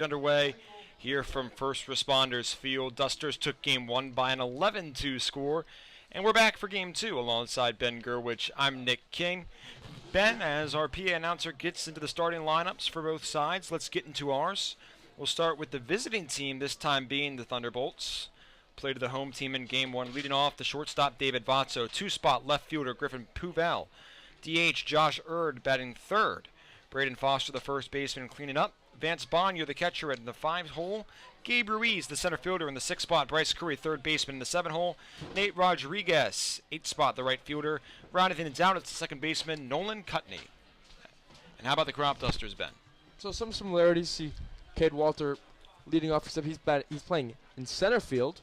Underway here from First Responders Field. Dusters took game one by an 11-2 score, and we're back for game two alongside Ben Gurwitch. I'm Nick King. Ben, as our PA announcer gets into the starting lineups for both sides, let's get into ours. We'll start with the visiting team, this time being the Thunderbolts. Played to the home team in game one, leading off the shortstop David Vazzo, two-spot left fielder Griffin Puvel, DH Josh Erd batting third, Braden Foster the first baseman cleaning up, Vance Bonnier the catcher in the 5-hole, Gabe Ruiz the center fielder in the 6th spot, Bryce Curry third baseman in the 7-hole, Nate Rodriguez 8th spot the right fielder, rounding things out as the second baseman Nolan Cutney. And how about the Cropdusters, Ben? So some similarities. See Cade Walter leading off, except he's playing in center field.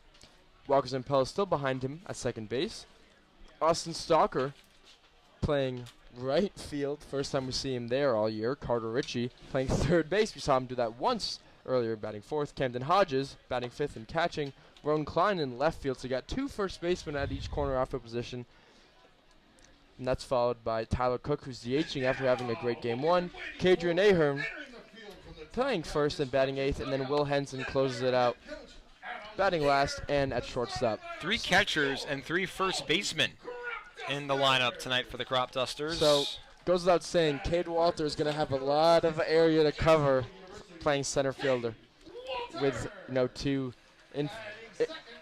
Walker Zampella is still behind him at second base. Austin Stalker playing right field. First time we see him there all year. Carter Ritchie playing third base. We saw him do that once earlier, batting fourth. Camden Hodges batting fifth and catching. Ron Klein in left field. So you got two first basemen at each corner outfield position. And that's followed by Tyler Cook, who's DHing after having a great game one. Kadrian Ahern playing first and batting eighth. And then Will Henson closes it out, batting last and at shortstop. Three catchers and three first basemen in the lineup tonight for the Cropdusters. So, goes without saying, Cade Walter is going to have a lot of area to cover playing center fielder with, two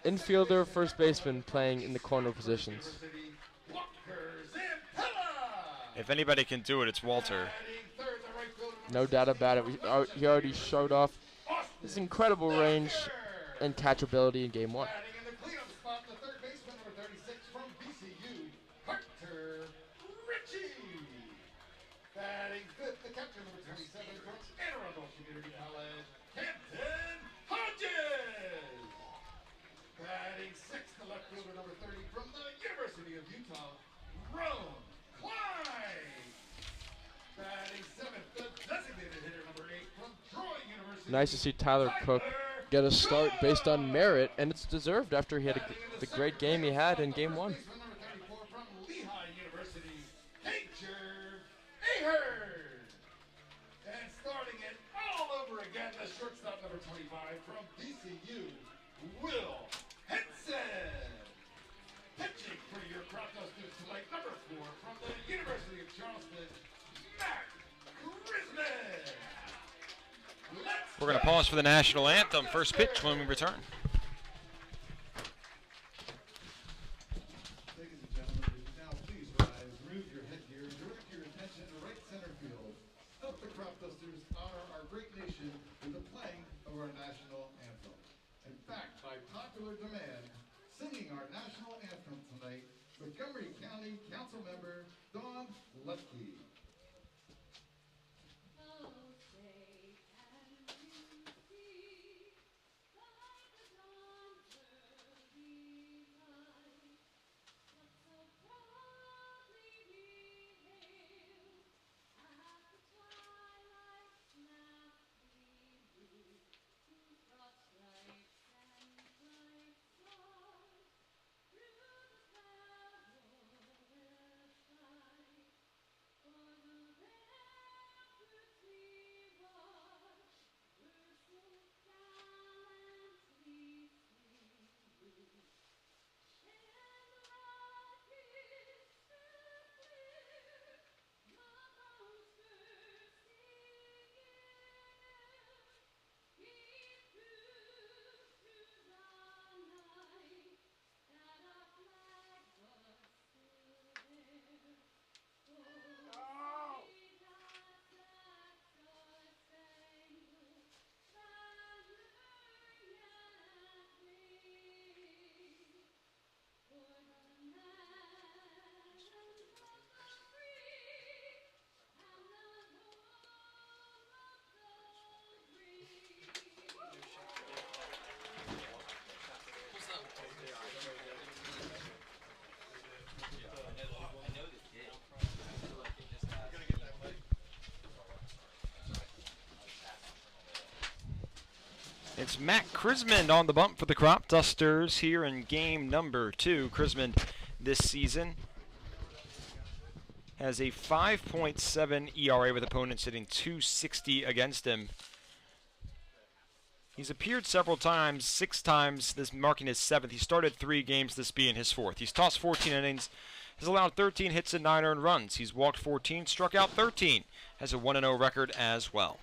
infielder, first baseman playing in the corner positions. If anybody can do it, it's Walter. No doubt about it. He already showed off his incredible range and catchability in game one. Batting fifth, the catcher number 27 from Anne Arundel Community College, Hampton Hodges. Batting sixth, the left fielder number 30 from the University of Utah, Ron Klein. Batting seventh, the designated hitter number 8 from Troy University. Nice to see Tyler Cook get a start based on merit, and it's deserved after he had the great game he had in game one. And starting it all over again, the shortstop number 25 from DCU, Will Henson. Pitching for your Cropdusters tonight, number 4 from the University of Charleston, Matt Grisman. We're going to pause for the national anthem. First pitch when we return. Cropdusters honor our great nation with the playing of our national anthem. In fact, by popular demand, singing our national anthem tonight, Montgomery County Council Member Dawn Lutke. It's Matt Crismond on the bump for the Cropdusters here in game number 2. Crismond this season has a 5.7 ERA with opponents hitting .260 against him. He's appeared several times, 6 times, this marking his 7th. He started 3 games, this being his 4th. He's tossed 14 innings, has allowed 13 hits and 9 earned runs. He's walked 14, struck out 13, has a 1-0 record as well.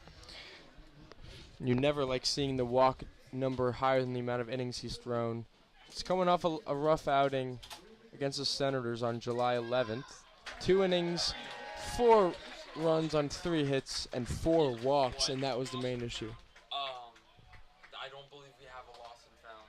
You never like seeing the walk number higher than the amount of innings he's thrown. He's coming off a rough outing against the Senators on July 11th. 2 innings, 4 runs on 3 hits, and 4 walks, and that was the main issue. I don't believe we have a lost and found.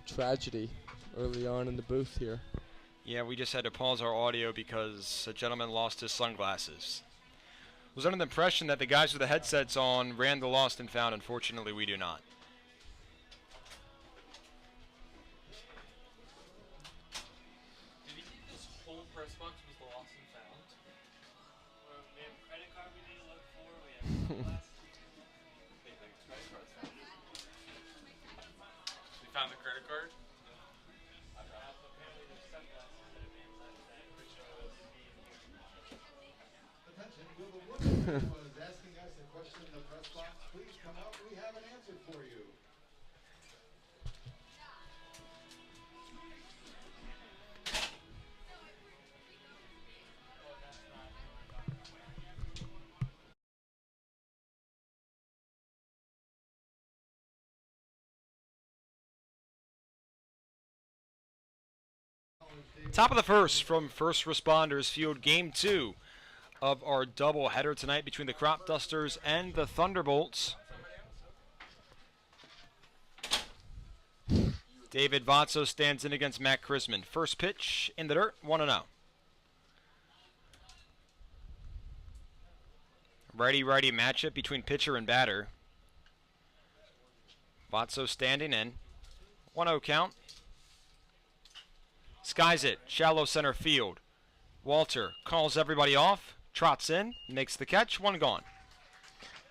Tragedy early on in the booth here. Yeah, we just had to pause our audio because a gentleman lost his sunglasses. Was under the impression that the guys with the headsets on ran the lost and found. Unfortunately, we do not. Did you think this whole press box was the lost and found? We have a credit card we need to look for. We have sunglasses. We found the credit card? Apparently there's sunglasses that have been inside the bag, which Attention, will the woman who was asking us a question in the press box please come up? We have an answer for you. Top of the first from First Responders Field, Game 2 of our doubleheader tonight between the Cropdusters and the Thunderbolts. David Votso stands in against Matt Chrisman. First pitch in the dirt, 1-0. Righty-righty matchup between pitcher and batter. Votso standing in. 1-0 count. Skies it, shallow center field. Walter calls everybody off, trots in, makes the catch, 1 gone.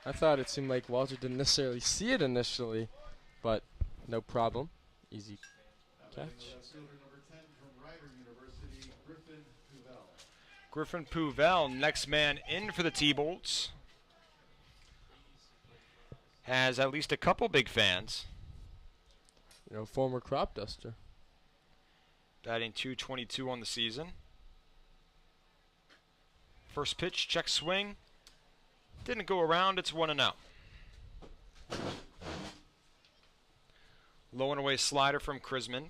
I thought it seemed like Walter didn't necessarily see it initially, but no problem. Easy catch. Fielder number 10 from Rider University, Griffin Puvel. Griffin Puvel, next man in for the T-Bolts. Has at least a couple big fans. You know, former crop duster. Batting .222 on the season. First pitch, check swing. Didn't go around, it's 1-0. Low and away slider from Chrisman.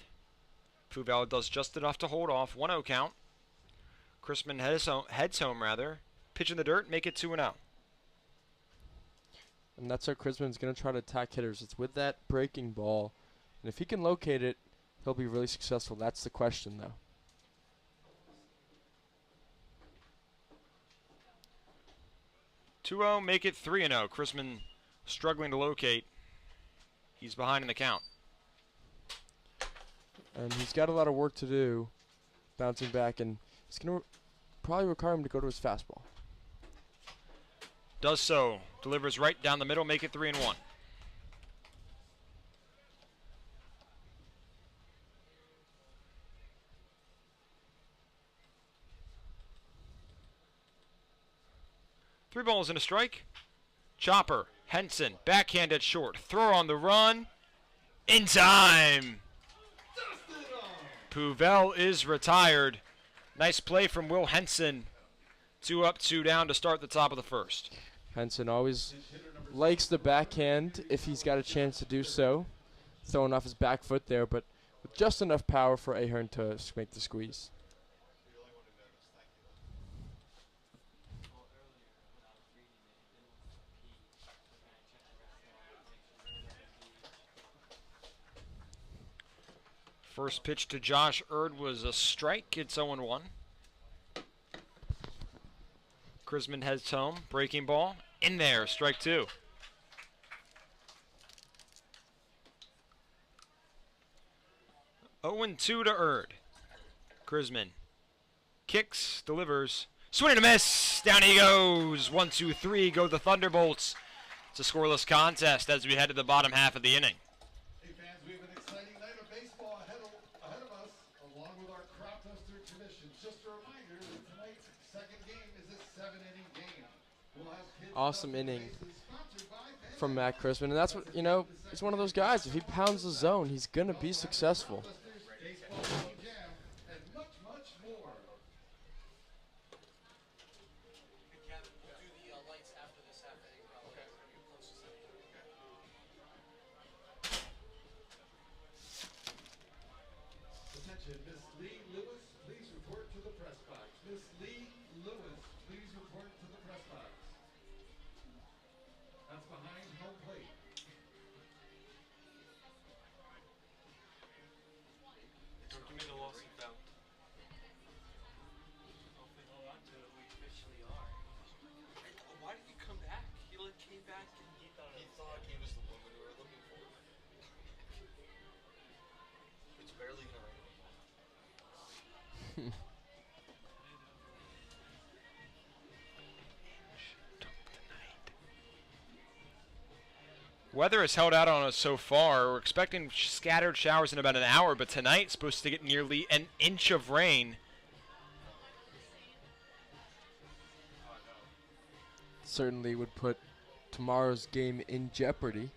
Puvel does just enough to hold off, 1-0 count. Chrisman heads home rather. Pitch in the dirt, make it 2-0. And that's how Chrisman's going to try to attack hitters. It's with that breaking ball. And if he can locate it, he'll be really successful. That's the question, though. 2-0, make it 3-0. Chrisman struggling to locate. He's behind in the count. And he's got a lot of work to do, bouncing back, and it's going to probably require him to go to his fastball. Does so. Delivers right down the middle, make it 3-1. Three balls and a strike. Chopper, Henson, backhand at short. Throw on the run. In time. Puvel is retired. Nice play from Will Henson. 2 up, 2 down to start the top of the first. Henson always likes the backhand if he's got a chance to do so. Throwing off his back foot there, but with just enough power for Ahern to make the squeeze. First pitch to Josh Erd was a strike. It's 0-1. Chrisman heads home. Breaking ball. In there. Strike 2. Oh, 0-2 to Erd. Chrisman Kicks, delivers. Swing and a miss. Down he goes. 1, 2, 3. Go the Thunderbolts. It's a scoreless contest as we head to the bottom half of the inning. Hey fans, we have an exciting night of baseball ahead of us, along with our Cropdusters tradition. Just a reminder that tonight's second game is a 7-inning game. We'll have kids Awesome stuffing inning bases, sponsored by Van from Matt Crispin, and that's what, you know, he's one of those guys. If he pounds the zone, he's going to be successful. Cropdusters, baseball team jam, and much, much more. Kevin, we'll do the lights after this half inning. Okay. You're closest to the Attention, Miss Lee Lewis, please report to the press box. Miss Lee Lewis, please report to the press box. That's behind home plate. Give me the lost and found. Hold on to it. We officially are. Why did he come back? He came back and He thought it was he was the woman we were looking for. It's barely gonna rain. Weather has held out on us so far. We're expecting scattered showers in about an hour, but tonight it's supposed to get nearly an inch of rain. Certainly would put tomorrow's game in jeopardy.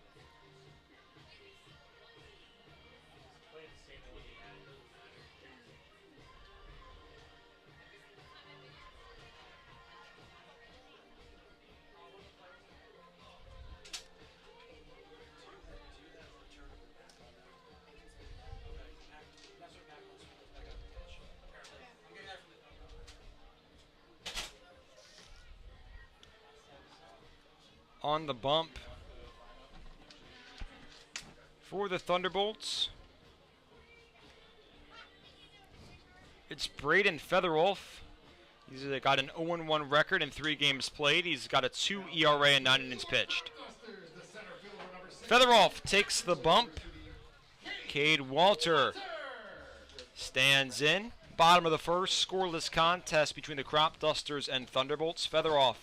play the same way he had. It doesn't matter. On the bump for the Thunderbolts, it's Braden Featherwolf. He's got an 0-1 record in 3 games played. He's got a 2 ERA and 9 innings pitched. Cropdusters, the center fielder, number 6. Featherwolf takes the bump. Cade Walter stands in. Bottom of the first, scoreless contest between the Cropdusters and Thunderbolts. Featherwolf,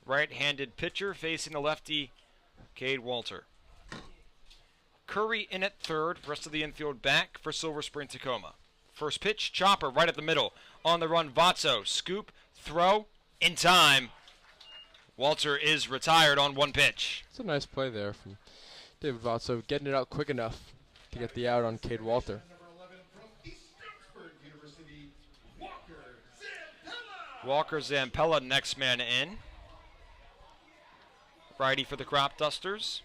right-handed pitcher facing the lefty, Cade Walter. Curry in at third, rest of the infield back for Silver Spring-Takoma. First pitch, chopper right at the middle. On the run, Vatso, scoop, throw, in time. Walter is retired on 1 pitch. It's a nice play there from David Vatso, getting it out quick enough to get the out on Cade Walter. Number 11 from East Stroudsburg University, Walker Zampella. Walker Zampella, next man in. Righty for the Cropdusters.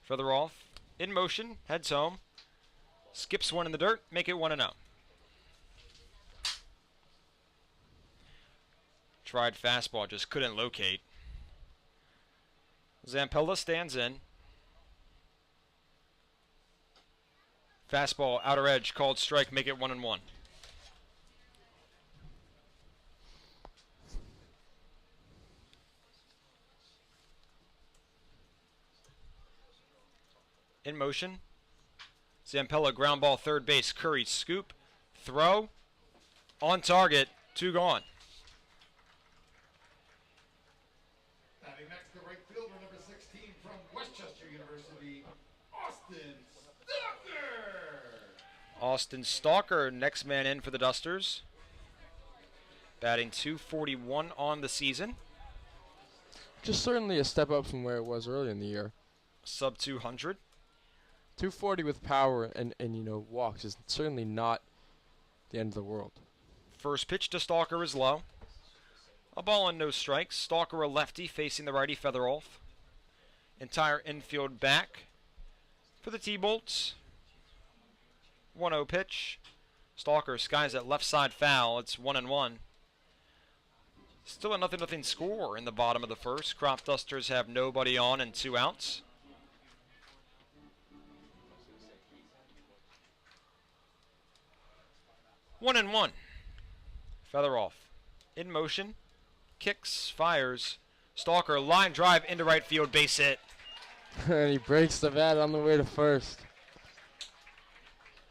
Featherwolf in motion, heads home. Skips one in the dirt, make it 1-0. Tried fastball, just couldn't locate. Zampella stands in. Fastball, outer edge, called strike, make it 1-1. In motion. Zampella ground ball third base. Curry scoop. Throw. On target. 2 gone. Batting next, the right fielder, number 16 from Westchester University, Austin Stalker. Austin Stalker, next man in for the Dusters. Batting .241 on the season. Just certainly a step up from where it was early in the year. Sub 200. 240 with power and you know, walks is certainly not the end of the world. First pitch to Stalker is low. A ball and no strikes. Stalker a lefty facing the righty Featherwolf. Entire infield back for the T-Bolts. 1-0 pitch. Stalker skies at left side foul. It's 1-1. Still a 0-0 score in the bottom of the first. Cropdusters have nobody on and 2 outs. One and one. Featherwolf in motion. Kicks, fires. Stalker line drive into right field, base hit. And he breaks the bat on the way to first.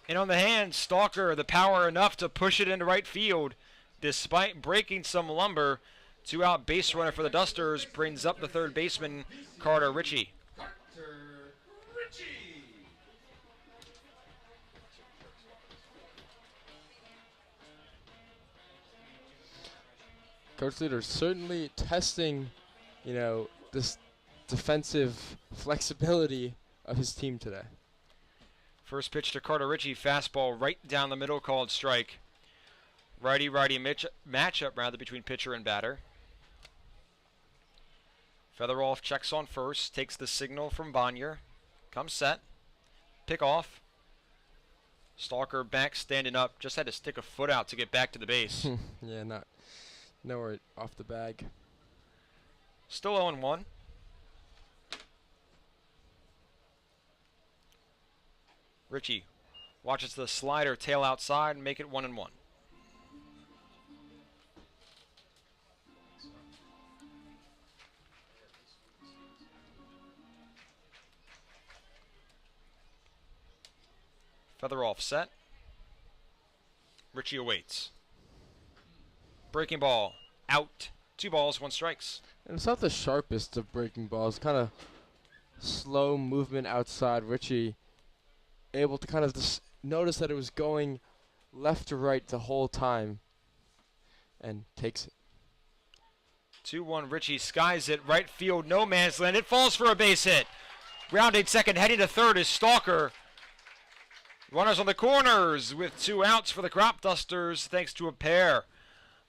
And on the hand, Stalker, the power enough to push it into right field. Despite breaking some lumber, 2-out base runner for the Dusters brings up the third baseman, Carter Ritchie. Carter Ritchie. Coach Leader certainly testing, you know, this defensive flexibility of his team today. First pitch to Carter Ritchie, fastball right down the middle, called strike. Righty-righty matchup between pitcher and batter. Featheroff checks on first, takes the signal from Bonnier. Comes set. Pick off. Stalker back standing up, just had to stick a foot out to get back to the base. Yeah, nowhere off the bag. Still 0-1. Ritchie watches the slider tail outside and make it 1-1. Featheroff set. Ritchie awaits. Breaking ball. Out. 2 balls, 1 strikes. And it's not the sharpest of breaking balls. Kind of slow movement outside. Ritchie able to kind of just notice that it was going left to right the whole time and takes it. 2-1 Ritchie skies it. Right field, no man's land. It falls for a base hit. Rounding second, heading to third is Stalker. Runners on the corners with 2 outs for the Cropdusters thanks to a pair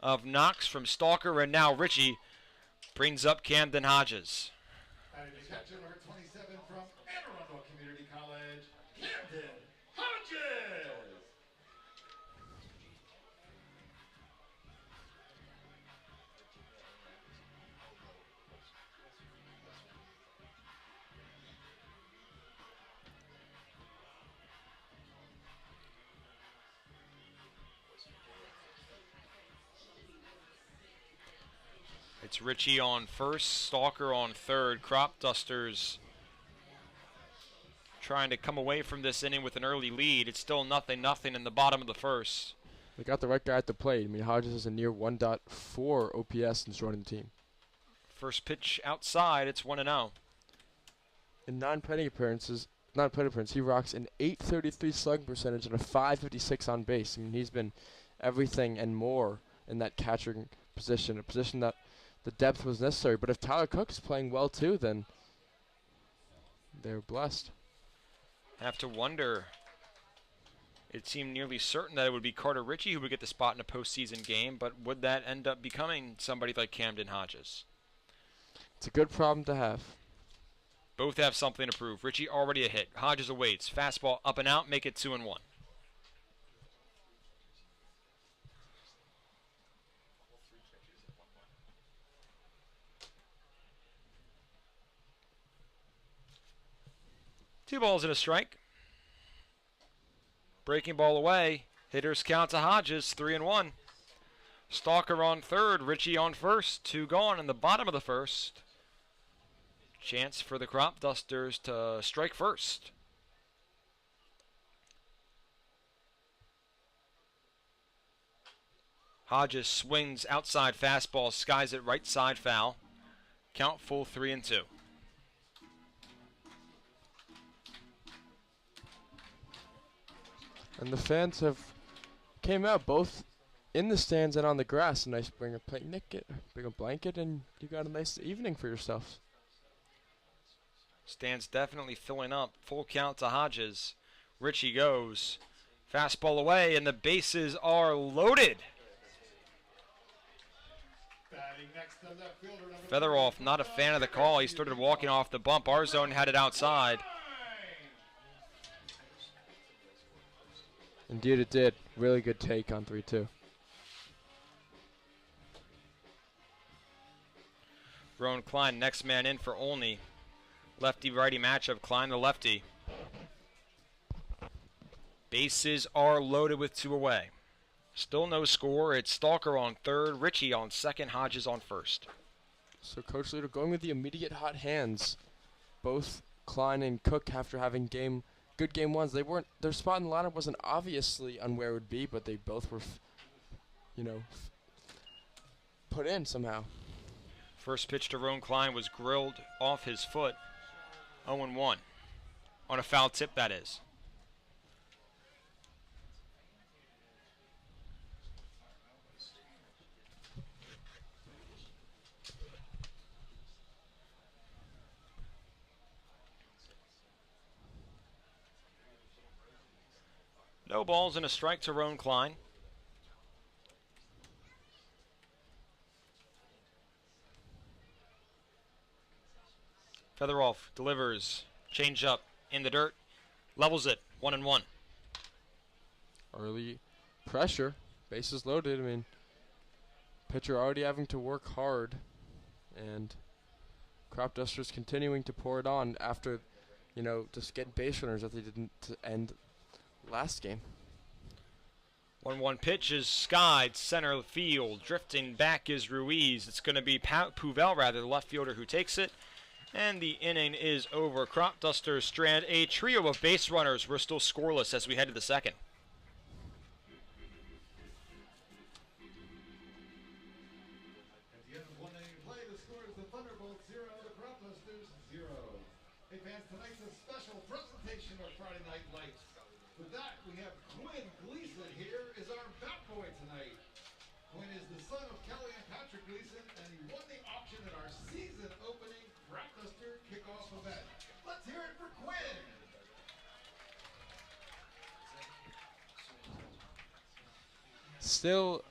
of knocks from Stalker, and now Ritchie brings up Camden Hodges. Batting the catcher, number 27 from Anne Arundel Community College, Camden Hodges. It's Ritchie on first, Stalker on third. Cropdusters trying to come away from this inning with an early lead. It's still 0-0 in the bottom of the first. They got the right guy at the plate. I mean, Hodges is a near 1.4 OPS since joining the team. First pitch outside, it's 1-0. In non-plate appearances, he rocks an .833 slugging percentage and a .556 on base. I mean, he's been everything and more in that catching position, a position that the depth was necessary. But if Tyler Cook is playing well too, then they're blessed. Have to wonder. It seemed nearly certain that it would be Carter Ritchie who would get the spot in a postseason game, but would that end up becoming somebody like Camden Hodges? It's a good problem to have. Both have something to prove. Ritchie already a hit. Hodges awaits. Fastball up and out, make it 2-1. Two balls and a strike. Breaking ball away. Hitters count to Hodges, 3-1. Stalker on third, Ritchie on first. 2 gone in the bottom of the first. Chance for the Cropdusters to strike first. Hodges swings outside fastball, skies it right side foul. Count full 3-2. And the fans have came out both in the stands and on the grass. A nice bring a blanket, and you got a nice evening for yourself. Stands definitely filling up. Full count to Hodges. Ritchie goes. Fastball away, and the bases are loaded. Batting next to left fielder, number Featheroff not a fan of the call. He started walking off the bump. Our zone had it outside. Indeed it did. Really good take on 3-2. Rowan Klein, next man in for Olney. Lefty-righty matchup, Klein the lefty. Bases are loaded with 2 away. Still no score. It's Stalker on third, Ritchie on second, Hodges on first. So Coach Leader going with the immediate hot hands. Both Klein and Cook, after having good game ones, their spot in the lineup wasn't obviously on where it would be, but they both were, put in somehow. First pitch to Roan Klein was grilled off his foot. 0-1. On a foul tip, that is. No balls and a strike to Roan Klein. Feather off, delivers, change up in the dirt, levels it, 1-1. Early pressure, bases loaded. I mean, pitcher already having to work hard, and Cropdusters continuing to pour it on after, just getting base runners that they didn't to end last game. 1-1 pitch is skied center field. Drifting back is Ruiz. It's going to be Puvel, the left fielder, who takes it. And the inning is over. Cropdusters strand a trio of base runners. We're still scoreless as we head to the second. At the end of one inning of play, the score is the Thunderbolts 0, the Cropdusters 0. Hey fans, tonight's a special presentation of Friday Night Lights. With that, we have Quinn Gleason here is our bat boy tonight. Quinn is the son of Kelly and Patrick Gleason, and he won the auction at our season opening Cropduster kickoff event. Let's hear it for Quinn. Still,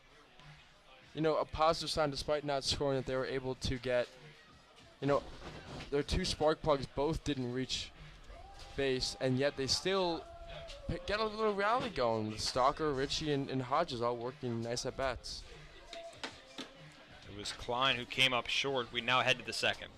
a positive sign despite not scoring, that they were able to get, their two spark plugs both didn't reach base, and yet they still get a little rally going with Stalker, Ritchie, and Hodges all working nice at bats. It was Klein who came up short. We now head to the second.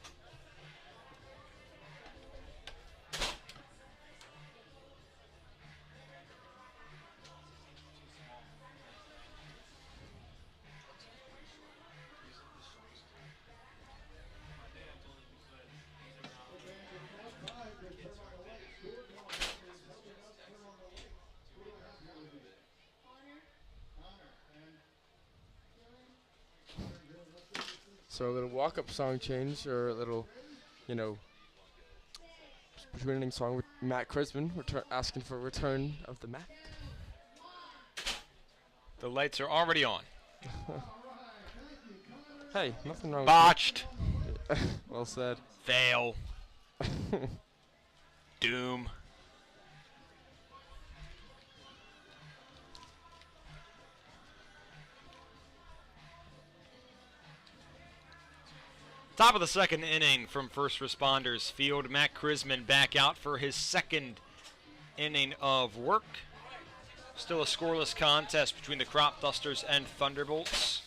So a little walk-up song change, or a little, between inning song with Matt Krisman asking for a return of the Mac. The lights are already on. Hey, nothing wrong Botched. with it. Well said. Fail. Doom. Top of the second inning from First Responders Field. Matt Krisman back out for his second inning of work. Still a scoreless contest between the Cropdusters and Thunderbolts.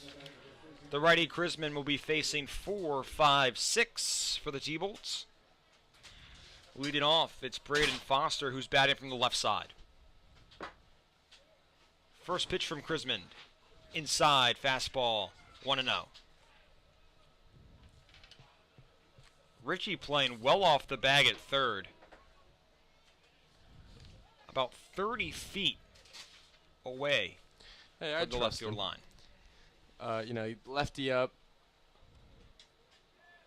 The righty Krisman will be facing 4, 5, 6 for the T-Bolts. Leading off, it's Braden Foster, who's batting from the left side. First pitch from Krisman. Inside, fastball, 1-0. Ritchie playing well off the bag at third. About 30 feet away Hey, from the left field line. Lefty up.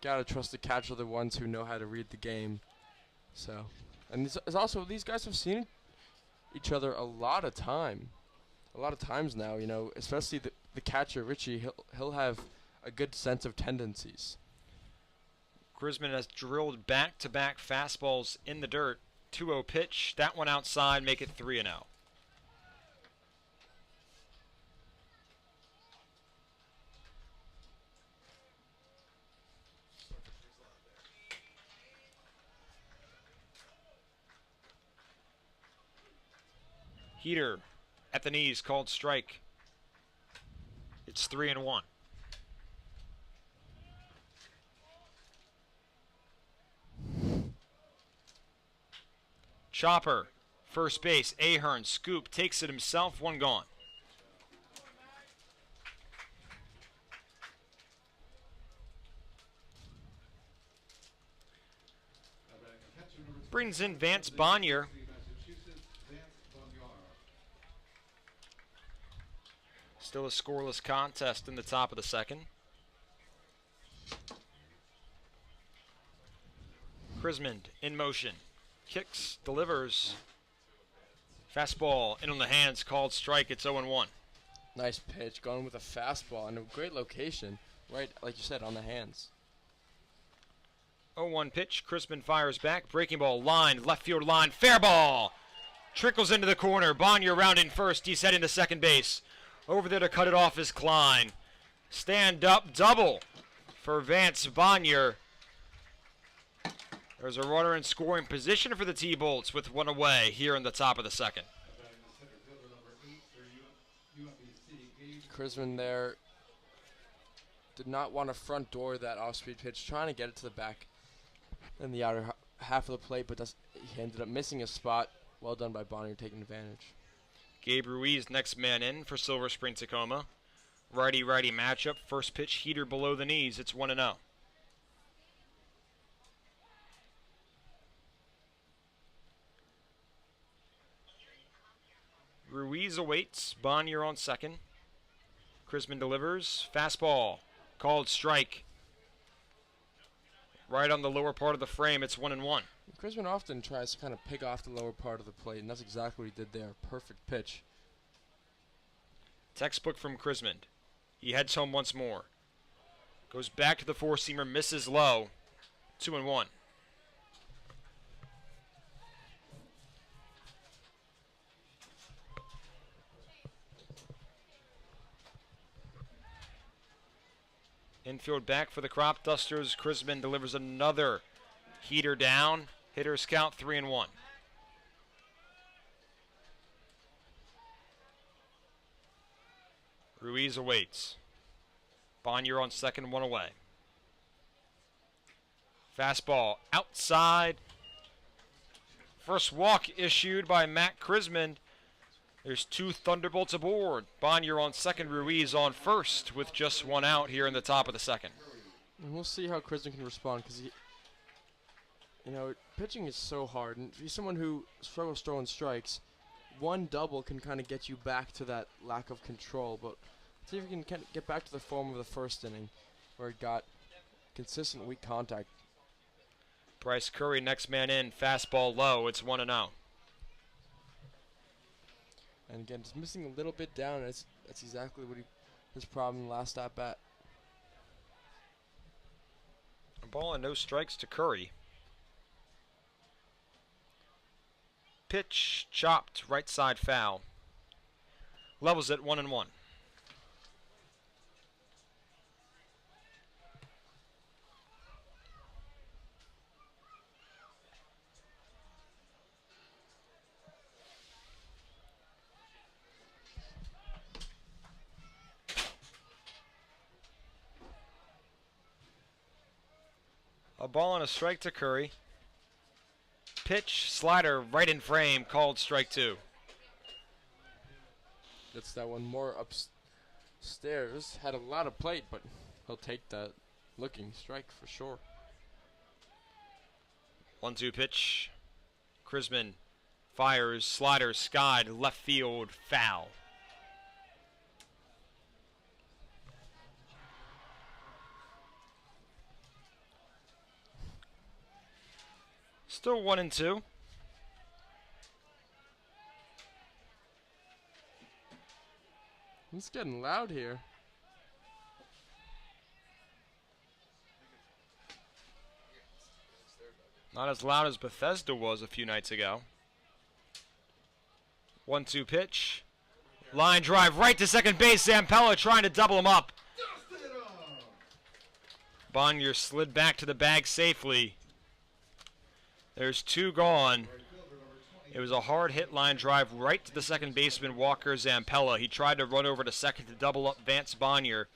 Gotta trust the catcher, the ones who know how to read the game. So, and it's also, these guys have seen each other a lot of times now. Especially the catcher Ritchie. He'll have a good sense of tendencies. Krisman has drilled back-to-back fastballs in the dirt. 2-0 pitch. That one outside, make it 3-0. Heater at the knees, called strike. It's 3-1. Chopper, first base, Ahern, scoop, takes it himself, one gone. Catcher number brings in Vance Bonnier. Still a scoreless contest in the top of the second. Chrismond in motion. Kicks, delivers. Fastball in on the hands, called strike. It's 0-1. Nice pitch, going with a fastball in a great location, right, like you said, on the hands. 0-1 pitch. Chrismond fires back. Breaking ball, line, left field line, fair ball. Trickles into the corner. Bonnier rounding first. He's heading to second base. Over there to cut it off is Klein. Stand up double for Vance Bonnier. There's a runner in scoring position for the T-Bolts with one away here in the top of the second. Chrisman there did not want to front door that off-speed pitch, trying to get it to the back in the outer half of the plate, but he ended up missing a spot. Well done by Bonnier, taking advantage. Gabe Ruiz next man in for Silver Spring-Takoma. Righty-righty matchup. First pitch, heater below the knees. It's 1-0. Ruiz awaits. Bonnier on second. Chrisman delivers. Fastball. Called strike. Right on the lower part of the frame. It's 1-1. Chrisman often tries to kind of pick off the lower part of the plate, and that's exactly what he did there. Perfect pitch. Textbook from Chrisman. He heads home once more. Goes back to the four-seamer. Misses low. 2-1. Infield back for the Cropdusters. Chrisman delivers another heater down. Hitters count 3-1. Ruiz awaits. Bonnier on second, one away. Fastball outside. First walk issued by Matt Chrisman. There's two Thunderbolts aboard. Bonnier on second, Ruiz on first with just one out here in the top of the second. And we'll see how Chrisman can respond, because pitching is so hard. And if he's someone who struggles throwing strikes, one double can kind of get you back to that lack of control. But see if he can get back to the form of the first inning, where it got consistent weak contact. Bryce Curry next man in. Fastball low. It's 1-0. And again, just missing a little bit down. That's exactly what his problem last at bat. A ball and no strikes to Curry. Pitch chopped, right side foul. Levels at 1-1. A ball and a strike to Curry. Pitch, slider, right in frame, called strike two. That's that one more upstairs. Had a lot of plate, but he'll take that looking strike for sure. 1-2 pitch. Chrisman fires, slider, skied, left field, foul. Still 1-2. It's getting loud here. Not as loud as Bethesda was a few nights ago. 1-2 pitch. Line drive right to second base. Zampella trying to double him up. Bonnier slid back to the bag safely. There's two gone. It was a hard hit line drive right to the second baseman, Walker Zampella. He tried to run over to second to double up Vance Bonnier,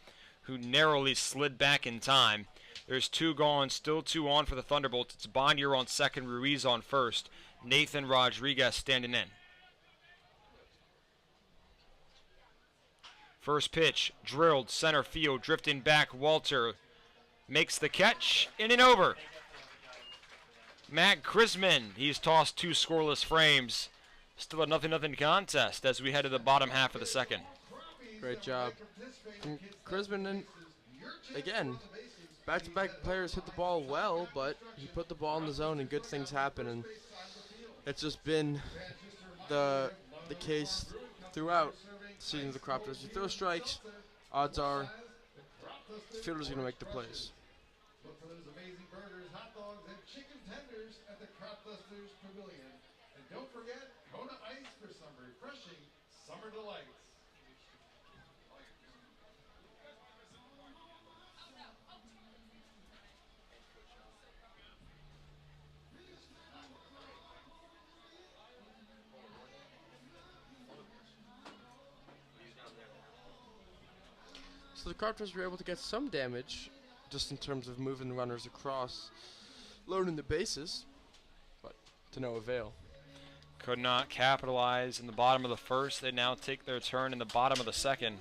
who narrowly slid back in time. There's two gone, still two on for the Thunderbolts. It's Bonnier on second, Ruiz on first. Nathan Rodriguez standing in. First pitch, drilled, center field, drifting back, Walter makes the catch, in and over. Matt Krisman, he's tossed 2 scoreless frames. Still a nothing contest as we head to the bottom half of the second. Great job from Krisman. And again, back-to-back players hit the ball well, but he put the ball in the zone and good things happen. And it's just been the case throughout the season of the Cropdusters. You throw strikes, odds are the fielder's going to make the plays. Look for those amazing burgers, hot dogs, and chicken tenders at the Cropdusters Pavilion. And don't forget Kona Ice for some refreshing summer delights. So the Cropdusters were able to get some damage just in terms of moving the runners across, loading the bases, but to no avail. Could not capitalize in the bottom of the first. They now take their turn in the bottom of the second.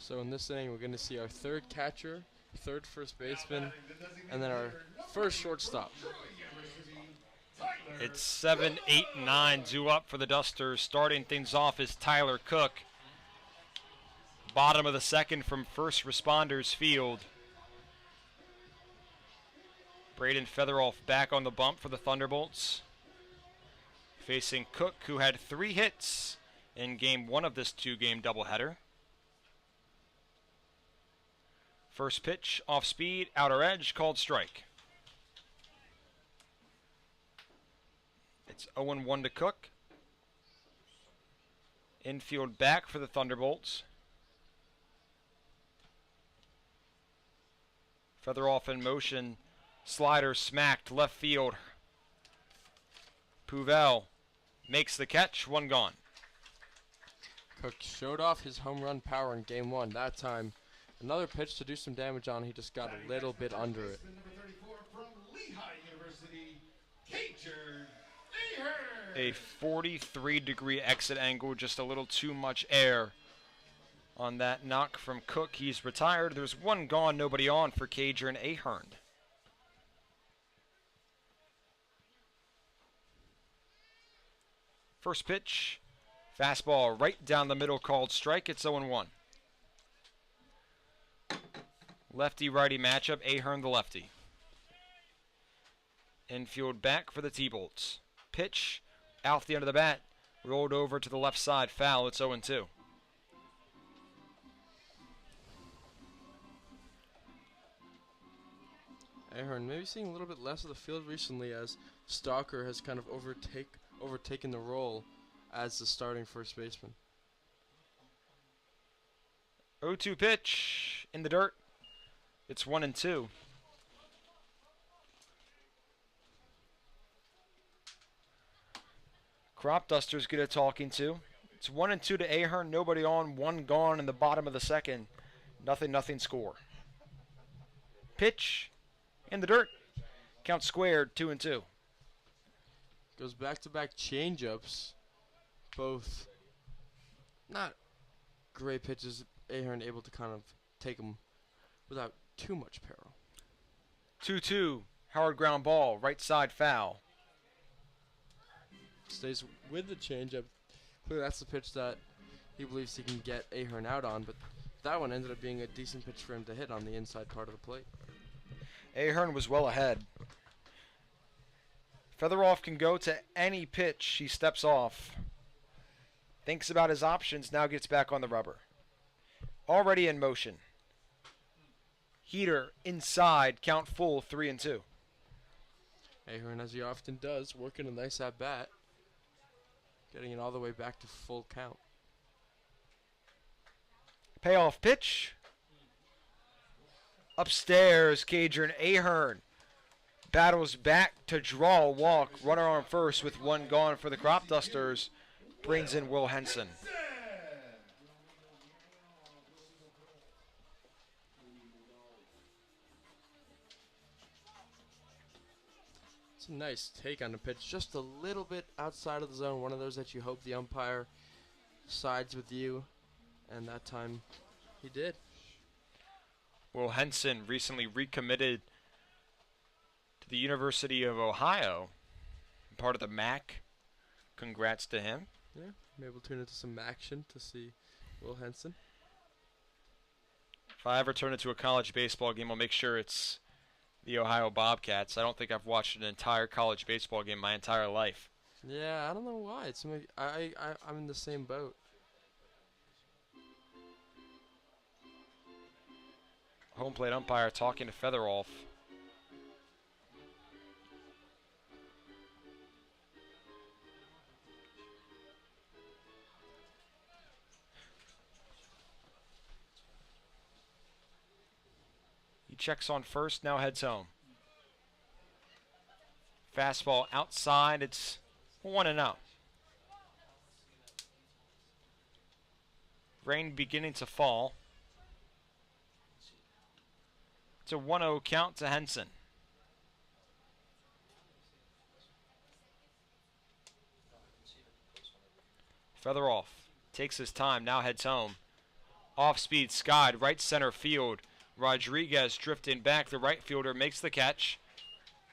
So in this inning, we're going to see our third catcher, third first baseman, and then our first shortstop. It's 7, 8, 9 due up for the Dusters. Starting things off is Tyler Cook. Bottom of the second from First Responders Field. Braden Featheroff back on the bump for the Thunderbolts. Facing Cook, who had 3 hits in game 1 of this 2-game doubleheader. First pitch, off speed, outer edge, called strike. It's 0-1 to Cook. Infield back for the Thunderbolts. Featheroff in motion. Slider smacked left field. Puvel makes the catch, 1 gone. Cook showed off his home run power in game 1. That time, another pitch to do some damage on. He just got a little bit under it. Number 34 from Lehigh University, Cager Ahern. A 43-degree exit angle, just a little too much air on that knock from Cook. He's retired. There's 1 gone, nobody on for Cager and Ahern. First pitch, fastball right down the middle, called strike. It's 0-1. Lefty-righty matchup, Ahern the lefty. Infield back for the T-Bolts. Pitch, out the end of the bat, rolled over to the left side, foul. It's 0-2. Ahern maybe seeing a little bit less of the field recently as Stalker has kind of overtaken the role as the starting first baseman. 0-2 pitch in the dirt. It's 1-2. Cropdusters get a talking to. It's 1-2 to Ahern. Nobody on. 1 gone in the bottom of the second. Nothing score. Pitch in the dirt. Count squared. 2-2. Goes back-to-back changeups. Both not great pitches. Ahern able to kind of take them without too much peril. 2-2. Howard ground ball. Right side foul. Stays with the changeup. Clearly that's the pitch that he believes he can get Ahern out on, but that one ended up being a decent pitch for him to hit on the inside part of the plate. Ahern was well ahead. Featheroff can go to any pitch. He steps off. Thinks about his options, now gets back on the rubber. Already in motion. Heater inside, count full, 3-2. Ahern, as he often does, working a nice at-bat. getting it all the way back to full count. Payoff pitch. Upstairs, Cadron Ahern battles back to draw a walk. Runner on first with one gone for the Cropdusters. Brings in Will Henson. It's a nice take on the pitch, just a little bit outside of the zone. One of those that you hope the umpire sides with you, and that time he did. Will Henson recently recommitted to the University of Ohio, part of the MAC. Congrats to him. Yeah, maybe we'll tune into some action to see Will Henson. If I ever turn into a college baseball game, I'll make sure it's the Ohio Bobcats. I don't think I've watched an entire college baseball game my entire life. Yeah, I don't know why. It's I'm in the same boat. Home plate umpire talking to Featheroff. He checks on first, now heads home. Fastball outside, it's 1-0. Rain beginning to fall. It's a 1-0 count to Henson. Featheroff takes his time, now heads home. Off-speed skied, right center field. Rodriguez drifting back, the right fielder makes the catch.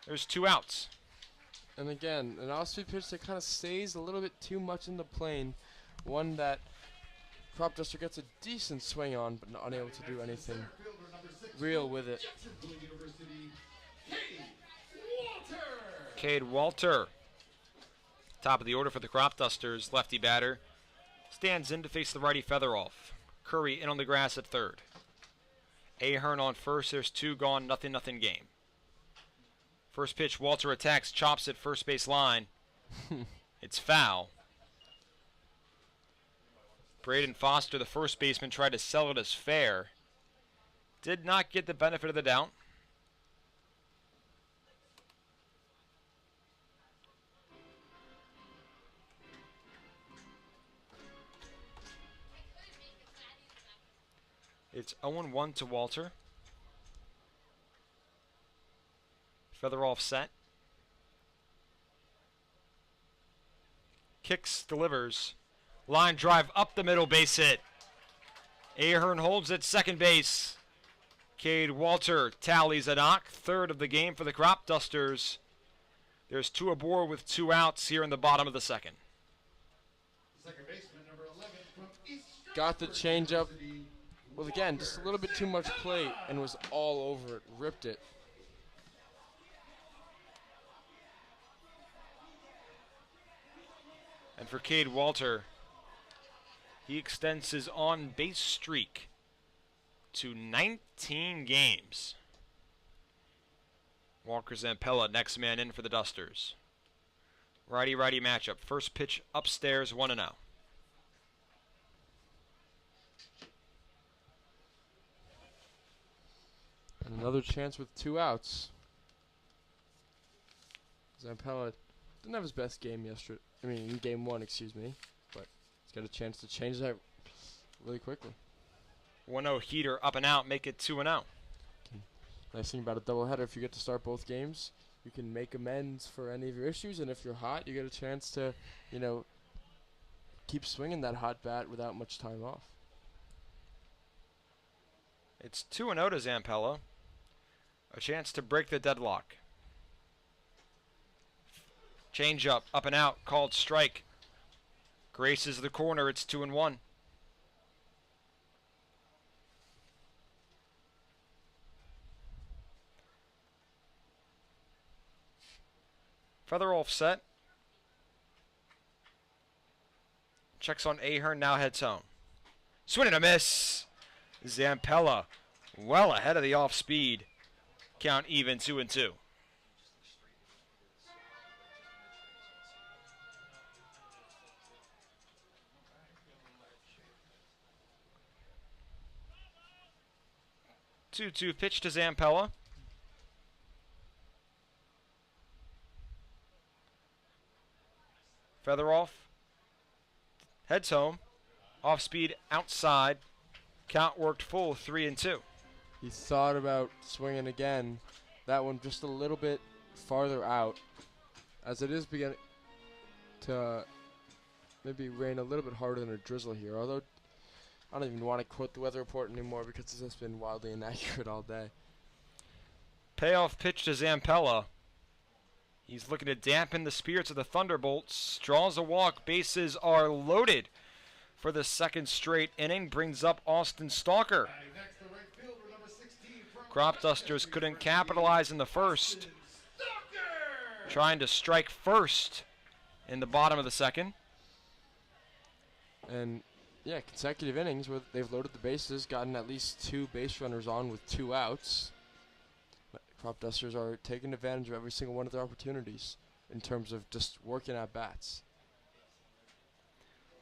There's 2 outs. And again, an off-speed pitch that kind of stays a little bit too much in the plane. One that Cropduster gets a decent swing on, but unable to do anything real with it. Cade Walter, top of the order for the Cropdusters, lefty batter, stands in to face the righty Featheroff. Curry in on the grass at third. Ahern on first, there's 2 gone, 0-0 game. First pitch, Walter attacks, chops at first base line. It's foul. Braden Foster, the first baseman, tried to sell it as fair. Did not get the benefit of the doubt. It's 0-1 to Walter. Featheroff set. Kicks, delivers. Line drive up the middle, base hit. Ahern holds at second base. Cade Walter tallies a knock, third of the game for the Cropdusters. There's 2 aboard with 2 outs here in the bottom of the second. Second baseman, number 11 from East Got the changeup. Well, again, just a little bit too much plate and was all over it. Ripped it. And for Cade Walter, he extends his on-base streak to 19 games. Walker Zampella, next man in for the Dusters. Righty-righty matchup. First pitch upstairs, 1-0. And another chance with 2 outs. Zampella didn't have his best game yesterday. I mean, in game 1, excuse me. But he's got a chance to change that really quickly. 1-0 heater, up and out, make it 2-0. Nice thing about a doubleheader, if you get to start both games, you can make amends for any of your issues. And if you're hot, you get a chance to, you know, keep swinging that hot bat without much time off. It's 2-0 to Zampella. A chance to break the deadlock. Change up and out, called strike. Graces the corner, it's 2-1. Featheroff set. Checks on Ahern, now heads home. Swing and a miss. Zampella well ahead of the off speed. Count even, 2-2. 2-2 pitch to Zampella. Feather off. Heads home. Off speed outside. Count worked full, 3-2. He thought about swinging again. That one just a little bit farther out, as it is beginning to maybe rain a little bit harder than a drizzle here. Although I don't even want to quote the weather report anymore because it's just been wildly inaccurate all day. Payoff pitch to Zampella. He's looking to dampen the spirits of the Thunderbolts. Draws a walk. Bases are loaded for the second straight inning. Brings up Austin Stalker. Cropdusters couldn't capitalize in the first. Trying to strike first in the bottom of the second. And yeah, consecutive innings where they've loaded the bases, gotten at least 2 base runners on with 2 outs. Cropdusters are taking advantage of every single one of their opportunities in terms of just working at bats.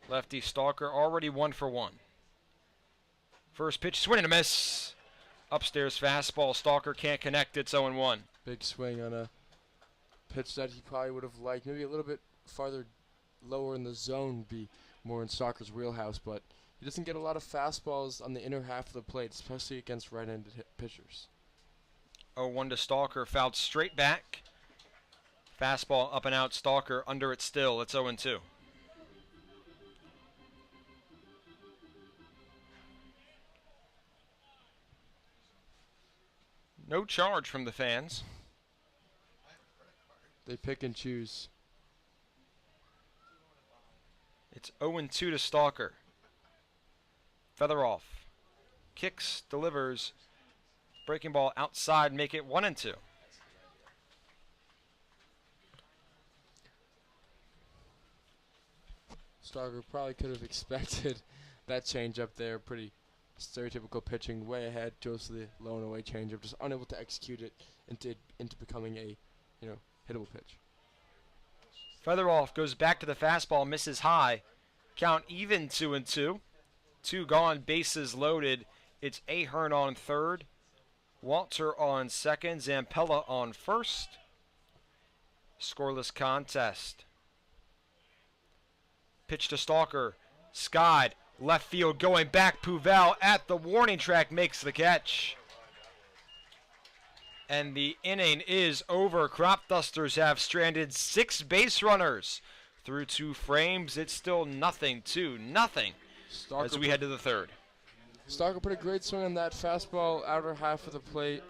Lefty Stalker already 1 for 1. First pitch, swing and a miss. Upstairs fastball. Stalker can't connect. It's 0-1. Big swing on a pitch that he probably would have liked. Maybe a little bit farther lower in the zone, be more in Stalker's wheelhouse, but he doesn't get a lot of fastballs on the inner half of the plate, especially against right-handed pitchers. 0-1 to Stalker, fouled straight back. Fastball up and out. Stalker under it still. It's 0-2. No charge from the fans. They pick and choose. It's 0-2 to Stalker. Feather off. Kicks, delivers. Breaking ball outside, make it 1-2. Stalker probably could have expected that change up there. Pretty stereotypical pitching, way ahead, goes to the low and away changeup, just unable to execute it into becoming a, hittable pitch. Feather off, goes back to the fastball, misses high. Count even 2-2. 2 gone, bases loaded. It's Ahern on third. Walter on second. Zampella on first. Scoreless contest. Pitch to Stalker. Skied. Left field going back. Puvel at the warning track makes the catch. And the inning is over. Cropdusters have stranded 6 base runners. Through 2 frames, it's still 0-2 as we head to the third. Stalker put a great swing on that fastball, outer half of the plate.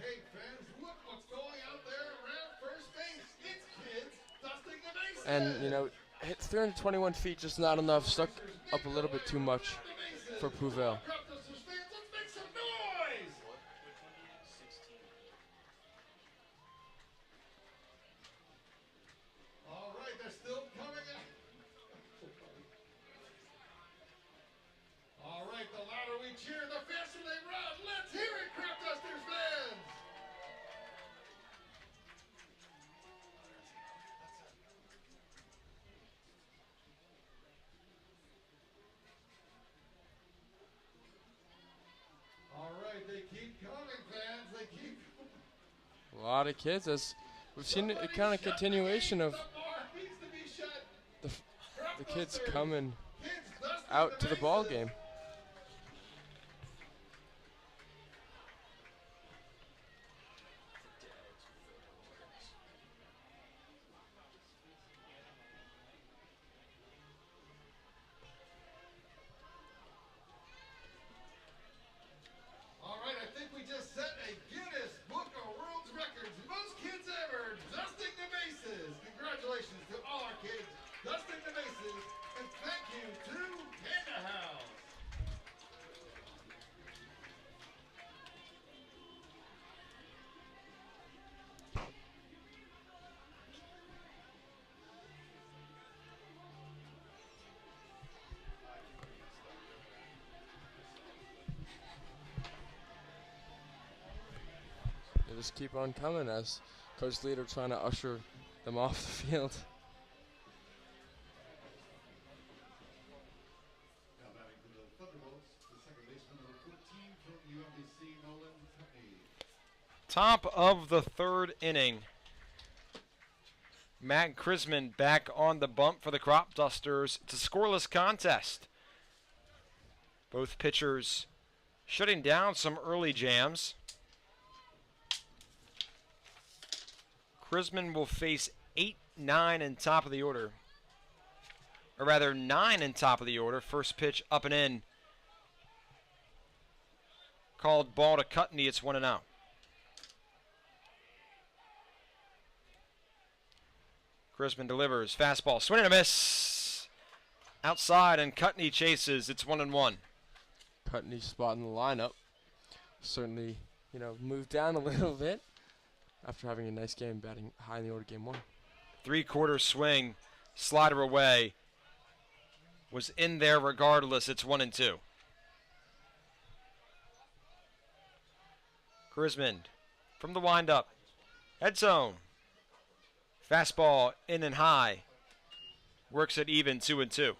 Hey fans, look what's going out there around first base. It's kids dusting the bases. And, hit 321 feet, just not enough. Stuck up a little bit too much for Puvel. Cropdusters fans, let's make some noise. All right, they're still coming out. All right, the louder we cheer, the faster they run. Let's hear it, Cropdusters fans. All right, they keep coming, fans. They keep coming. A lot of kids, as we've seen a kind of continuation of the kids coming out to the ball game. All right, I think we just set a Guinness Book of World Records. Most kids ever dusting the bases. Congratulations to all our kids dusting the bases, and thank you to Panda House. They just keep on coming as Coach Leader trying to usher them off the field. Now batting for the Thunderbolts, the second baseman number 14 from UMBC, Nolan Top of the third inning. Matt Chrisman back on the bump for the Cropdusters. It's a scoreless contest. Both pitchers shutting down some early jams. Chrisman will face 8, 9 in top of the order. Or rather, 9 in top of the order. First pitch up and in. Called ball to Cutney. It's 1-0. Chrisman delivers. Fastball. Swing and a miss. Outside, and Cutney chases. It's 1-1. Cutney's spot in the lineup. Certainly, moved down a little bit after having a nice game batting high in the order game 1. 3/4 swing. Slider away. Was in there regardless. It's 1-2. Chrisman from the windup. Head zone. Fastball in and high. Works it even, 2-2.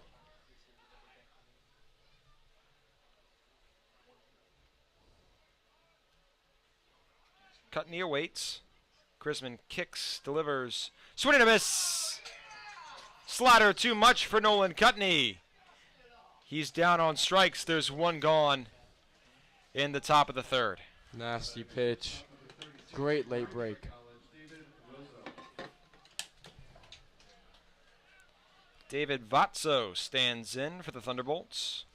Cutney awaits. Chrisman kicks, delivers. Swing and a miss. Slider too much for Nolan Cutney. He's down on strikes. There's one gone in the top of the third. Nasty pitch. Great late break. David Vatso stands in for the Thunderbolts.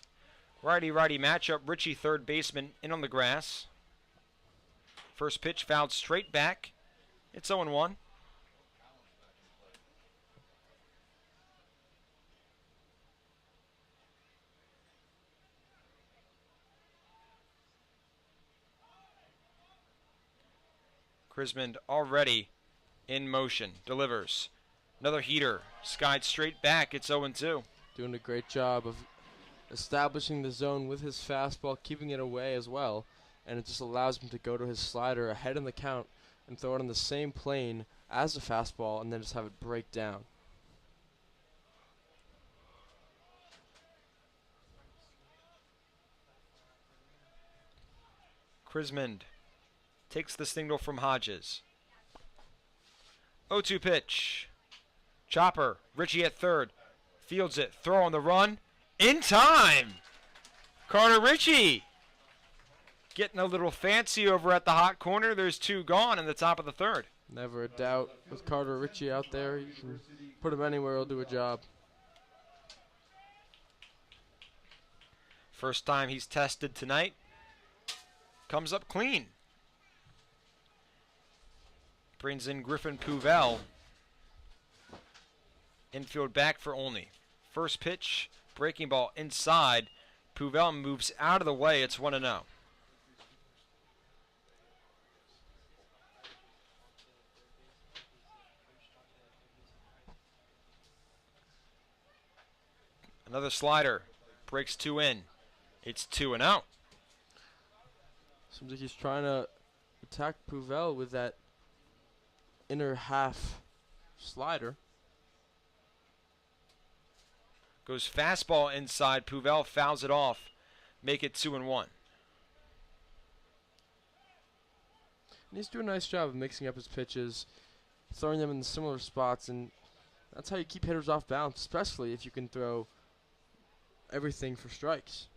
Righty-righty matchup. Richie, third baseman, in on the grass. First pitch fouled straight back. It's 0-1. Chrisman already in motion. Delivers. Another heater. Skied straight back. It's 0-2. Doing a great job of establishing the zone with his fastball, keeping it away as well. And it just allows him to go to his slider ahead in the count and throw it on the same plane as the fastball and then just have it break down. Chrisman takes the signal from Hodges. 0-2 pitch. Chopper. Richie at third. Fields it. Throw on the run. In time. Carter Ritchie getting a little fancy over at the hot corner. There's 2 gone in the top of the third. Never a doubt with Carter Ritchie out there. You can put him anywhere, he'll do a job. First time he's tested tonight. Comes up clean. Brings in Griffin Pouvel. Infield back for Olney. First pitch, breaking ball inside. Pouvel moves out of the way. It's 1-0. Another slider. Breaks 2 in. It's 2-0. Seems like he's trying to attack Pouvel with that inner half slider. Goes fastball inside. Pouvel fouls it off. Make it 2-1. And he's doing a nice job of mixing up his pitches, throwing them in similar spots, and that's how you keep hitters off balance, especially if you can throw everything for strikes.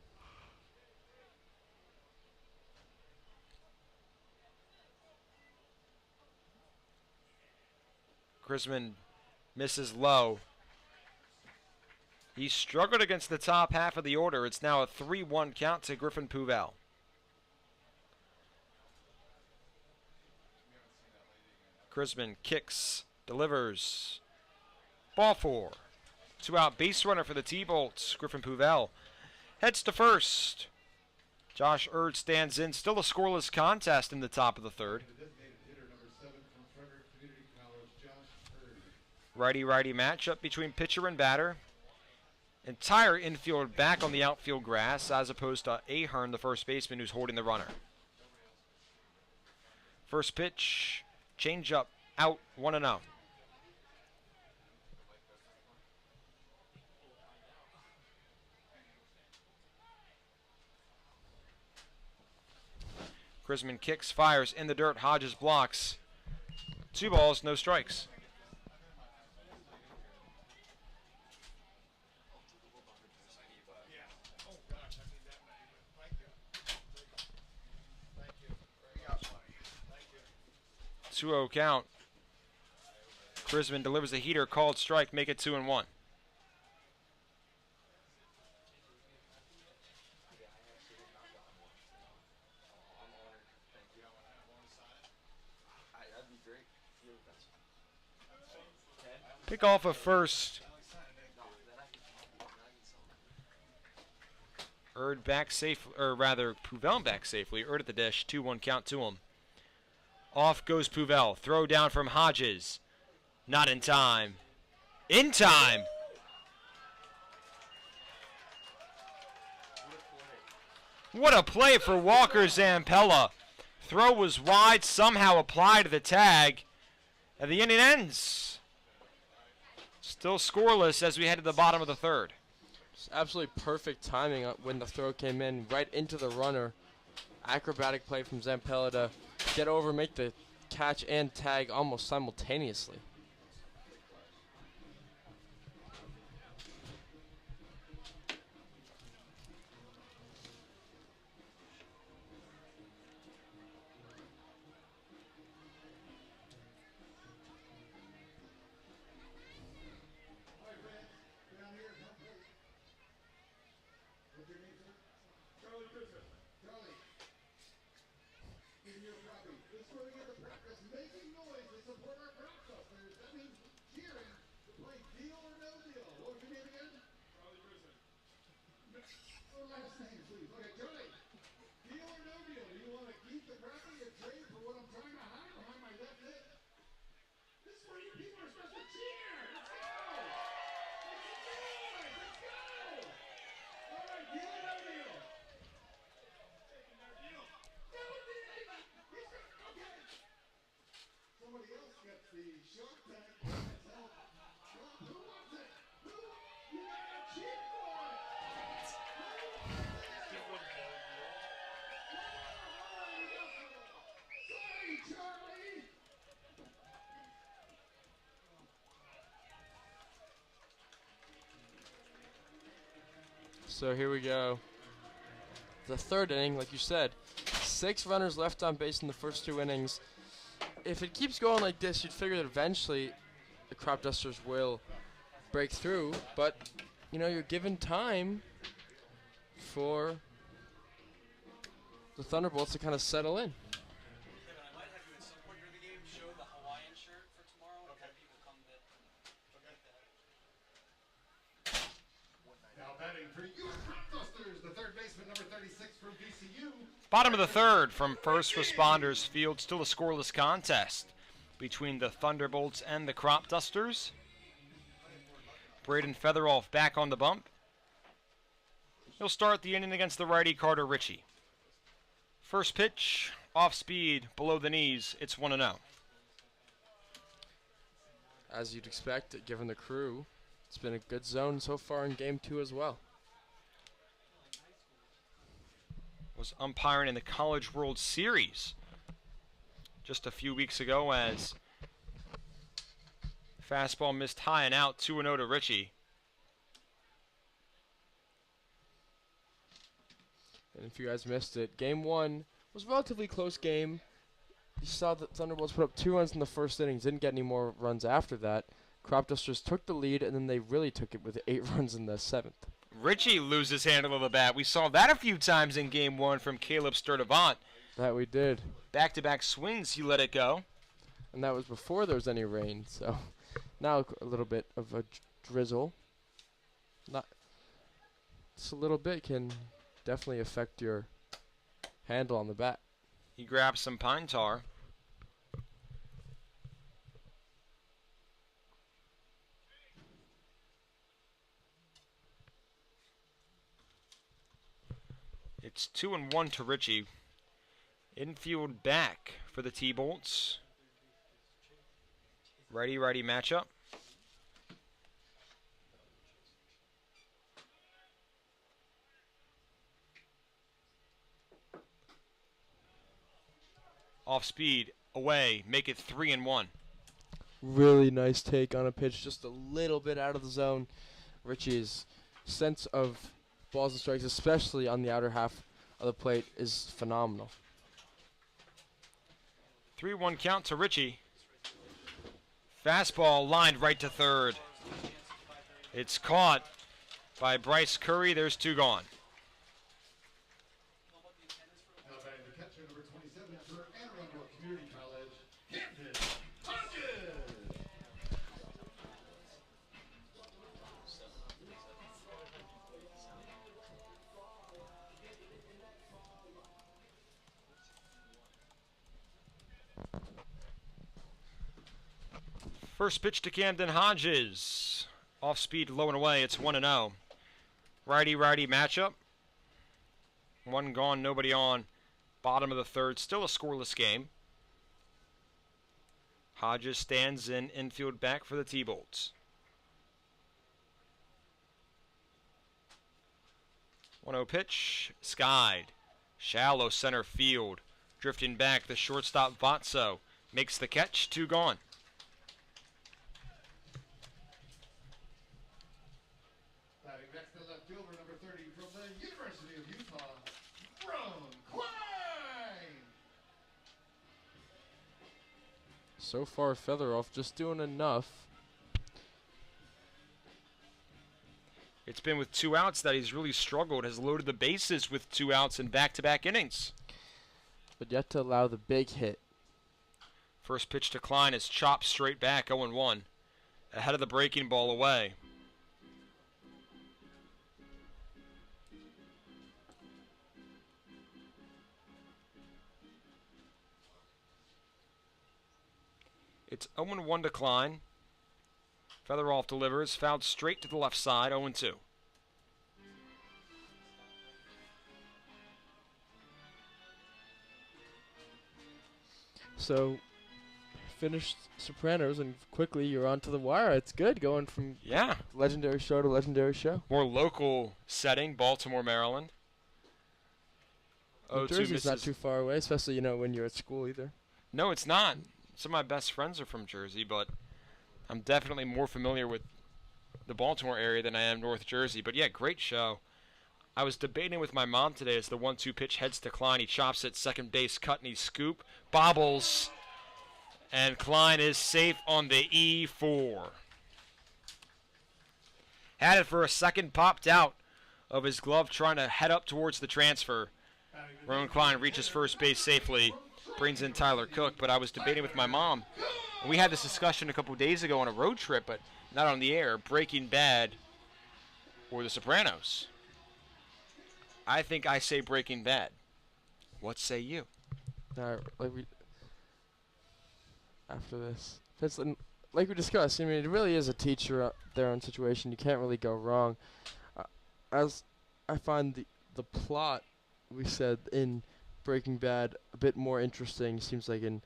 Chrisman misses low. He struggled against the top half of the order. It's now a 3-1 count to Griffin Pouvel. Chrisman kicks, delivers. Ball 4. 2-out base runner for the T-Bolts. Griffin Pouvel heads to first. Josh Erd stands in. Still a scoreless contest in the top of the third. Righty-righty matchup between pitcher and batter. Entire infield back on the outfield grass as opposed to Ahern, the first baseman, who's holding the runner. First pitch, change up, out, 1-0. Chrisman kicks, fires in the dirt. Hodges blocks. 2 balls, no strikes. Thank you. 2-0 count. Chrisman delivers a heater, called strike, make it 2-1. Pick off of first. Erd back safe, or rather, Puvel back safely. Erd at the dish. 2-1 count to him. Off goes Puvel. Throw down from Hodges. Not in time. In time! What a play for Walker Zampella. Throw was wide, somehow applied to the tag. And the inning ends. Still scoreless as we head to the bottom of the third. It's absolutely perfect timing when the throw came in, right into the runner. Acrobatic play from Zampella to get over, make the catch and tag almost simultaneously. Making noise to support our Cropdusters. That means cheering to play deal or no deal. What was your name again? Charlie Prison. Oh, last name, please. Okay, Charlie. Deal or no deal? Do you want to keep the crappie or trade for what I'm trying to hide behind my left hip? This is where you people are supposed to cheer. Let's go. Make some noise. Let's go. All right, deal or no deal? No deal. Okay. Somebody else gets the shark tank. Who wants it? Who? You gotta cheer for it. Sorry, Charlie. So here we go. The third inning, like you said, 6 runners left on base in the first 2 innings. If it keeps going like this, you'd figure that eventually the Cropdusters will break through. But, you know, you're given time for the Thunderbolts to kind of settle in. Kevin, I might have you at some point during the game show the Hawaiian shirt for tomorrow. Okay. People come that like that. Now batting for you, Cropdusters, the third baseman, number 36 from DCU. Bottom of the third from First Responders Field. Still a scoreless contest between the Thunderbolts and the Cropdusters. Braden Featheroff back on the bump. He'll start the inning against the righty Carter Ritchie. First pitch, off speed, below the knees. It's 1-0. As you'd expect, given the crew, it's been a good zone so far in Game 2 as well. Was umpiring in the College World Series just a few weeks ago as fastball missed high and out, 2-0 to Ritchie. And if you guys missed it, Game 1 was a relatively close game. You saw that Thunderbolts put up 2 runs in the first innings, didn't get any more runs after that. Cropdusters took the lead, and then they really took it with 8 runs in the 7th. Ritchie loses handle of the bat. We saw that a few times in Game 1 from Caleb Sturdivant. That we did. Back-to-back swings, he let it go. And that was before there was any rain, so now a little bit of a drizzle. Not just a little bit can definitely affect your handle on the bat. He grabs some pine tar. It's 2-1 to Ritchie. Infield back for the T-Bolts. Righty-righty matchup. Off speed, away, make it 3-1. Really nice take on a pitch, just a little bit out of the zone. Richie's sense of balls and strikes, especially on the outer half of the plate, is phenomenal. 3-1 count to Richie. Fastball lined right to third. It's caught by Bryce Curry. There's 2 gone. Now batting the catcher, number 27 for Anne Arundel Community College, Camden Hodges. First pitch to Camden Hodges. Off speed, low and away. It's 1-0. Righty-righty matchup. 1 gone, nobody on. Bottom of the third. Still a scoreless game. Hodges stands in infield back for the T-Bolts. 1-0 pitch. Skied. Shallow center field. Drifting back, the shortstop Vatso makes the catch. 2 gone. Batting next to left fielder, number 30 from the University of Utah, Ron Klein. So far, Featheroff just doing enough. It's been with 2 outs that he's really struggled. Has loaded the bases with 2 outs in back-to-back innings. But yet to allow the big hit. First pitch to Klein is chopped straight back, 0-1. Ahead of the breaking ball, away. It's 0-1 to Klein. Featheroff delivers, fouled straight to the left side, 0-2. So, finished Sopranos, and quickly you're on to the wire. It's good going from Yeah, legendary show to legendary show. more local setting, Baltimore, Maryland. New 0-2 Jersey's not misses. too far away, especially when you're at school either. No, it's not. Some of my best friends are from Jersey, but I'm definitely more familiar with the Baltimore area than I am North Jersey. But yeah, great show. I was debating with my mom today as the 1-2 pitch heads to Klein. He chops it, second base, cut, and he scoop. Bobbles. And Klein is safe on the E4. Had it for a second, popped out of his glove, trying to head up towards the transfer. Rowan Klein reaches first base safely, brings in Tyler Cook, but I was debating with my mom. We had this discussion a couple days ago on a road trip, but not on the air. Breaking Bad or The Sopranos? I think I say Breaking Bad. What say you? After this, like we discussed, I mean, it really is a teacher out there on situation. You can't really go wrong. As I find the plot, we said in Breaking Bad, a bit more interesting. Seems like in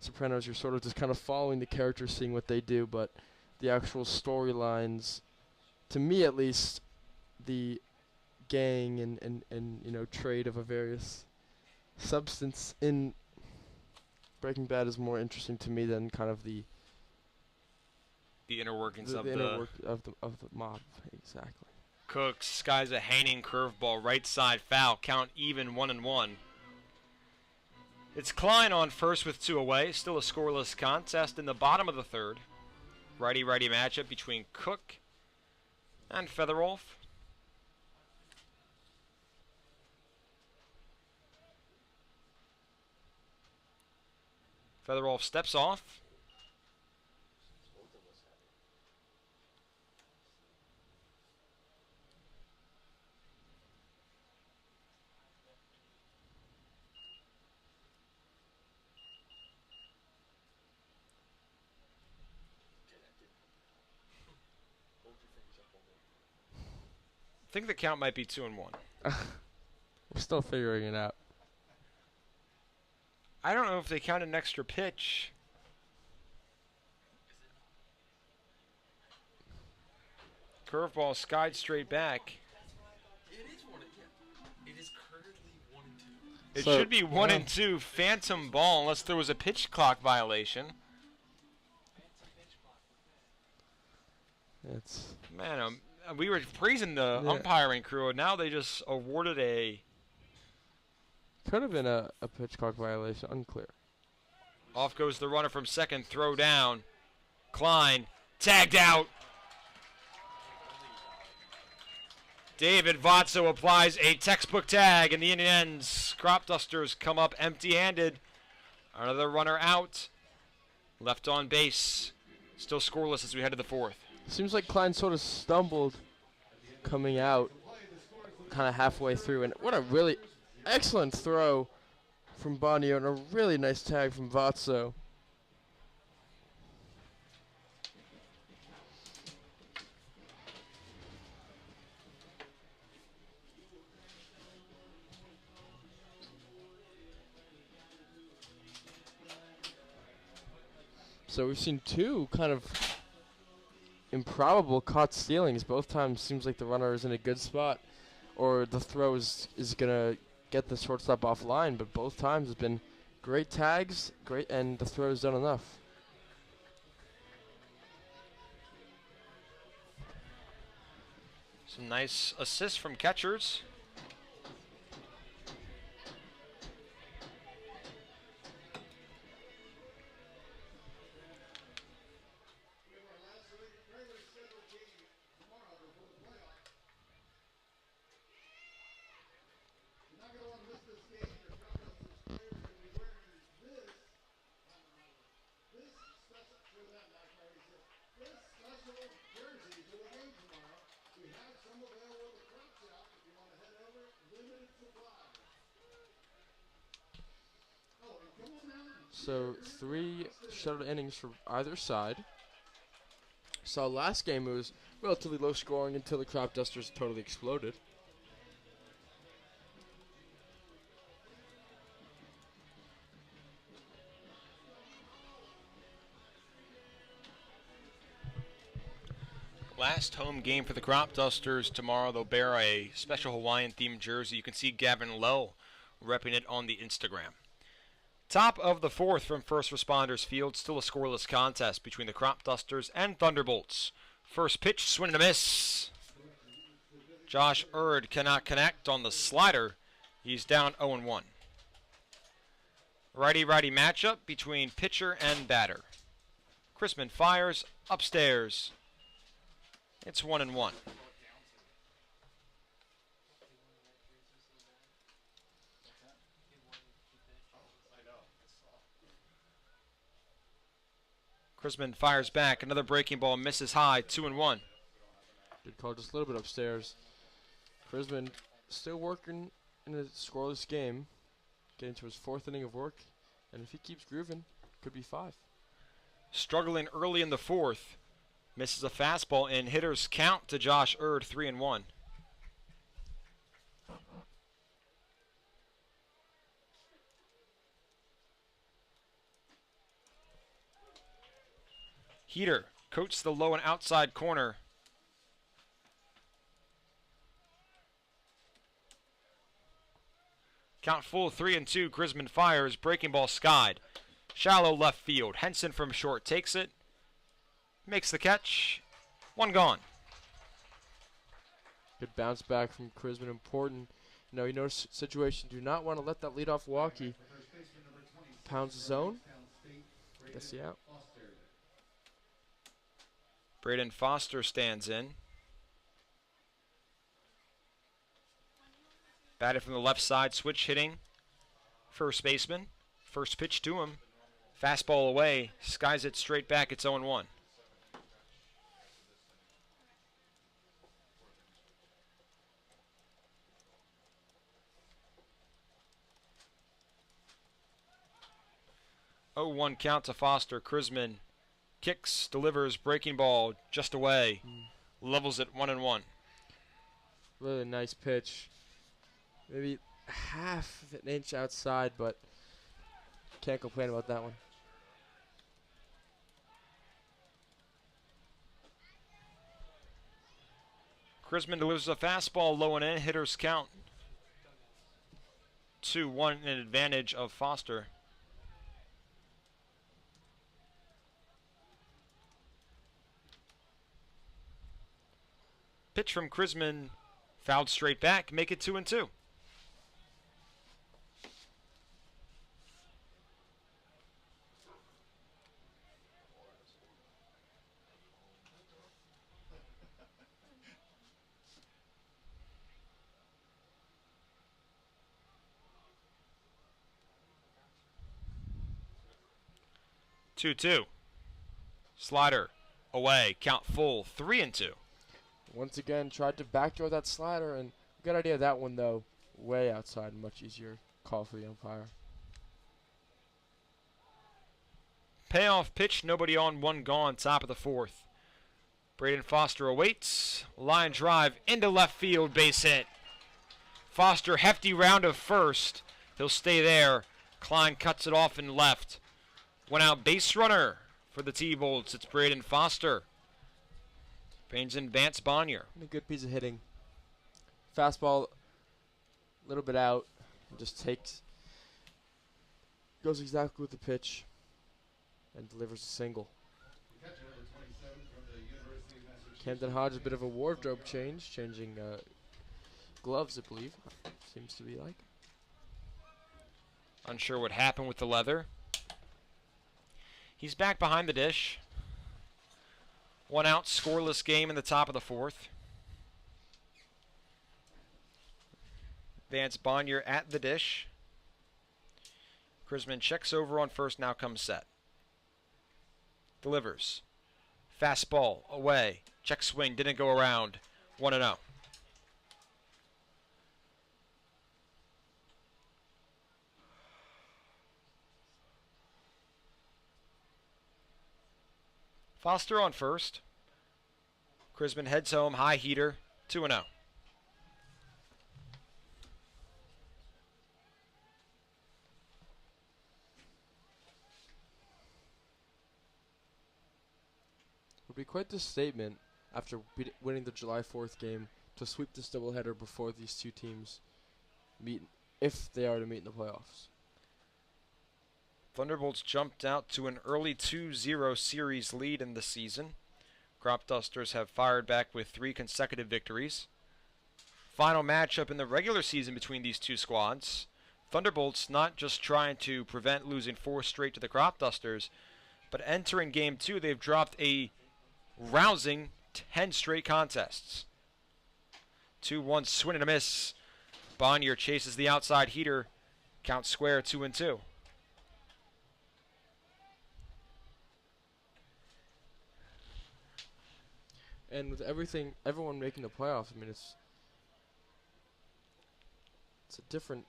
Sopranos, you're sort of just kind of following the characters, seeing what they do, but the actual storylines, to me at least, the gang and trade of a various substance in Breaking Bad is more interesting to me than kind of the inner workings of the the inner work of the mob. Exactly. Cook skies a hanging curveball, right side foul. Count even, 1-1. It's Klein on first with 2 away. Still a scoreless contest in the bottom of the third. Righty-righty matchup between Cook and Featheroff. Featheroff steps off. I think the count might be 2-1. We're still figuring it out. I don't know if they count an extra pitch. Curveball skied straight back. It is 1-2. Yeah. It is currently 1-2. It So, should be 1 yeah. and 2 phantom ball unless there was a pitch clock violation. It's Man, we were praising the Yeah. umpiring crew, and now they just awarded a could have been a pitch clock violation. Unclear. off goes the runner from second, throw down. Klein tagged out. David Votso applies a textbook tag, and the Indians Cropdusters come up empty-handed. Another runner out. Left on base. Still scoreless as we head to the fourth. Seems like Klein sort of stumbled coming out kind of halfway through. And what a really excellent throw from Bonio and a really nice tag from Votso. So we've seen two kind of improbable caught stealings. Both times seems like the runner is in a good spot or the throw is going to get the shortstop offline, but both times it's been great tags, and the throw's done enough. Some nice assists from catchers. So 3 shutout innings for either side. So last game it was relatively low scoring until the Cropdusters totally exploded. Last home game for the Cropdusters tomorrow. They'll bear a special Hawaiian-themed jersey. You can see Gavin Lowe repping it on the Instagram. Top of the fourth from First Responders Field. Still a scoreless contest between the Cropdusters and Thunderbolts. First pitch, swing and a miss. Josh Erd cannot connect on the slider. He's down 0-1. Righty-righty matchup between pitcher and batter. Chrisman fires upstairs. It's 1-1. Chrisman fires back. Another breaking ball misses high. 2-1. Good call, just a little bit upstairs. Chrisman still working in a scoreless game, getting to his 4th inning of work, and if he keeps grooving, could be 5. Struggling early in the fourth. Misses a fastball and hitters count to Josh Erd. 3-1. Heater coats the low and outside corner. Count full 3-2. Chrisman fires. Breaking ball skied. Shallow left field. Henson from short takes it. Makes the catch. 1 gone. Good bounce back from Chrisman. Important. You know situation. Do not want to let that leadoff walkie pounds the zone. Gets the out. Braden Foster stands in. Batted from the left side, switch hitting. First baseman. First pitch to him. Fastball away. Skies it straight back. It's 0-1. Oh, 1 count to Foster. Chrisman kicks, delivers, breaking ball just away. Levels it 1-1. Really nice pitch. Maybe half of an inch outside, but can't complain about that one. Chrisman delivers a fastball low and in. Hitters count. 2-1 in advantage of Foster. Pitch from Krisman, fouled straight back, make it 2-2. Two. Slider away, count full, 3-2. Once again, tried to backdoor that slider, and good idea. That one, though, way outside. Much easier call for the umpire. Payoff pitch, nobody on, one gone, top of the fourth. Braden Foster awaits. Line drive into left field, base hit. Foster, hefty round of first. He'll stay there. Klein cuts it off and left. One out base runner for the T-Bolts. It's Braden Foster. Brings in Vance Bonnier. A good piece of hitting. Fastball, a little bit out, and just goes exactly with the pitch, and delivers a single. Catcher number 27 from the University of Massachusetts. Camden Hodge, a bit of a wardrobe change, changing gloves, I believe. Seems to be like. Unsure what happened with the leather. He's back behind the dish. One out, scoreless game in the top of the fourth. Vance Bonnier at the dish. Krisman checks over on first, now comes set. Delivers. Fastball, away. Check swing, didn't go around. 1-0. Foster on first. Krisman heads home, high heater, 2-0. Would be quite the statement after winning the July 4th game to sweep this doubleheader before these two teams meet, if they are to meet in the playoffs. Thunderbolts jumped out to an early 2-0 series lead in the season. Cropdusters have fired back with 3 consecutive victories. Final matchup in the regular season between these two squads. Thunderbolts not just trying to prevent losing 4 straight to the Cropdusters, but entering Game 2, they've dropped a rousing 10 straight contests. 2-1 swing and a miss. Bonnier chases the outside heater. Count square, 2-2. And with everyone making the playoffs, I mean, it's a different.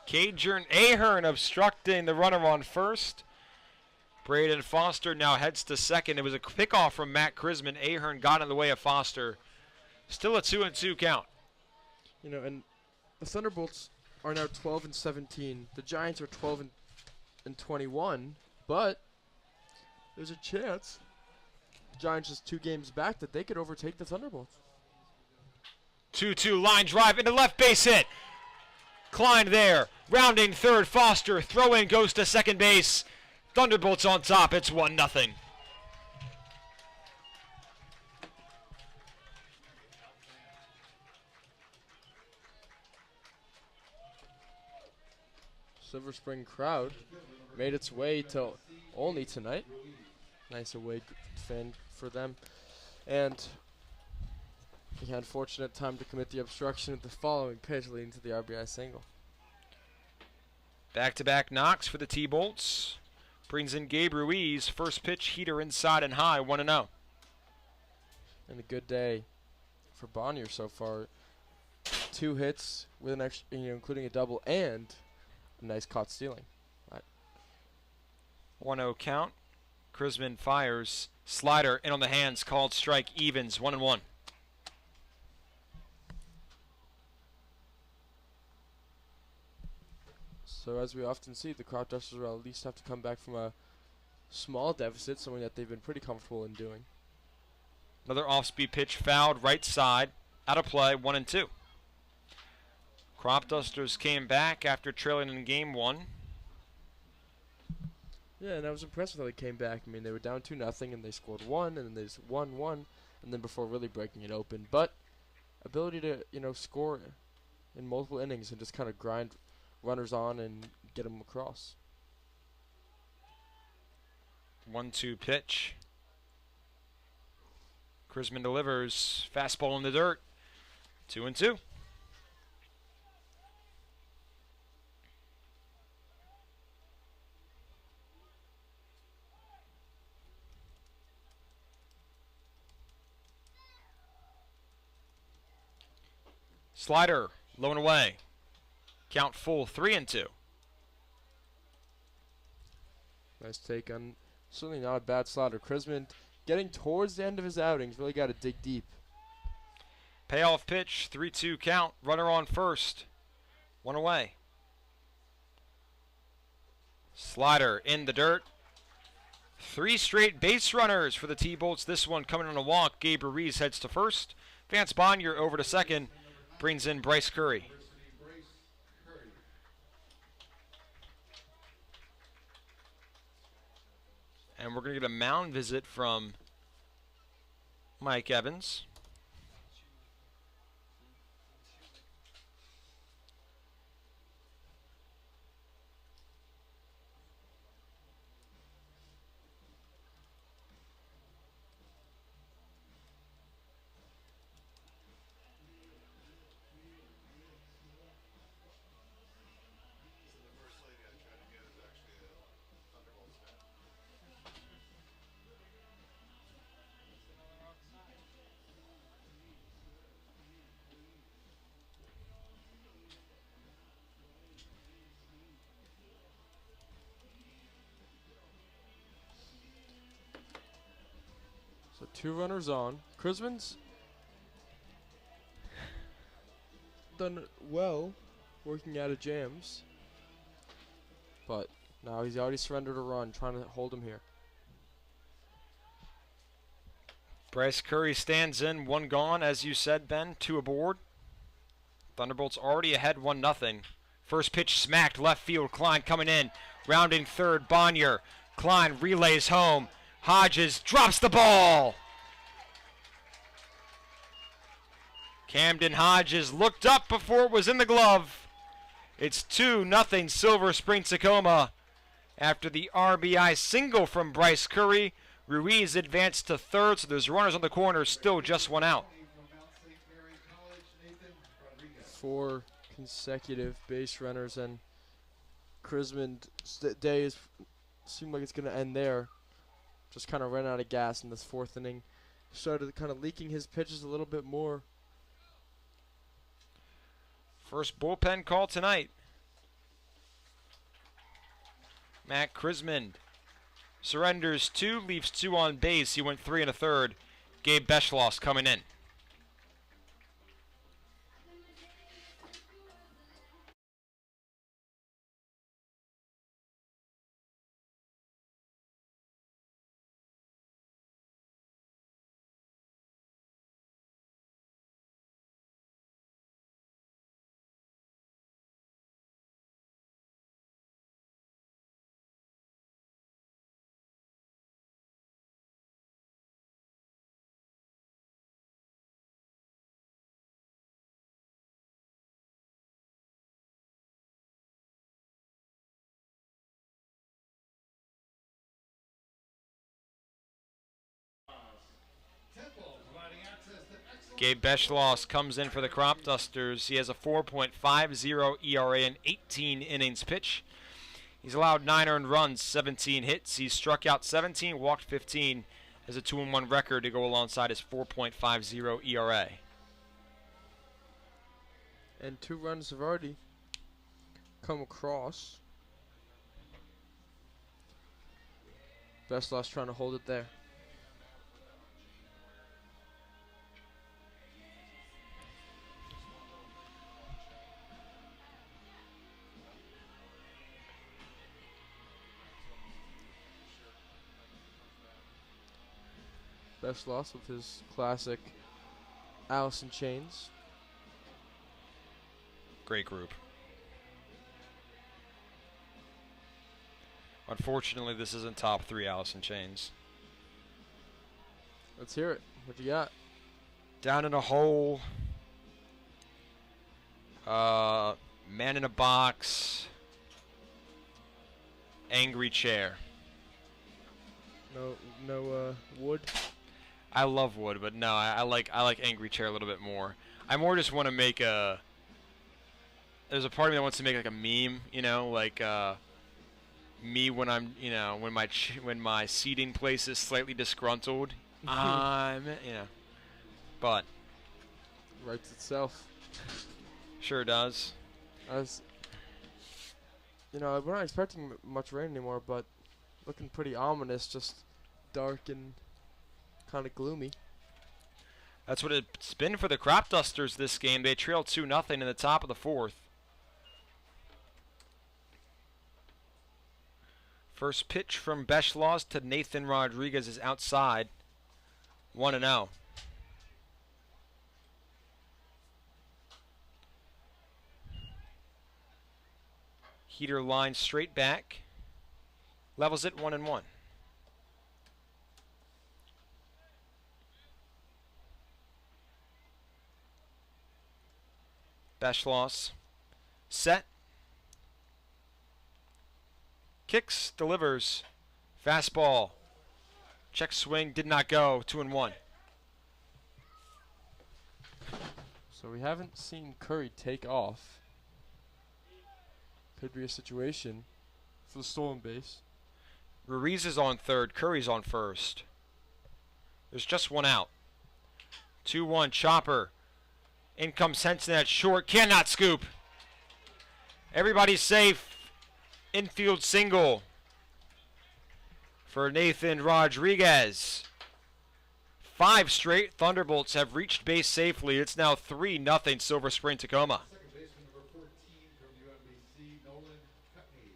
Cajun Ahern obstructing the runner on first. Braden Foster now heads to second. It was a pickoff from Matt Krisman. Ahern got in the way of Foster. Still a 2-2 count. You know, and the Thunderbolts are now 12-17. The Giants are 12-21, but there's a chance the Giants just 2 games back that they could overtake the Thunderbolts. 2-2 line drive into left base hit. Klein there, rounding third. Foster throw in goes to second base. Thunderbolts on top. It's 1-0. Silver Spring crowd made its way to Olney tonight. Nice away fan for them. And he had fortunate time to commit the obstruction at the following pitch, leading to the RBI single. Back-to-back knocks for the T-Bolts. Brings in Gabe Ruiz. First pitch, heater inside and high, 1-0. And a good day for Bonnier so far. 2 hits with an extra, including a double and a nice caught stealing. 1-0 count. Krisman fires. Slider in on the hands, called strike, evens, 1-1. So as we often see, the Cropdusters will at least have to come back from a small deficit, something that they've been pretty comfortable in doing. Another off-speed pitch fouled right side. Out of play, 1-2. Cropdusters came back after trailing in game 1. Yeah, and I was impressed with how they came back. I mean, they were down 2-0, and they scored 1, and then they just won 1, and then before really breaking it open. But ability to, score in multiple innings and just kind of grind runners on and get them across. 1-2 pitch. Krisman delivers. Fastball in the dirt. 2-2. Slider, low and away. Count full, 3-2. Nice take on certainly not a bad slider. Krisman getting towards the end of his outings, really got to dig deep. Payoff pitch, 3-2 count. Runner on first. 1 away. Slider in the dirt. 3 straight base runners for the T-Bolts. This one coming on a walk. Gabe Ruiz heads to first. Vance Bonnier over to second. Brings in Bryce Curry. And we're going to get a mound visit from Mike Evans. So 2 runners on. Krisman's done well working out of jams. But now he's already surrendered a run, trying to hold him here. Bryce Curry stands in, 1 gone, as you said, Ben, 2 aboard. Thunderbolts already ahead 1-0. First pitch smacked left field. Klein coming in, rounding third. Bonnier. Klein relays home. Hodges drops the ball. Camden Hodges looked up before it was in the glove. It's 2-0 Silver Spring-Takoma. After the RBI single from Bryce Curry, Ruiz advanced to third, so there's runners on the corner, still just 1 out. 4 consecutive base runners, and Krisman's day seemed like it's going to end there. Just kind of ran out of gas in this 4th inning. Started kind of leaking his pitches a little bit more. First bullpen call tonight. Matt Krisman surrenders 2, leaves 2 on base. He went 3 1/3. Gabe Beschloss coming in. Gabe Beschloss comes in for the Cropdusters. He has a 4.50 ERA in 18 innings pitched. He's allowed 9 earned runs, 17 hits. He's struck out 17, walked 15. Has a 2-1 record to go alongside his 4.50 ERA. And 2 runs have already come across. Beschloss trying to hold it there. Best loss with his classic Allison chains. Great group. Unfortunately, this isn't top 3 Allison chains. Let's hear it. What you got? Down in a hole. Man in a box. Angry chair. No wood. I love wood, but no, I like angry chair a little bit more. I more just want to make a. There's a part of me that wants to make like a meme, you know, like me when I'm, you know, when my seating place is slightly disgruntled. You know, but Writes itself. sure does. As you know, we're not expecting much rain anymore, but looking pretty ominous, just dark and kind of gloomy. That's what it's been for the Cropdusters this game. They trailed 2-0 in the top of the 4th. First pitch from Beschloss to Nathan Rodriguez is outside. 1-0. Heater line straight back. Levels it 1-1. Beschloss. Set. Kicks, delivers. Fastball. Check swing, did not go. 2-1. So we haven't seen Curry take off. Could be a situation for the stolen base. Ruiz is on third. Curry's on first. There's just one out. 2-1. Chopper. In comes Henson at short. Cannot scoop. Everybody's safe. Infield single for Nathan Rodriguez. 5 straight Thunderbolts have reached base safely. It's now 3-0 Silver Spring-Takoma. Second baseman number 14 from UMBC, Nolan Cutney.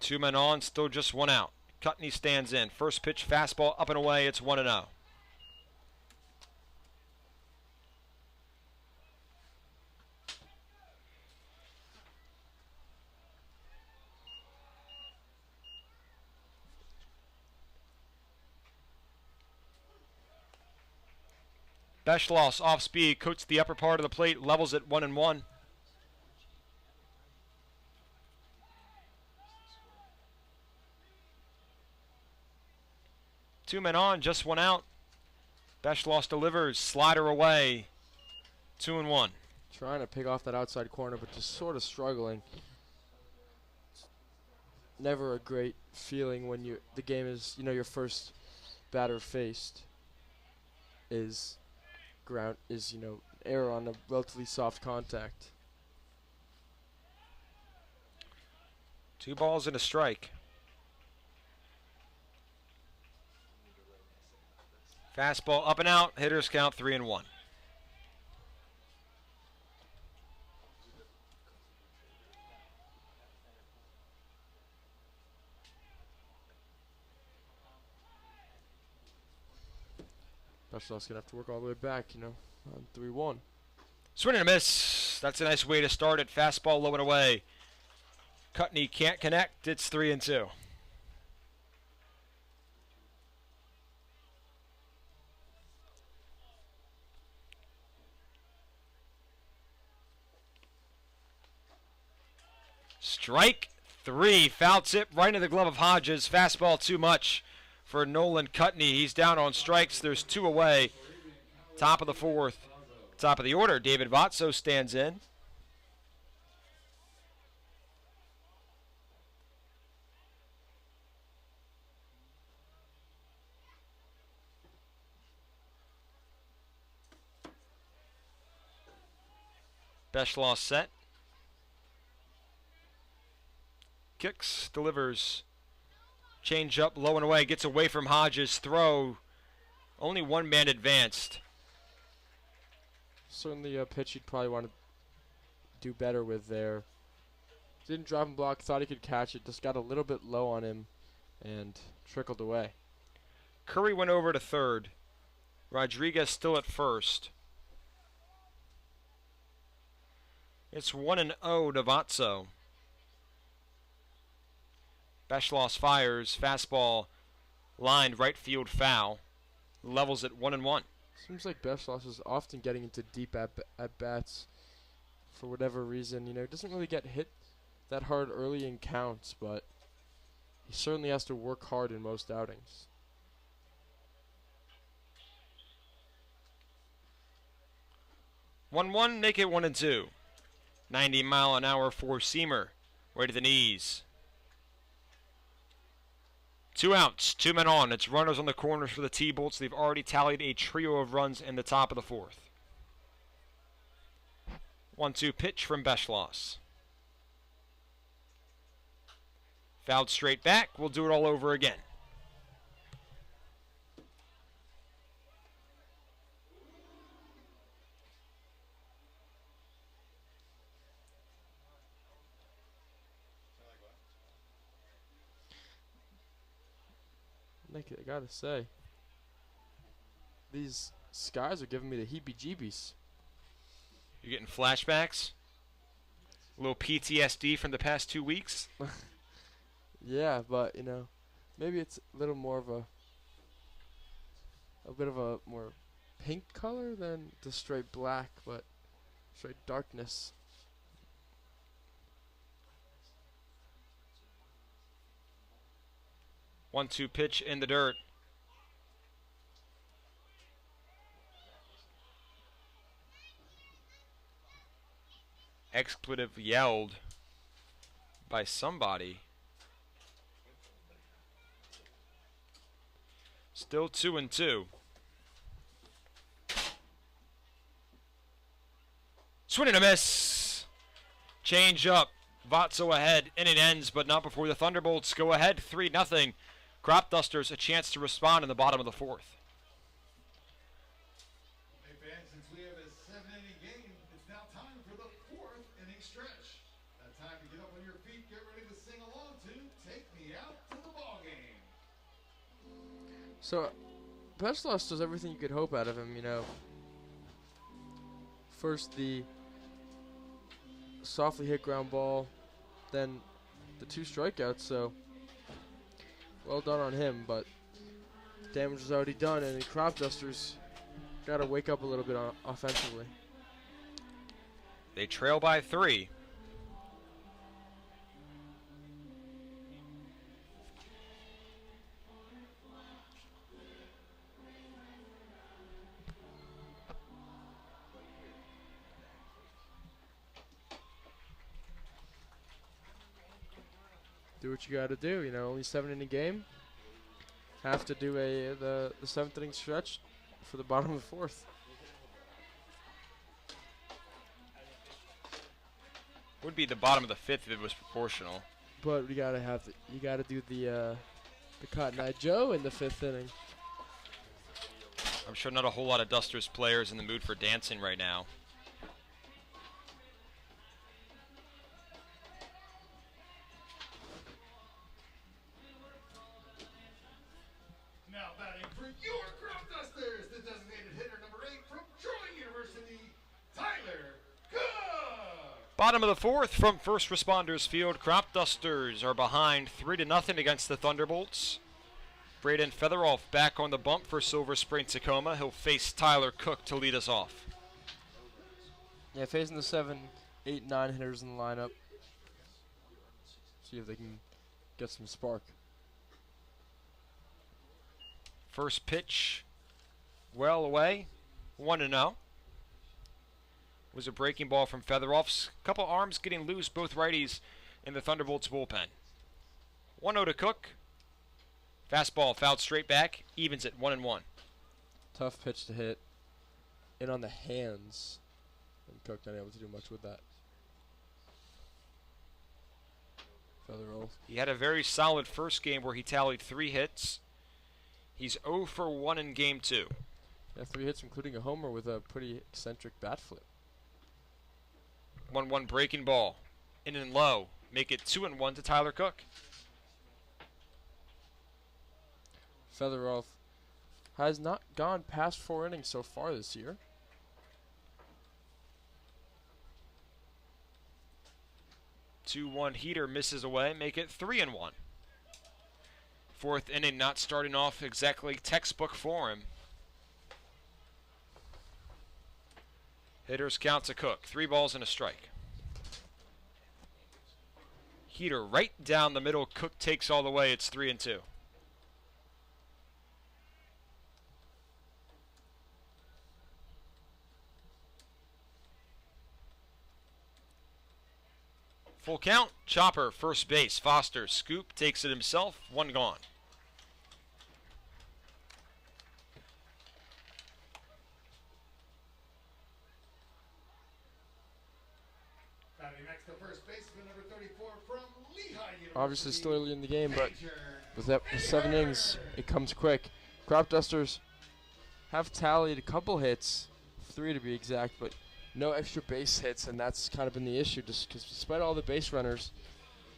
Two men on, still just one out. Cutney stands in. First pitch fastball up and away. It's 1-0. Beschloss off speed, coats the upper part of the plate, levels it 1-1. Two men on, just one out. Beschloss delivers, slider away, 2-1. Trying to pick off that outside corner, but just sort of struggling. It's never a great feeling when the game is, you know, your first batter faced is error on a relatively soft contact. 2 balls and a strike. Fastball up and out. Hitters count 3-1. Beschloss gonna have to work all the way back, you know, on 3-1. Swing and a miss. That's a nice way to start it. Fastball low and away. Cutney can't connect. It's 3-2. Strike 3. Foul tip right into the glove of Hodges. Fastball too much for Nolan Cutney. He's down on strikes. There's 2 away. Top of the 4th. Top of the order. David Votso stands in. Beschloss set. Kicks, delivers. Change up, low and away. Gets away from Hodges. Throw. Only one man advanced. Certainly a pitch he'd probably want to do better with there. Didn't drop and block, thought he could catch it, just got a little bit low on him and trickled away. Curry went over to third. Rodriguez still at first. It's 1-0 to Vatso. Beschloss fires, fastball lined right field foul. Levels at 1-1. Seems like Beschloss is often getting into deep at bats for whatever reason. You know, doesn't really get hit that hard early in counts, but he certainly has to work hard in most outings. 1-1, make it 1-2. 90-mile-an-hour four-seamer, right to the knees. 2 outs, 2 men on. It's runners on the corners for the T-Bolts. They've already tallied a trio of runs in the top of the fourth. 1-2 pitch from Beschloss. Fouled straight back. We'll do it all over again. Nick, I gotta say, these skies are giving me the heebie-jeebies. You're getting flashbacks? A little PTSD from the past 2 weeks? Yeah, but you know, maybe it's a little more of a bit of a more pink color than the straight black, but straight darkness. One-two pitch in the dirt. Expletive yelled by somebody. Still 2-2. Swing and a miss. Change up. Vatso ahead. Inning ends, but not before the Thunderbolts go ahead 3-0. Cropdusters a chance to respond in the bottom of the fourth. Hey fans, since we have a 7-inning game, it's now time for the 4th inning stretch. That time to get up on your feet, get ready to sing along to Take Me Out to the Ball Game. So, Beschloss does everything you could hope out of him, you know. First the softly hit ground ball, then the 2 strikeouts, so well done on him, but damage was already done, and the Cropdusters got to wake up a little bit offensively. They trail by 3. Do what you got to do, you know. Only 7 in a game. Have to do the 7th inning stretch for the bottom of the 4th. Would be the bottom of the 5th if it was proportional. But we gotta have you gotta do the Cotton Eye Joe in the 5th inning. I'm sure not a whole lot of Dusters players in the mood for dancing right now. Now batting for your Cropdusters, the designated hitter number 8 from Troy University, Tyler Cook. Bottom of the 4th from First Responders Field. Cropdusters are behind 3-0 against the Thunderbolts. Braden Featheroff back on the bump for Silver Spring-Takoma. He'll face Tyler Cook to lead us off. Yeah, facing the 7, 8, 9 hitters in the lineup. See if they can get some spark. First pitch, well away, 1-0. Was a breaking ball from Featheroff's. Couple arms getting loose, both righties in the Thunderbolts bullpen. 1-0 to Cook. Fastball fouled straight back, evens at 1-1. Tough pitch to hit. In on the hands. And Cook not able to do much with that. Featheroff. He had a very solid first game where he tallied 3 hits. He's 0 for 1 in game 2. Yeah, 3 hits, including a homer with a pretty eccentric bat flip. 1-1 breaking ball. In and low. Make it 2-1 to Tyler Cook. Featherwolf has not gone past 4 innings so far this year. Two-one heater misses away. Make it 3-1. 4th inning not starting off exactly textbook for him. Hitters count to Cook. 3 balls and a strike. Heater right down the middle. Cook takes all the way. It's 3-2. Full count. Chopper, first base. Foster, scoop, takes it himself. 1 gone. Batting next to first baseman number 34 from Lehigh University. Obviously still early in the game, but with 7 innings, it comes quick. Cropdusters have tallied a couple hits, 3 to be exact, but no extra base hits, and that's kind of been the issue, just because despite all the base runners,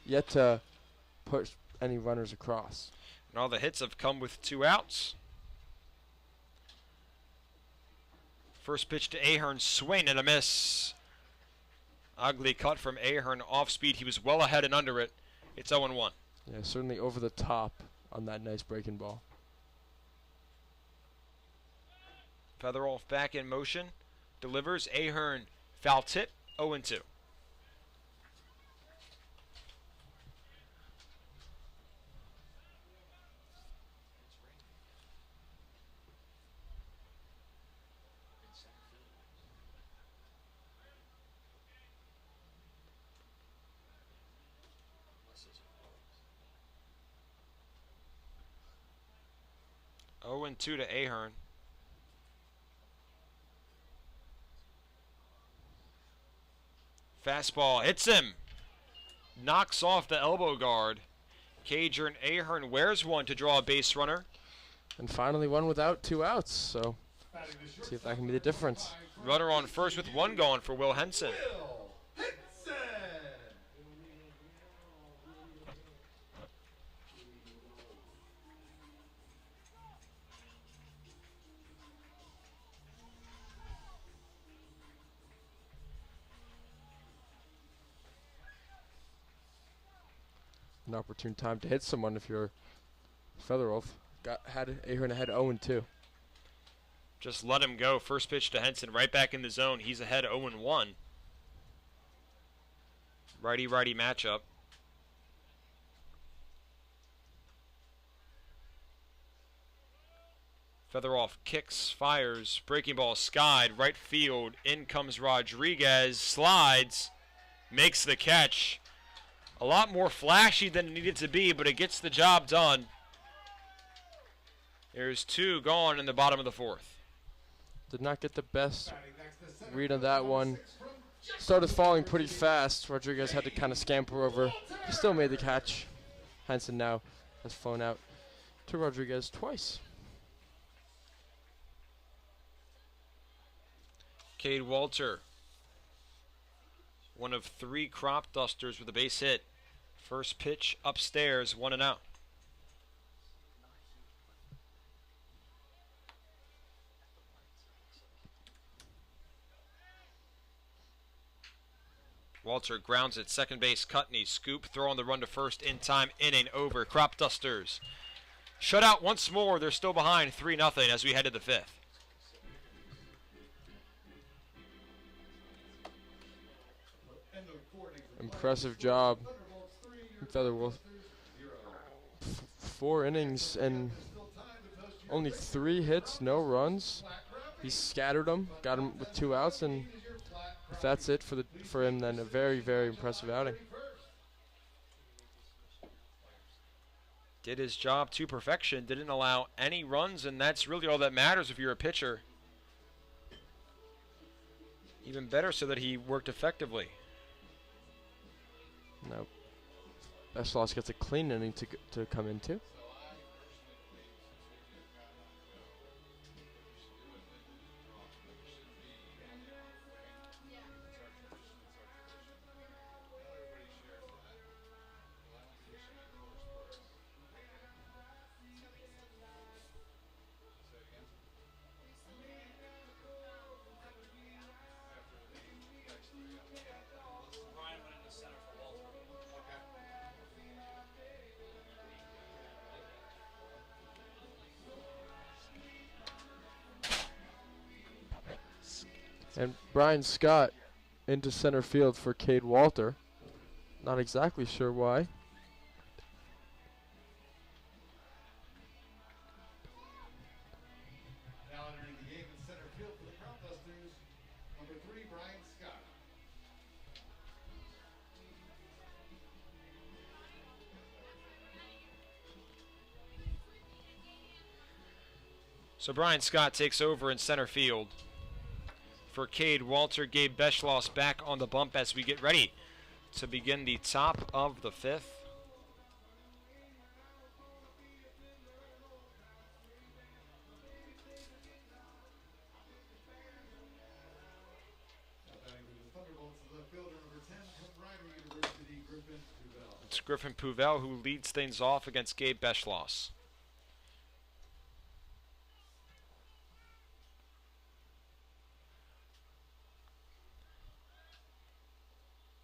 yet to put any runners across. And all the hits have come with 2 outs. First pitch to Ahern, swing and a miss. Ugly cut from Ahern, off speed. He was well ahead and under it. It's 0-1. Yeah, certainly over the top on that nice breaking ball. Featherwolf back in motion. Delivers. Ahern, foul tip, 0-2. Oh and 2 to Ahern. Fastball hits him. Knocks off the elbow guard. Cager and Ahern wears one to draw a base runner. And finally one without 2 outs, so see if that can be the difference. Runner on first with 1 gone for Will Henson. Will Henson. An opportune time to hit someone if you're Featherwolf. Had Ahern ahead 0-2. Just let him go. First pitch to Henson, right back in the zone. He's ahead 0-1. Righty-righty matchup. Featherwolf kicks, fires, breaking ball skied, right field. In comes Rodriguez, slides, makes the catch. A lot more flashy than it needed to be, but it gets the job done. There's 2 gone in the bottom of the 4th. Did not get the best read on that one. Started falling pretty fast. Rodriguez had to kind of scamper over. He still made the catch. Henson now has flown out to Rodriguez twice. Cade Walter, one of 3 Cropdusters with a base hit. First pitch upstairs, 1 and out. Walter grounds at second base. Cutney scoop, throwing the run to first in time. Inning over. Cropdusters shut out once more. They're still behind 3-0 as we head to the 5th. Impressive job, Featherwolf. 4 innings and only 3 hits, no runs. He scattered them, got him with 2 outs, and if that's it for him, then a very, very impressive outing. Did his job to perfection. Didn't allow any runs, and that's really all that matters if you're a pitcher. Even better so that he worked effectively. Now, Best Loss gets a clean inning to come into. And Brian Scott into center field for Cade Walter. Not exactly sure why. Now entering the game in center field for the Cropdusters, number 3, Brian Scott. So Brian Scott takes over in center field. For Cade Walter, Gabe Beschloss back on the bump as we get ready to begin the top of the 5th. Batting for the Thunderbolts is left fielder number 10 from Rider University, Griffin Duvel. It's Griffin Pouvel who leads things off against Gabe Beschloss.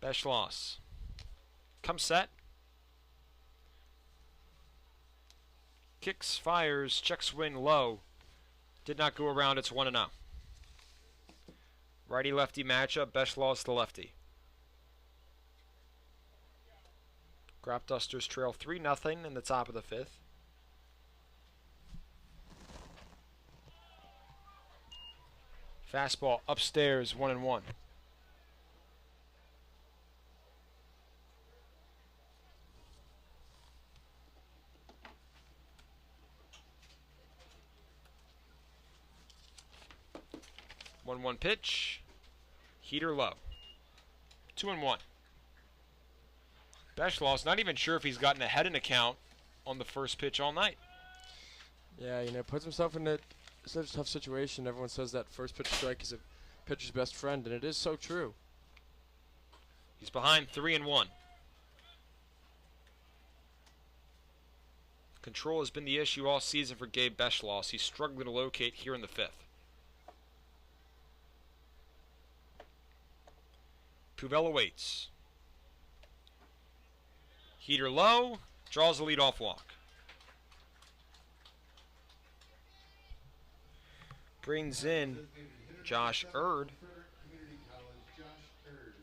Beschloss. Come set. Kicks, fires, check swing low. Did not go around, it's 1-0. Righty-lefty matchup, Beschloss the lefty. Cropdusters trail 3-0 in the top of the 5th. Fastball upstairs, 1-1. One pitch, heater low. 2-1. Beschloss not even sure if he's gotten a head in account on the first pitch all night. Yeah, you know, puts himself in such a tough situation. Everyone says that first pitch strike is a pitcher's best friend, and it is so true. He's behind 3-1. Control has been the issue all season for Gabe Beschloss. He's struggling to locate here in the 5th. Pouvel awaits. Heater low, draws a leadoff walk. Brings in Josh Erd. Community College, Josh Erd.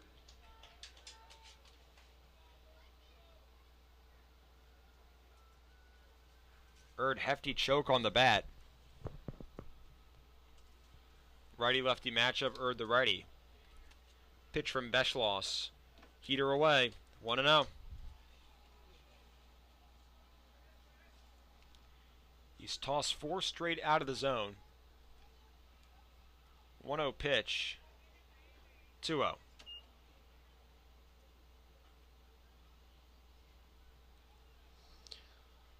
Erd, hefty choke on the bat. Righty-lefty matchup, Erd the righty. Pitch from Beschloss. Heater away, 1-0. He's tossed 4 straight out of the zone. 1-0 pitch. 2-0.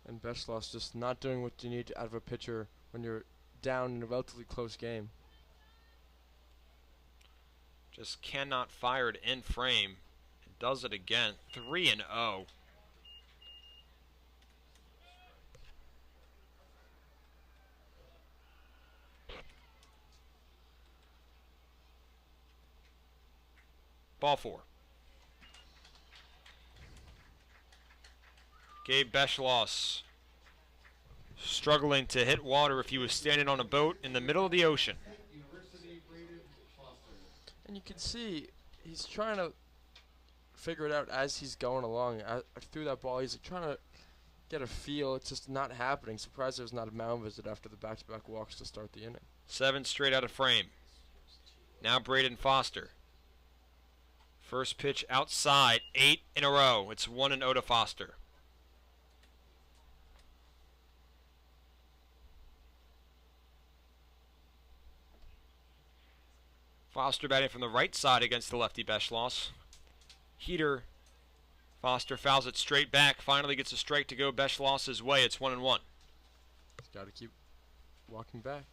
And Beschloss just not doing what you need out of a pitcher when you're down in a relatively close game. Just cannot fire it in frame. It does it again. 3-0. Ball 4. Gabe Beschloss struggling to hit water if he was standing on a boat in the middle of the ocean. University Braden Foster. And you can see he's trying to figure it out as he's going along. Through that ball, he's trying to get a feel. It's just not happening. Surprised there's not a mound visit after the back-to-back walks to start the inning. 7 straight out of frame. Now Braden Foster. First pitch outside, 8 in a row. It's 1-0 to Foster. Foster batting from the right side against the lefty Beschloss. Heater. Foster fouls it straight back. Finally gets a strike to go Beschloss's way. It's 1-1. He's got to keep walking back.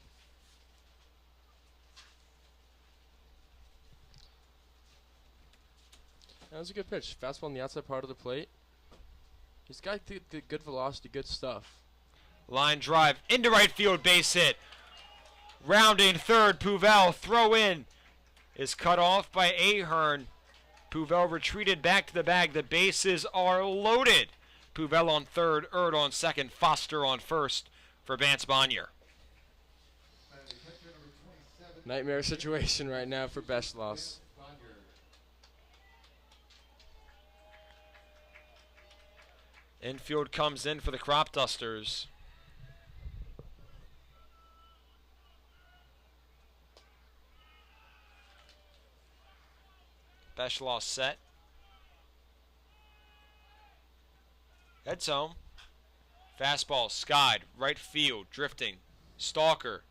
That was a good pitch. Fastball on the outside part of the plate. He's got the good velocity, good stuff. Line drive into right field, base hit. Rounding third, Pouvel, throw in. Is cut off by Ahern. Pouvel retreated back to the bag. The bases are loaded. Pouvel on third, Erd on second, Foster on first for Vance Bonnier. Batting catcher number 27, Nightmare situation right now for Beschloss. Infield comes in for the Cropdusters. Beschloss set. Heads home. Fastball skied, right field, drifting. Stalker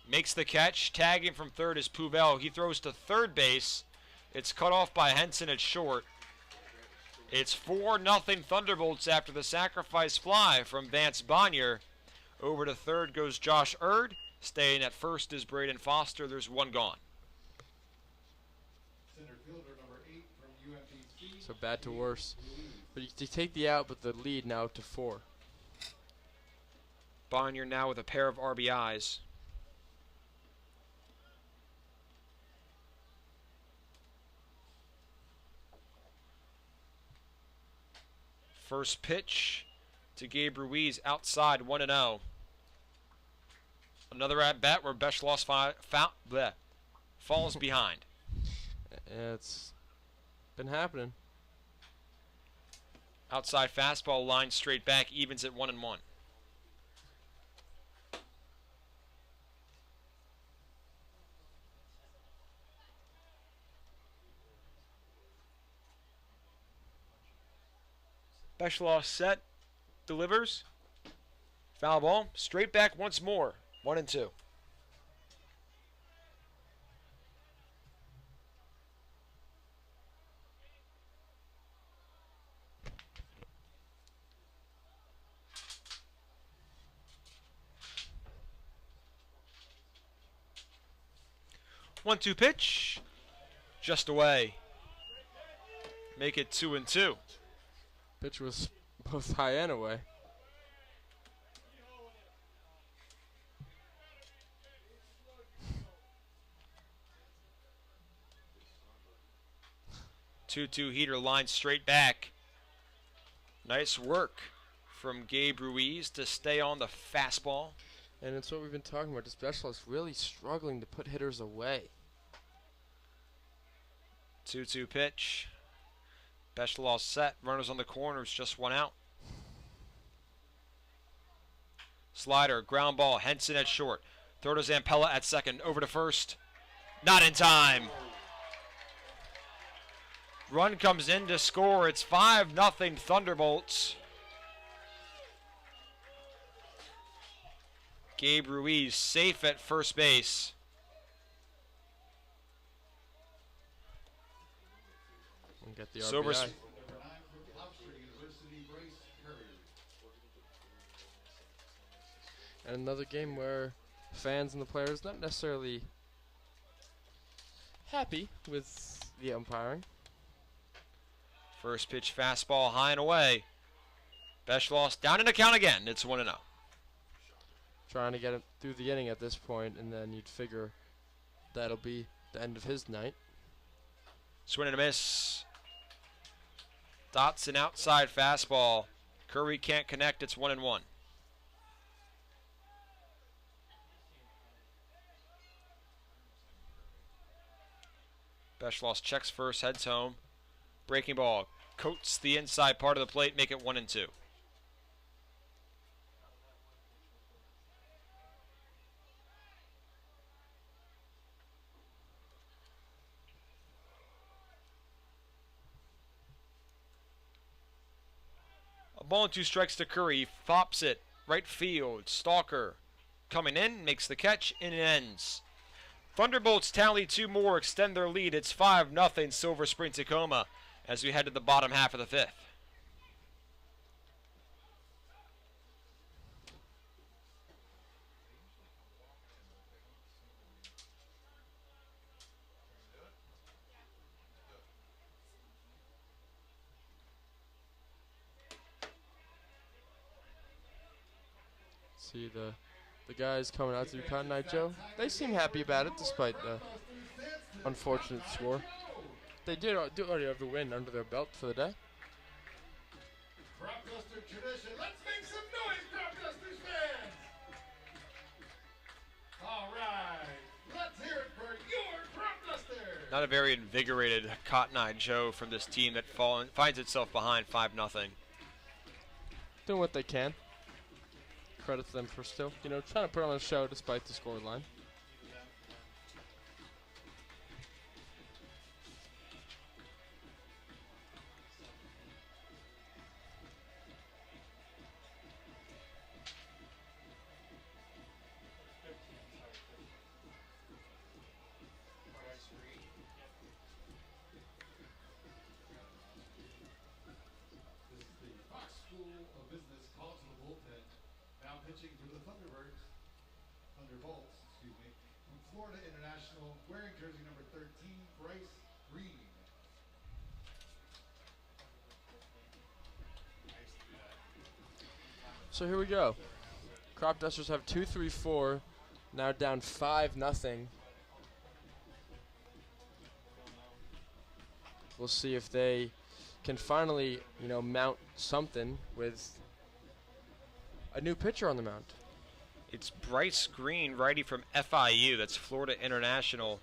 makes the catch. Tagging from third is Puvel. He throws to third base. It's cut off by Henson at short. It's 4-0 Thunderbolts after the sacrifice fly from Vance Bonnier. Over to third goes Josh Erd. Staying at first is Braden Foster. There's one gone. Center fielder number 8 from UMBC. So bad to worse. But you take the out, but the lead now to 4. Bonnier now with a pair of RBIs. First pitch to Gabe Ruiz outside 1-0. Another at bat where Beschloss falls behind. It's been happening. Outside fastball line straight back, evens at 1-1. Beschloss set, delivers. Foul ball, straight back once more. 1-2. One-two pitch, just away. Make it 2-2. Pitch was both high and away. Two heater line straight back. Nice work from Gabe Ruiz to stay on the fastball. And it's what we've been talking about. This Beschloss really struggling to put hitters away. 2-2 pitch. Beschloss set. Runners on the corners, just one out. Slider, ground ball. Henson at short. Throw to Zampella at second. Over to first. Not in time. Run comes in to score. It's 5-0 Thunderbolts. Gabe Ruiz safe at first base. And get the Sober RBI. Number 9 from Hofstra University, Bryce Curry. And another game where fans and the players not necessarily happy with the umpiring. First pitch fastball high and away. Beschloss down in the count again. It's 1-0. Trying to get him through the inning at this point, and then you'd figure that'll be the end of his night. Swing and a miss. Dots an outside fastball. Curry can't connect. It's 1-1. Beschloss checks first, heads home. Breaking ball coats the inside part of the plate, make it 1-2. A ball and 2 strikes to Curry. Fops it. Right field. Stalker coming in. Makes the catch. And it ends. Thunderbolts tally 2 more. Extend their lead. It's 5-0 Silver Spring-Takoma as we head to the bottom half of the 5th. See the guys coming out to do Cotton Eye Joe. They seem happy about it despite the unfortunate score. They do already have a win under their belt for the day. Cropduster tradition. Let's make some noise, Cropdusters fans! All right. Let's hear it for your Cropdusters. Not a very invigorated Cotton Eye Joe from this team that finds itself behind 5-0. Doing what they can. Credit to them for still, trying to put on a show despite the scoreline. This is the Fox School of Business call to the bullpen. Now pitching for the Thunderbolts, from Florida International, wearing jersey number 13, Bryce Green. So here we go. Cropdusters have 2-3-4, now down 5-0. We'll see if they can finally, mount something with a new pitcher on the mound. It's Bryce Green, righty from FIU. That's Florida International.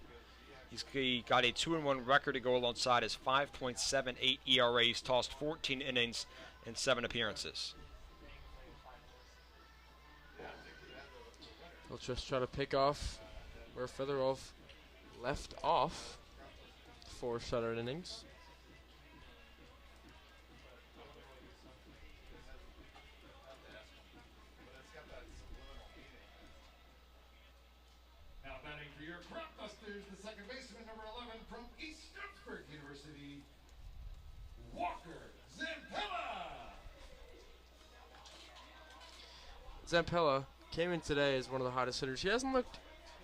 He got a 2-1 record to go alongside his 5.78 ERA. He's tossed 14 innings in 7 appearances. We'll just try to pick off where Fedorov left off. 4 shutout innings. Now batting for your Cropdusters, the second baseman, number 11, from East Stroudsburg University, Walker Zampella. Zampella came in today as one of the hottest hitters. He hasn't looked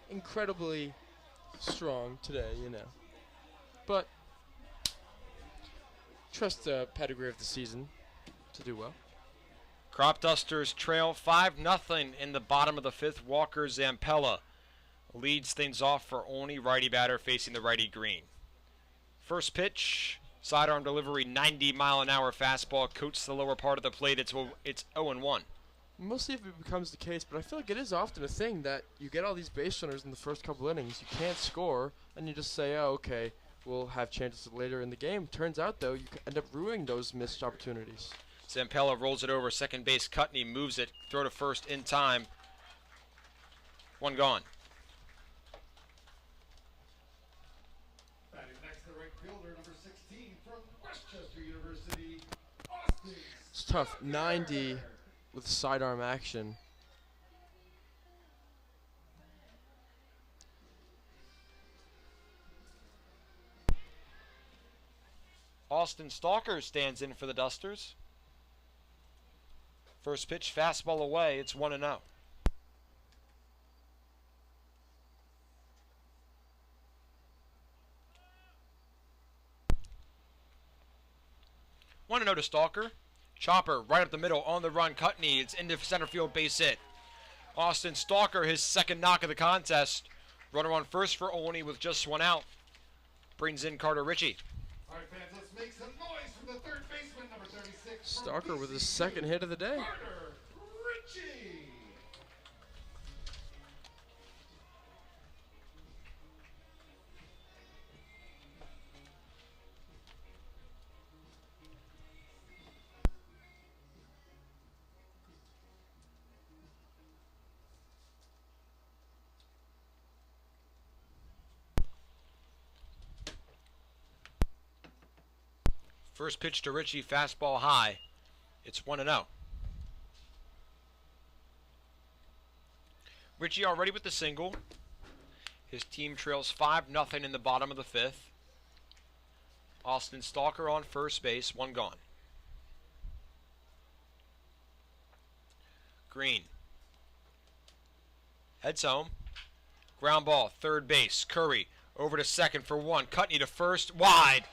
incredibly strong today, but trust the pedigree of the season to do well. Cropdusters trail 5-0 in the bottom of the 5th. Walker Zampella leads things off for Olney, righty batter facing the righty Green. First pitch, sidearm delivery, 90-mile-an-hour fastball, coats the lower part of the plate. It's 0-1. We'll see if it becomes the case, but I feel like it is often a thing that you get all these base runners in the first couple innings, you can't score, and you just say, oh, okay, we'll have chances later in the game. Turns out, though, you end up ruining those missed opportunities. Zampella rolls it over second base. Cutney moves it, throw to first in time. 1 gone. Batting next, the right fielder, number 16, from Westchester University, Austin. It's tough. 90 with sidearm action. Austin Stalker stands in for the Dusters. First pitch, fastball away. It's 1-0. One to Stalker. Chopper right up the middle on the run. Cutney. It's into center field, base hit. Austin Stalker, his second knock of the contest. Runner on first for Olney with just 1 out. Brings in Carter Ritchie. All right, fans, let's make some noise for the third baseman, number 36. Stalker with his second hit of the day. Carter Ritchie. First pitch to Ritchie, fastball high. It's 1-0. Ritchie already with the single. His team trails 5-0 in the bottom of the 5th. Austin Stalker on first base, 1 gone. Green. Heads home. Ground ball, third base. Curry over to second for 1. Cutney to first, wide.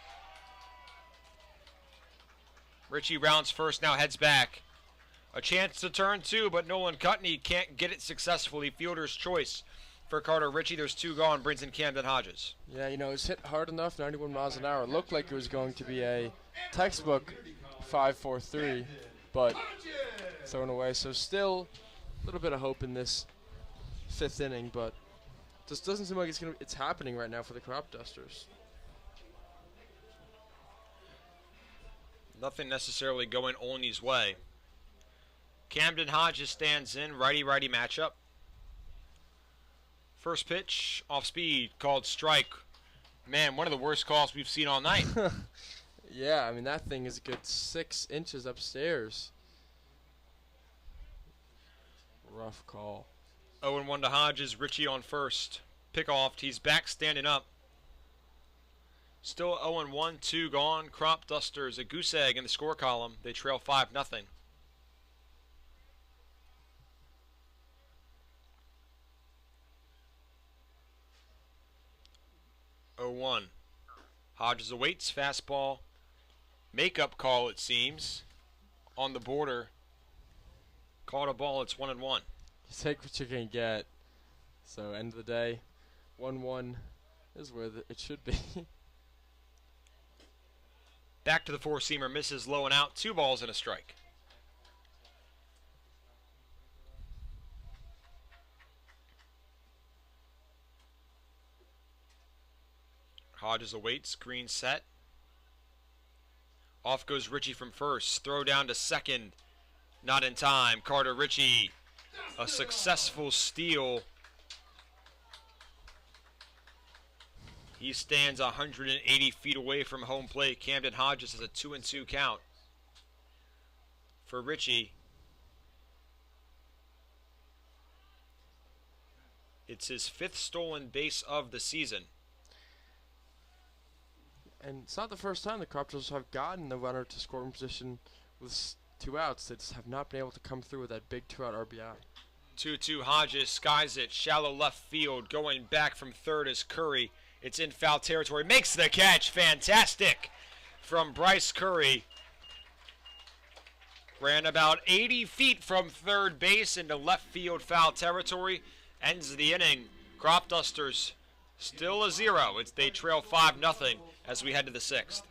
Ritchie rounds first, now heads back. A chance to turn 2, but Nolan Cutney can't get it successfully. Fielder's choice for Carter Ritchie. There's 2 gone. Brings in Camden Hodges. Yeah, it was hit hard enough, 91 miles an hour. It looked like it was going to be a textbook 5-4-3, but thrown away. So still a little bit of hope in this 5th inning, but Just doesn't seem like it's happening right now for the Cropdusters. Nothing necessarily going Olney's way. Camden Hodges stands in, righty-righty matchup. First pitch, off speed, called strike. Man, one of the worst calls we've seen all night. Yeah, I mean, that thing is a good 6 inches upstairs. Rough call. 0-1 to Hodges, Richie on first. Pick off, he's back standing up. Still 0-1, 2 gone. Cropdusters, a goose egg in the score column. They trail 5-0. 0-1. Hodges awaits, fastball. Makeup call, it seems. On the border. Called a ball, it's 1-1. You take what you can get. So, end of the day, 1-1 is where it should be. Back to the four-seamer, misses low and out. 2 balls and a strike. Hodges awaits, green set. Off goes Richie from first. Throw down to second. Not in time. Carter Richie, a successful steal. He stands 180 feet away from home plate. Camden Hodges has a 2-2 count. For Richie, it's his 5th stolen base of the season. And it's not the first time the Cropdusters have gotten the runner to scoring position with 2 outs. They just have not been able to come through with that big 2-out RBI. 2-2 Hodges skies it. Shallow left field. Going back from third is Curry. It's in foul territory. Makes the catch. Fantastic from Bryce Curry. Ran about 80 feet from third base into left field foul territory. Ends the inning. Cropdusters still a 0. They trail 5-0 as we head to the 6th.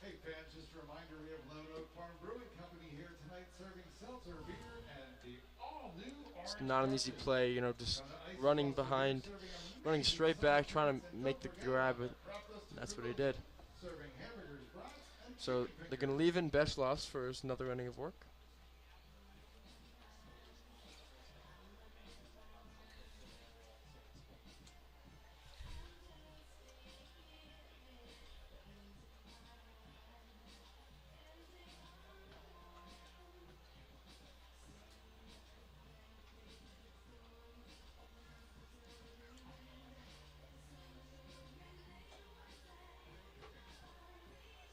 Hey fans, just a reminder, we have Lone Oak Farm Brewing Company here tonight serving seltzer beer and the all-new It's not an easy play, you know, just running behind, running straight back, trying to make the grab. That's what he did. serving hamburgers, brats, and So they're going to leave in best loss for another inning of work.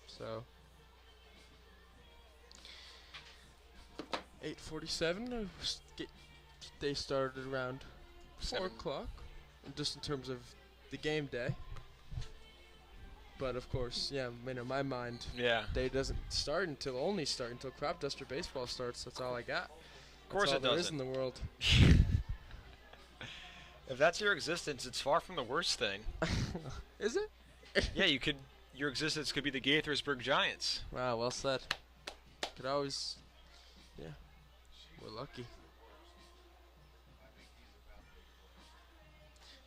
So 8:47. They started around 4 o'clock, just in terms of the game day. But of course, yeah, in my mind, Yeah. day doesn't start until Cropduster baseball starts. That's all I got. Of course That's all it there is doesn't. in the world. If that's your existence, it's far from the worst thing. Is it? Yeah, your existence could be the Gaithersburg Giants. Wow, well said. Could always, yeah, we're lucky.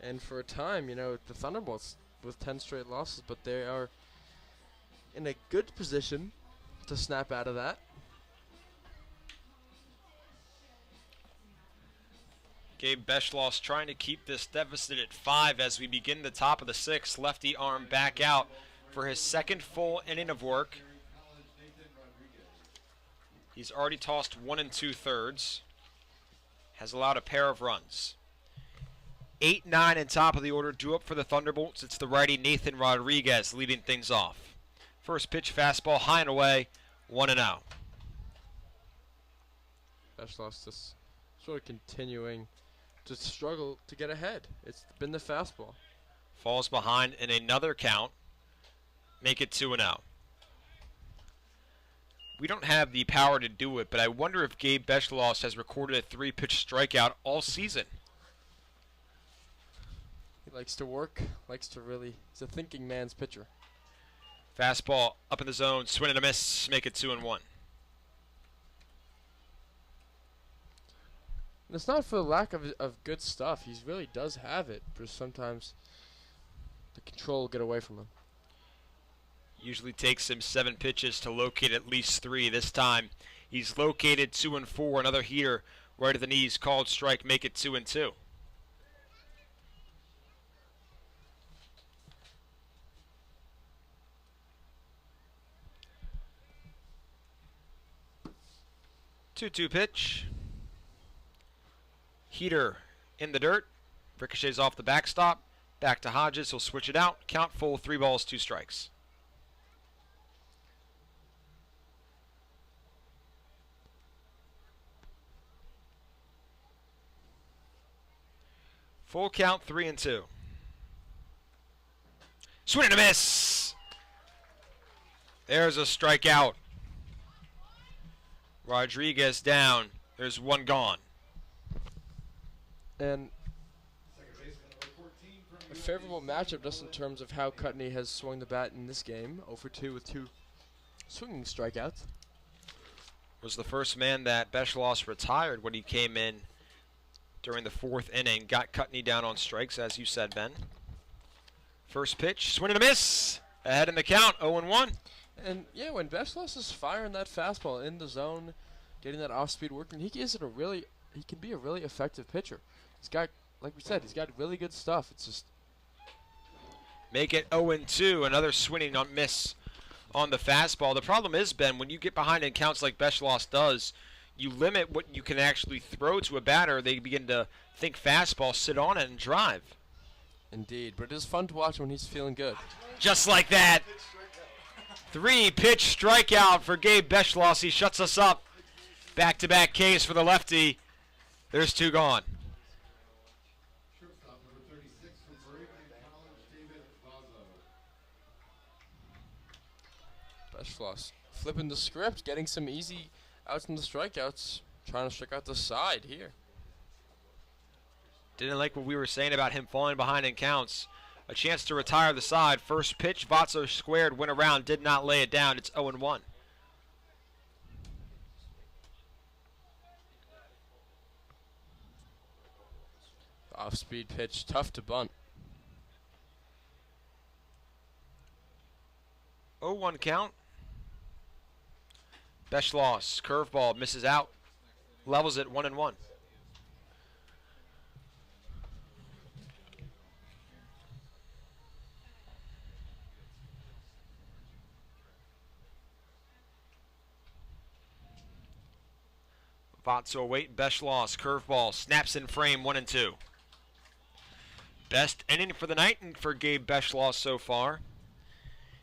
And for a time, you know, the Thunderbolts with 10 straight losses, but they are in a good position to snap out of that. Gabe Beschloss trying to keep this deficit at 5 as we begin the top of the 6th. Lefty arm back out for his 2nd full inning of work. He's already tossed 1 2/3. Has allowed a pair of runs. 8-9 in top of the order, due up for the Thunderbolts. It's the righty Nathan Rodriguez leading things off. First pitch fastball high and away, 1-0. Beschloss just sort of continuing to struggle to get ahead. It's been the fastball. Falls behind in another count. Make it 2-0. We don't have the power to do it, but I wonder if Gabe Beschloss has recorded a 3-pitch strikeout all season. He likes to work, he's a thinking man's pitcher. Fastball up in the zone, swing and a miss, make it 2-1. And it's not for the lack of good stuff. He really does have it, but sometimes the control will get away from him. Usually takes him 7 pitches to locate at least 3. This time he's located 2 and 4. Another heater right at the knees, called strike, make it 2 and 2. Two pitch. Heater in the dirt. Ricochets off the backstop. Back to Hodges. He'll switch it out. Count full. 3 balls, 2 strikes. Full count, 3 and 2. Swing and a miss. There's a strikeout. Rodriguez down. There's 1 gone. And a favorable matchup just in terms of how Cutney has swung the bat in this game. 0 for 2 with 2 swinging strikeouts. Was the first man that Beschloss retired when he came in during the 4th inning. Got Cutney down on strikes, as you said, Ben. First pitch, swing and a miss. Ahead in the count, 0 and 1. And yeah, when Beschloss is firing that fastball in the zone, getting that off-speed working, he can be a really effective pitcher. He's got, like we said, he's got really good stuff. It's just make it 0 and 2. Another swinging on miss on the fastball. The problem is, Ben, when you get behind in counts like Beschloss does, you limit what you can actually throw to a batter. They begin to think fastball, sit on it, and drive. Indeed, but it is fun to watch when he's feeling good. Just like that. 3-pitch strikeout for Gabe Beschloss. He shuts us up. Back-to-back Ks for the lefty. There's 2 gone. Shortstop number 36 from Bravery College, David Vazo. Beschloss flipping the script, getting some easy outs from the strikeouts, trying to strike out the side here. Didn't like what we were saying about him falling behind in counts. A chance to retire the side. First pitch, Vazo squared, went around, did not lay it down. It's 0 and 1. Off-speed pitch, tough to bunt. 0-1 count. Beschloss, curveball, misses out. Levels it 1 and 1. Vazo wait, Beschloss, curveball, snaps in frame 1 and 2. Best inning for the night and for Gabe Beschloss so far.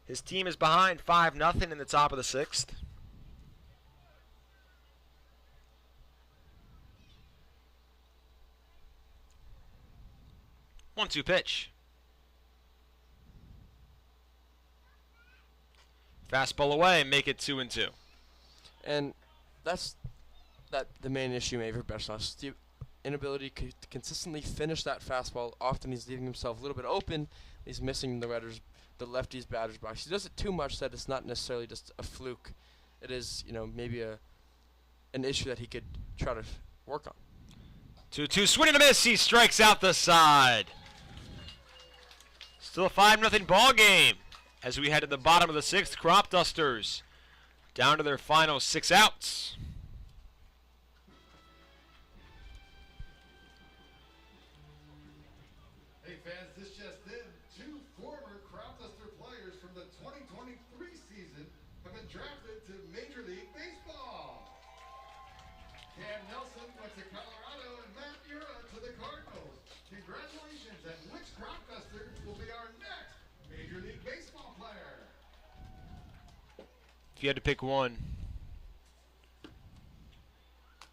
His team is behind 5-0 in the top of the 6th. 1-2 pitch. Fastball away, make it 2 and 2. And that's the main issue maybe for Beschloss. The inability to consistently finish that fastball. Often he's leaving himself a little bit open. He's missing the lefty's batter's box. He does it too much that it's not necessarily just a fluke. It is, maybe an issue that he could try to work on. 2-2 swing and a miss. He strikes out the side. Still a 5-0 ball game as we head to the bottom of the 6th. Cropdusters down to their final 6 outs. Hey fans, this just in. 2 former Cropduster players from the 2023 season have been drafted to Major League Baseball. Cam Nelson went to Colorado and Matt Ura to the Cardinals. Congratulations, and which Cropduster will be our next Major League Baseball player? If you had to pick one,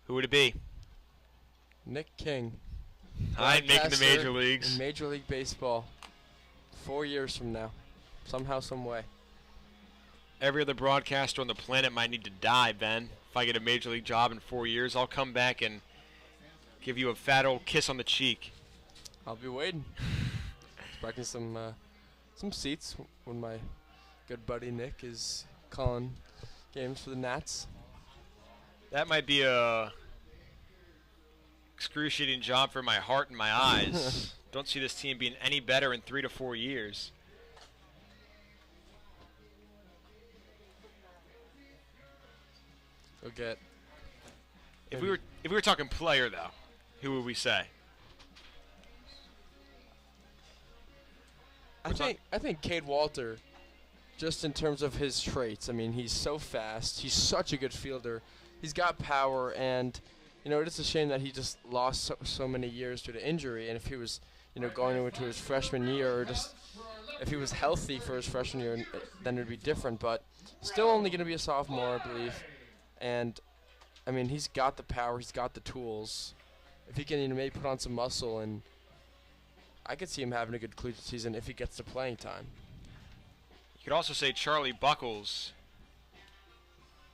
who would it be? Nick King. I'm making the major leagues. In Major League Baseball 4 years from now. Somehow, some way. Every other broadcaster on the planet might need to die, Ben. If I get a major league job in 4 years, I'll come back and give you a fat old kiss on the cheek. I'll be waiting. Expecting some seats when my good buddy Nick is calling games for the Nats. That might be a excruciating job for my heart and my eyes. Don't see this team being any better in 3 to 4 years. Go get. If we were talking player though, who would we say? I think Cade Walter, just in terms of his traits. I mean, he's so fast. He's such a good fielder. He's got power, and it's a shame that he just lost so many years due to injury. And if he was, going into his freshman year, or just if he was healthy for his freshman year, then it'd be different. But still, only going to be a sophomore, I believe. And I mean, he's got the power. He's got the tools. If he can, maybe put on some muscle, and I could see him having a good collegiate season if he gets the playing time. You could also say Charlie Buckles.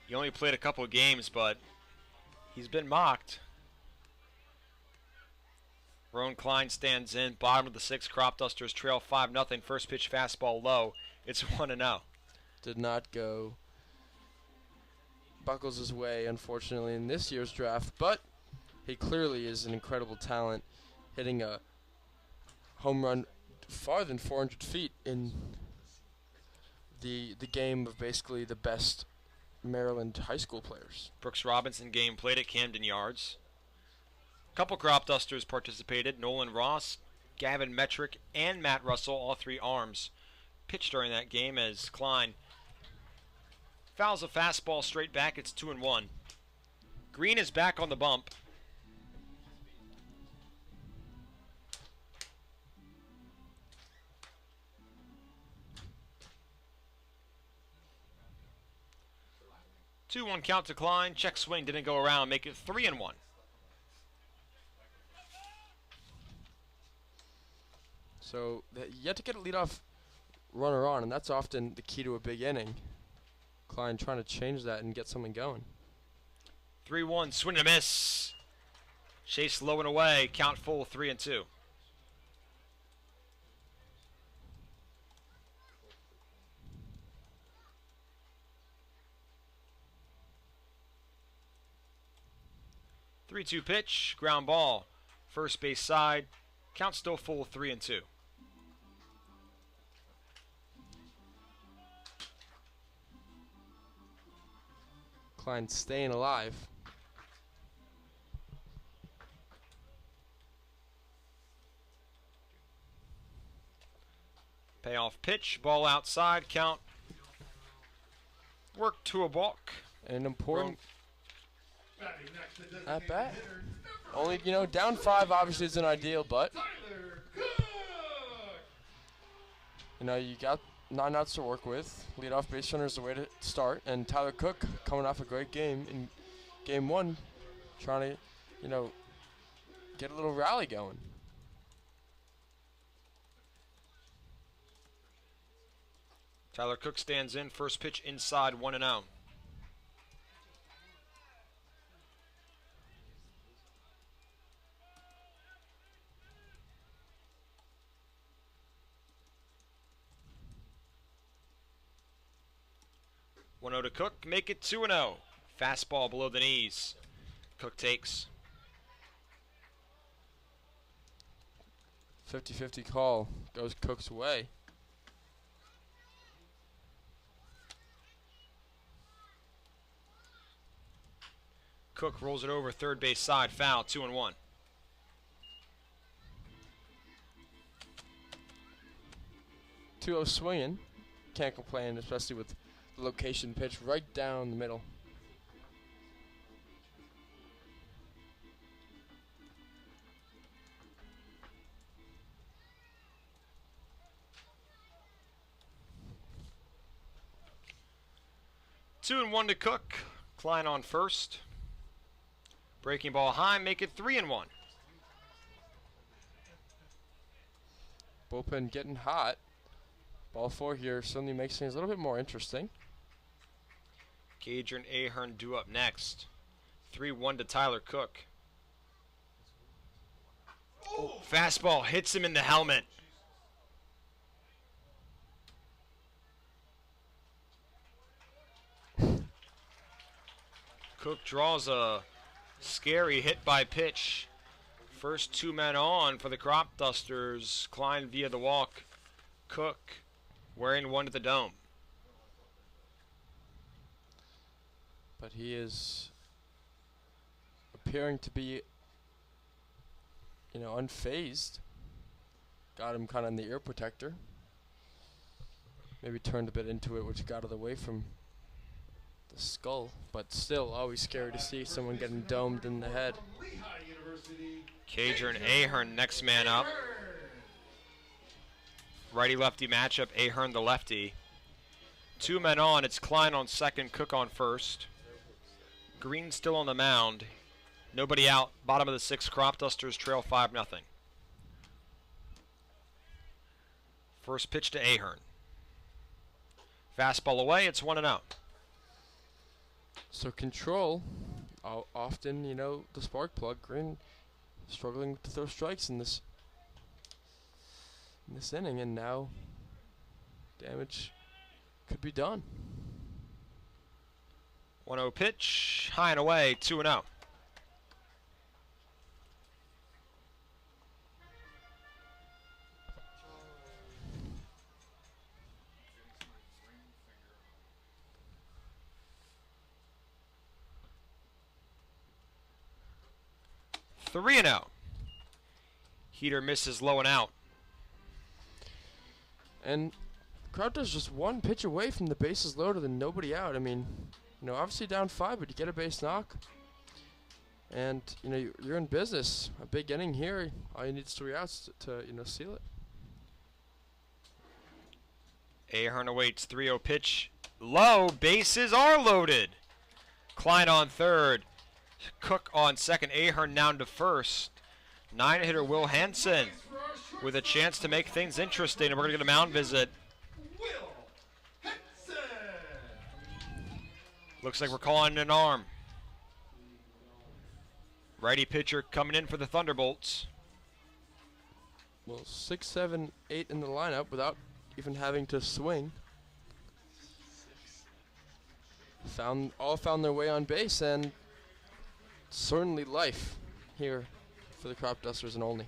He only played a couple of games, but he's been mocked. Roan Klein stands in. Bottom of the 6th. Cropdusters trail 5-0. First pitch fastball low. It's 1-0. Did not go Buckles' way, unfortunately, in this year's draft, but he clearly is an incredible talent, hitting a home run farther than 400 feet in the game of basically the best Maryland high school players. Brooks Robinson game played at Camden Yards. A couple Cropdusters participated. Nolan Ross, Gavin Metrick, and Matt Russell, all 3 arms, pitched during that game as Klein fouls a fastball straight back. It's 2-1. Green is back on the bump. Two-one count to Klein. Check swing didn't go around. Make it 3-1. So you have to get a leadoff runner on, and that's often the key to a big inning. Klein trying to change that and get something going. 3-1, swing and a miss. Chase low and away, count full, 3-2. Three-two pitch, ground ball, first base side, count still full, 3-2. Klein staying alive. Payoff pitch, ball outside, count. Work to a balk. An important Batting next, the at designated bat. hitter, Only, down 5 obviously isn't ideal, but Tyler Cook. you got 9 outs to work with. Leadoff base runner is the way to start, and Tyler Cook coming off a great game in game 1, trying to, get a little rally going. Tyler Cook stands in, first pitch inside, 1-0. To Cook, make it 2-0. Fastball below the knees. Cook takes. 50-50 call goes Cook's way. Cook rolls it over third base side, foul, 2-1. Two-0 swinging. Can't complain, especially with the location pitch right down the middle. Two and 1 to Cook. Klein on first. Breaking ball high, make it 3-1. Bullpen getting hot. Ball 4 here suddenly makes things a little bit more interesting. Gager and Ahern due up next. 3-1 to Tyler Cook. Oh, fastball hits him in the helmet. Cook draws a scary hit by pitch. First two men on for the Cropdusters. Klein via the walk. Cook wearing one to the dome. But he is appearing to be, unfazed. Got him kind of in the ear protector. Maybe turned a bit into it, which got out of the way from the skull. But still, always scary to see someone getting domed in the head. Cager and Ahern next man up. Righty-lefty matchup, Ahern the lefty. Two men on, it's Klein on second, Cook on first. Green still on the mound. Nobody out, bottom of the sixth, Cropdusters trail 5-0. First pitch to Ahern. Fastball away, it's 1-0. So control, often, the spark plug. Green struggling to throw strikes in this inning, and now damage could be done. 1-0 pitch, high and away, 2-0. Three and out. Heater misses low and out. And Cropdusters just one pitch away from the bases loaded and nobody out. I mean, obviously down 5, but you get a base knock. And, you're in business. A big inning here. All you need is 3 outs to seal it. Ahern awaits 3-0 pitch. Low, bases are loaded. Klein on third. Cook on second. Ahern down to first. 9-hitter Will Hansen with a chance to make things interesting. And we're going to get a mound visit. Looks like we're calling an arm. Righty pitcher coming in for the Thunderbolts. Well, 6, 7, 8 in the lineup without even having to swing. All found their way on base, and certainly life here for the Cropdusters and Olney.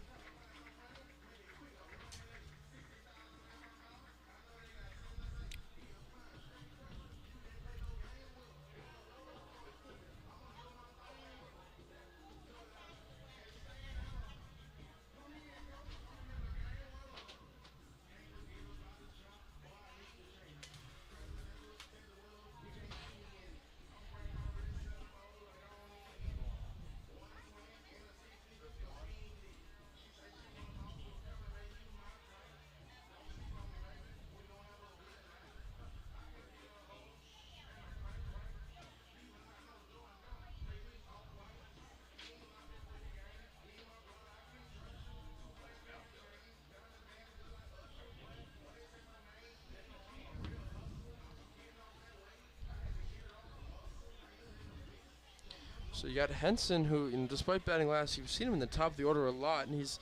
So you got Henson, who, despite batting last, you've seen him in the top of the order a lot, and he's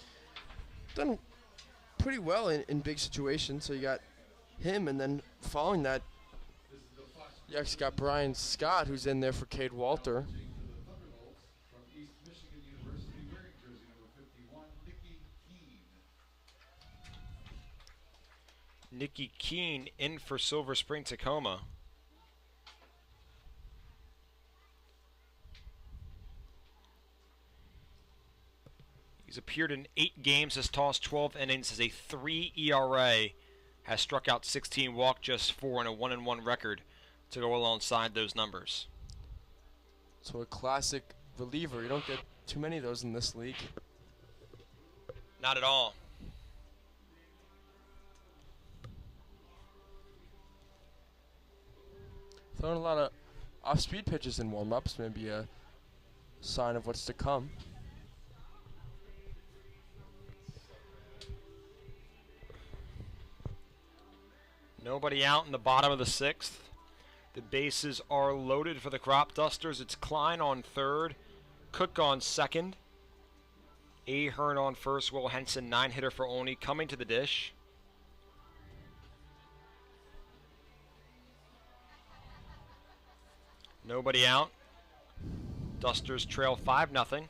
done pretty well in big situations. So you got him, and then following that, you actually got Brian Scott, who's in there for Cade Walter. Nicky Keene in for Silver Spring-Takoma. He's appeared in 8 games, has tossed 12 innings, has a 3 ERA, has struck out 16, walked just 4, and a 1-1 record to go alongside those numbers. So a classic reliever. You don't get too many of those in this league. Not at all. Throwing a lot of off-speed pitches in warm-ups, maybe a sign of what's to come. Nobody out in the bottom of the 6th. The bases are loaded for the Cropdusters. It's Klein on third, Cook on second, Ahern on first, Will Henson 9-hitter for Olney coming to the dish. Nobody out. Dusters trail 5-0.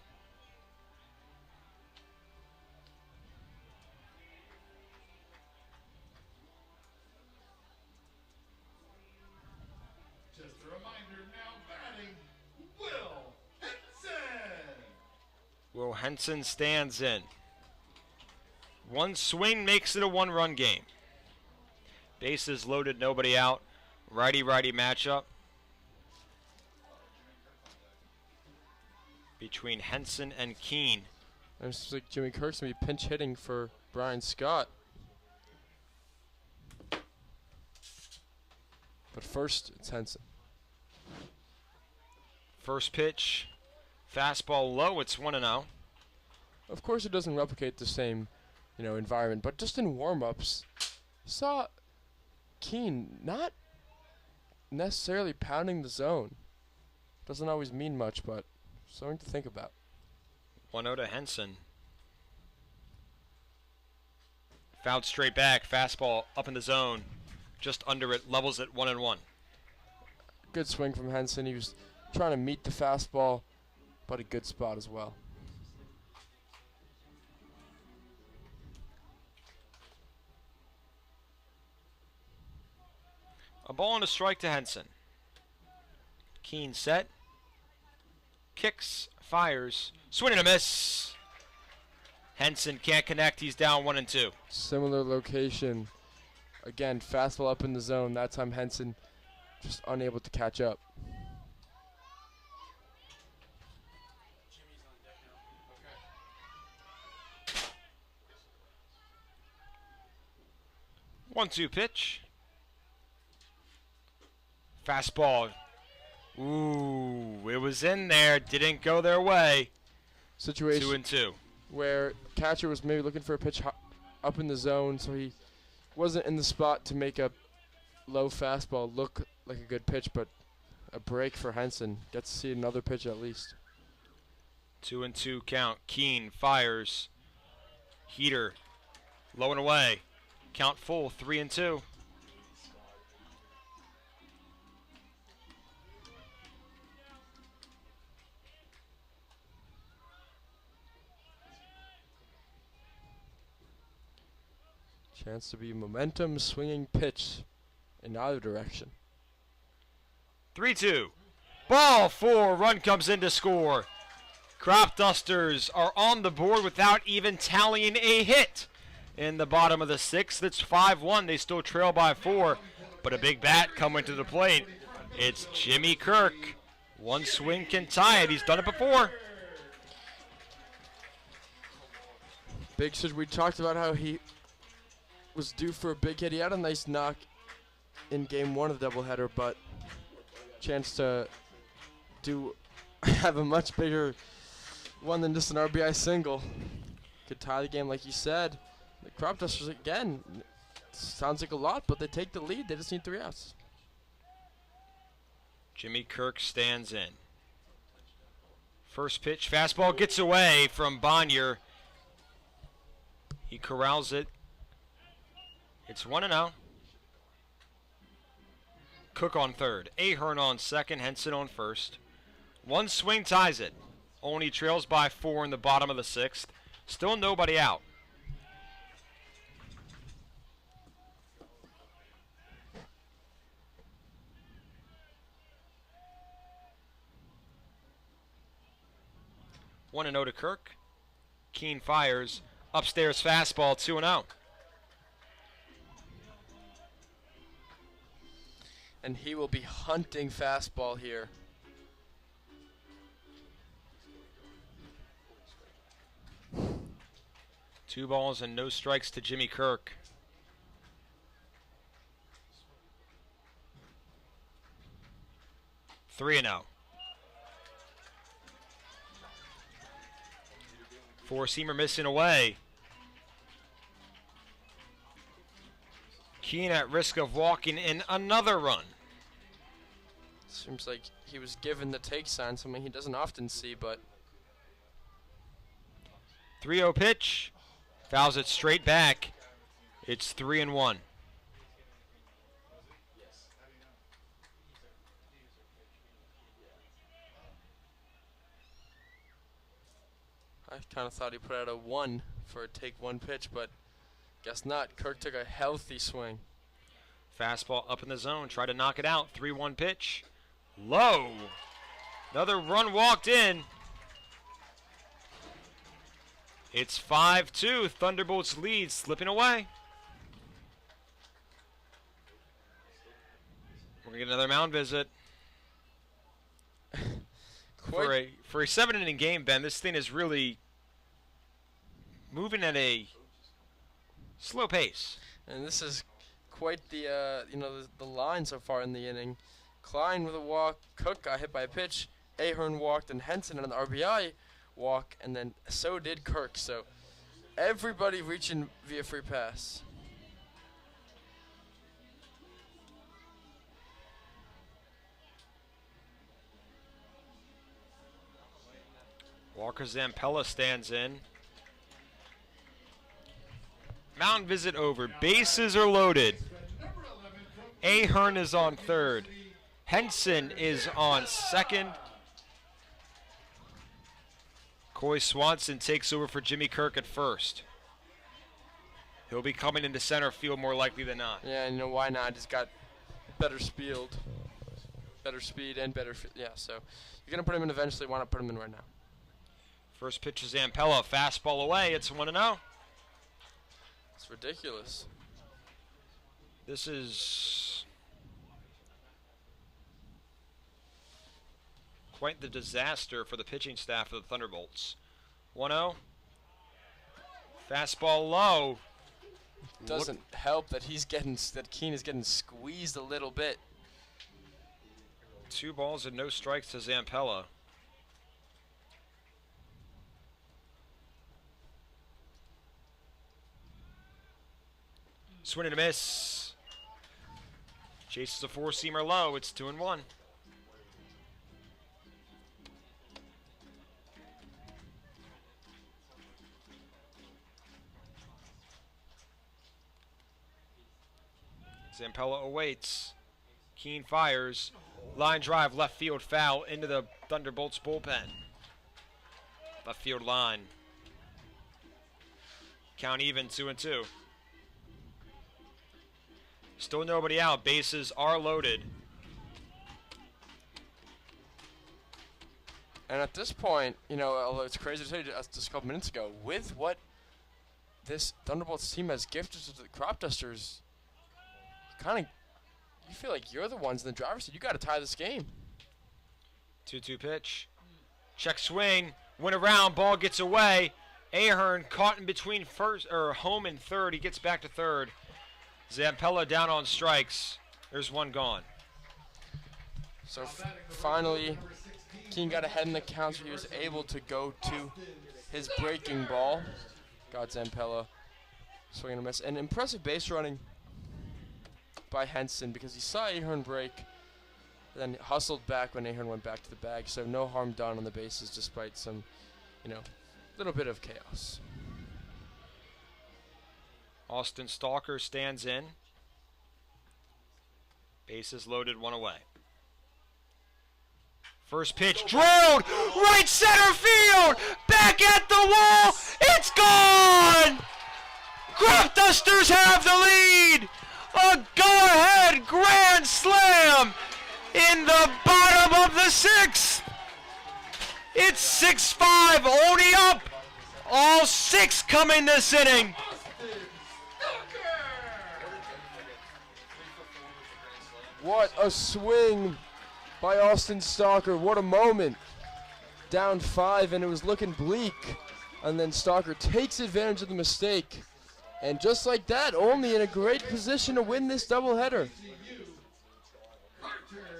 Will Henson stands in. One swing makes it a one-run game. Bases loaded, nobody out. Righty-righty matchup between Henson and Keene. And it's like Jimmy Kirk's going to be pinch hitting for Brian Scott. But first, it's Henson. First pitch, fastball low, it's 1-0. Of course, it doesn't replicate the same, environment, but just in warm-ups, saw Keene not necessarily pounding the zone. Doesn't always mean much, but something to think about. 1-0 to Henson. Fouled straight back, fastball up in the zone, just under it, levels at 1-1. Good swing from Henson. He was trying to meet the fastball, but a good spot as well. A ball and a strike to Henson. Keene set. Kicks, fires, swing and a miss. Henson can't connect, he's down 1-2. Similar location. Again, fastball up in the zone. That time Henson just unable to catch up. Jimmy's on deck now. Okay. 1-2 pitch. Fastball. Ooh, it was in there. Didn't go their way. Situation 2-2. where catcher was maybe looking for a pitch up in the zone, so he wasn't in the spot to make a low fastball look like a good pitch, but a break for Henson. Gets to see another pitch at least. 2-2 count. Keene fires. Heater. Low and away. Count full. 3-2. Chance to be momentum swinging pitch in either direction. 3-2. Ball 4. Run comes in to score. Cropdusters are on the board without even tallying a hit. In the bottom of the 6th, it's 5-1. They still trail by 4, but a big bat coming to the plate. It's Jimmy Kirk. One swing can tie it. He's done it before. Big Sid, we talked about how he was due for a big hit. He had a nice knock in game 1 of the doubleheader, but chance to have a much bigger one than just an RBI single. Could tie the game like you said. The Cropdusters again, sounds like a lot, but they take the lead. They just need 3 outs. Jimmy Kirk stands in. First pitch, fastball gets away from Bonnier. He corrals it. It's 1-0. Cook on third. Ahern on second. Henson on first. One swing ties it. Olney trails by 4 in the bottom of the 6th. Still nobody out. One and 0 to Kirk. Keene fires. Upstairs fastball, 2-0. And he will be hunting fastball here. Two balls and no strikes to Jimmy Kirk. Three and 0. Four-seamer missing away. Keene at risk of walking in another run. Seems like he was given the take sign, something he doesn't often see, but 3-0 pitch. Fouls it straight back. It's 3-1. I kind of thought he put out a 1 for a take 1 pitch, but guess not. Kirk took a healthy swing. Fastball up in the zone. Try to knock it out. 3-1 pitch. Low. Another run walked in. It's 5-2. Thunderbolts lead, slipping away. We're going to get another mound visit. For a 7-inning game, Ben, this thing is really moving at a slow pace. And this is quite the the line so far in the inning. Klein with a walk, Cook got hit by a pitch, Ahern walked, and Henson on an RBI walk, and then so did Kirk. So everybody reaching via free pass. Walker Zampella stands in. Mound visit over. Bases are loaded. Ahern is on third. Henson is on second. Coy Swanson takes over for Jimmy Kirk at first. He'll be coming into center field more likely than not. Yeah, and you know why not? He's got better speed and better. Yeah, so you're gonna put him in eventually. Why not put him in right now? First pitch is Zampella, fastball away. It's 1-0. It's ridiculous. This is quite the disaster for the pitching staff of the Thunderbolts. 1-0. Fastball low. Doesn't help that Keene is getting squeezed a little bit. 2 balls and no strikes to Zampella. Swing and a miss. Chases a 4-seamer low. It's 2-1. Zampella awaits. Keene fires. Line drive, left field foul into the Thunderbolts bullpen. Left field line. Count even, 2-2. Still nobody out. Bases are loaded. And at this point, although it's crazy to say just a couple minutes ago, with what this Thunderbolts team has gifted to the Cropdusters, you feel like you're the ones in the driver's seat. You got to tie this game. 2-2 pitch. Check swing. Went around. Ball gets away. Ahern caught in between home and third. He gets back to third. Zampella down on strikes. There's one gone. So finally, Keene got ahead in the count, so he was able to go to his breaking ball. Got Zampella swinging a miss. And impressive base running by Henson because he saw Ahern break, then hustled back when Ahern went back to the bag. So no harm done on the bases despite some, little bit of chaos. Austin Stalker stands in. Bases loaded, 1 away. First pitch drilled, right center field, back at the wall, it's gone! Cropdusters have the lead! A go-ahead grand slam in the bottom of the 6th. It's 6-5, Olney up, all 6 coming this inning. What a swing by Austin Stalker. What a moment. Down 5 and it was looking bleak. And then Stalker takes advantage of the mistake. And just like that, Olney in a great position to win this doubleheader.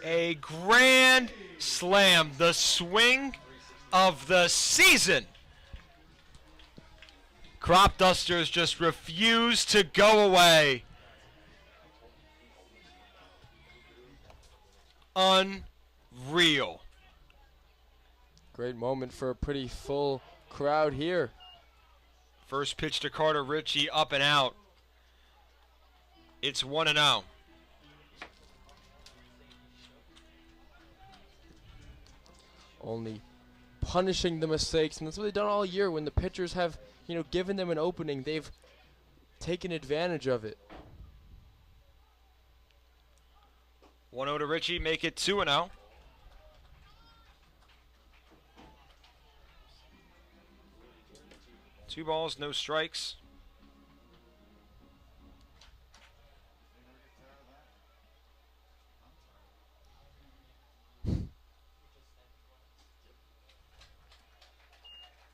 A grand slam. The swing of the season. Cropdusters just refuse to go away. Unreal. Great moment for a pretty full crowd here. First pitch to Carter Ritchie, up and out. It's 1-0. Only punishing the mistakes, and that's what they've done all year. When the pitchers have, given them an opening, they've taken advantage of it. 1-0 to Ritchie, make it 2-0. 2 balls, no strikes.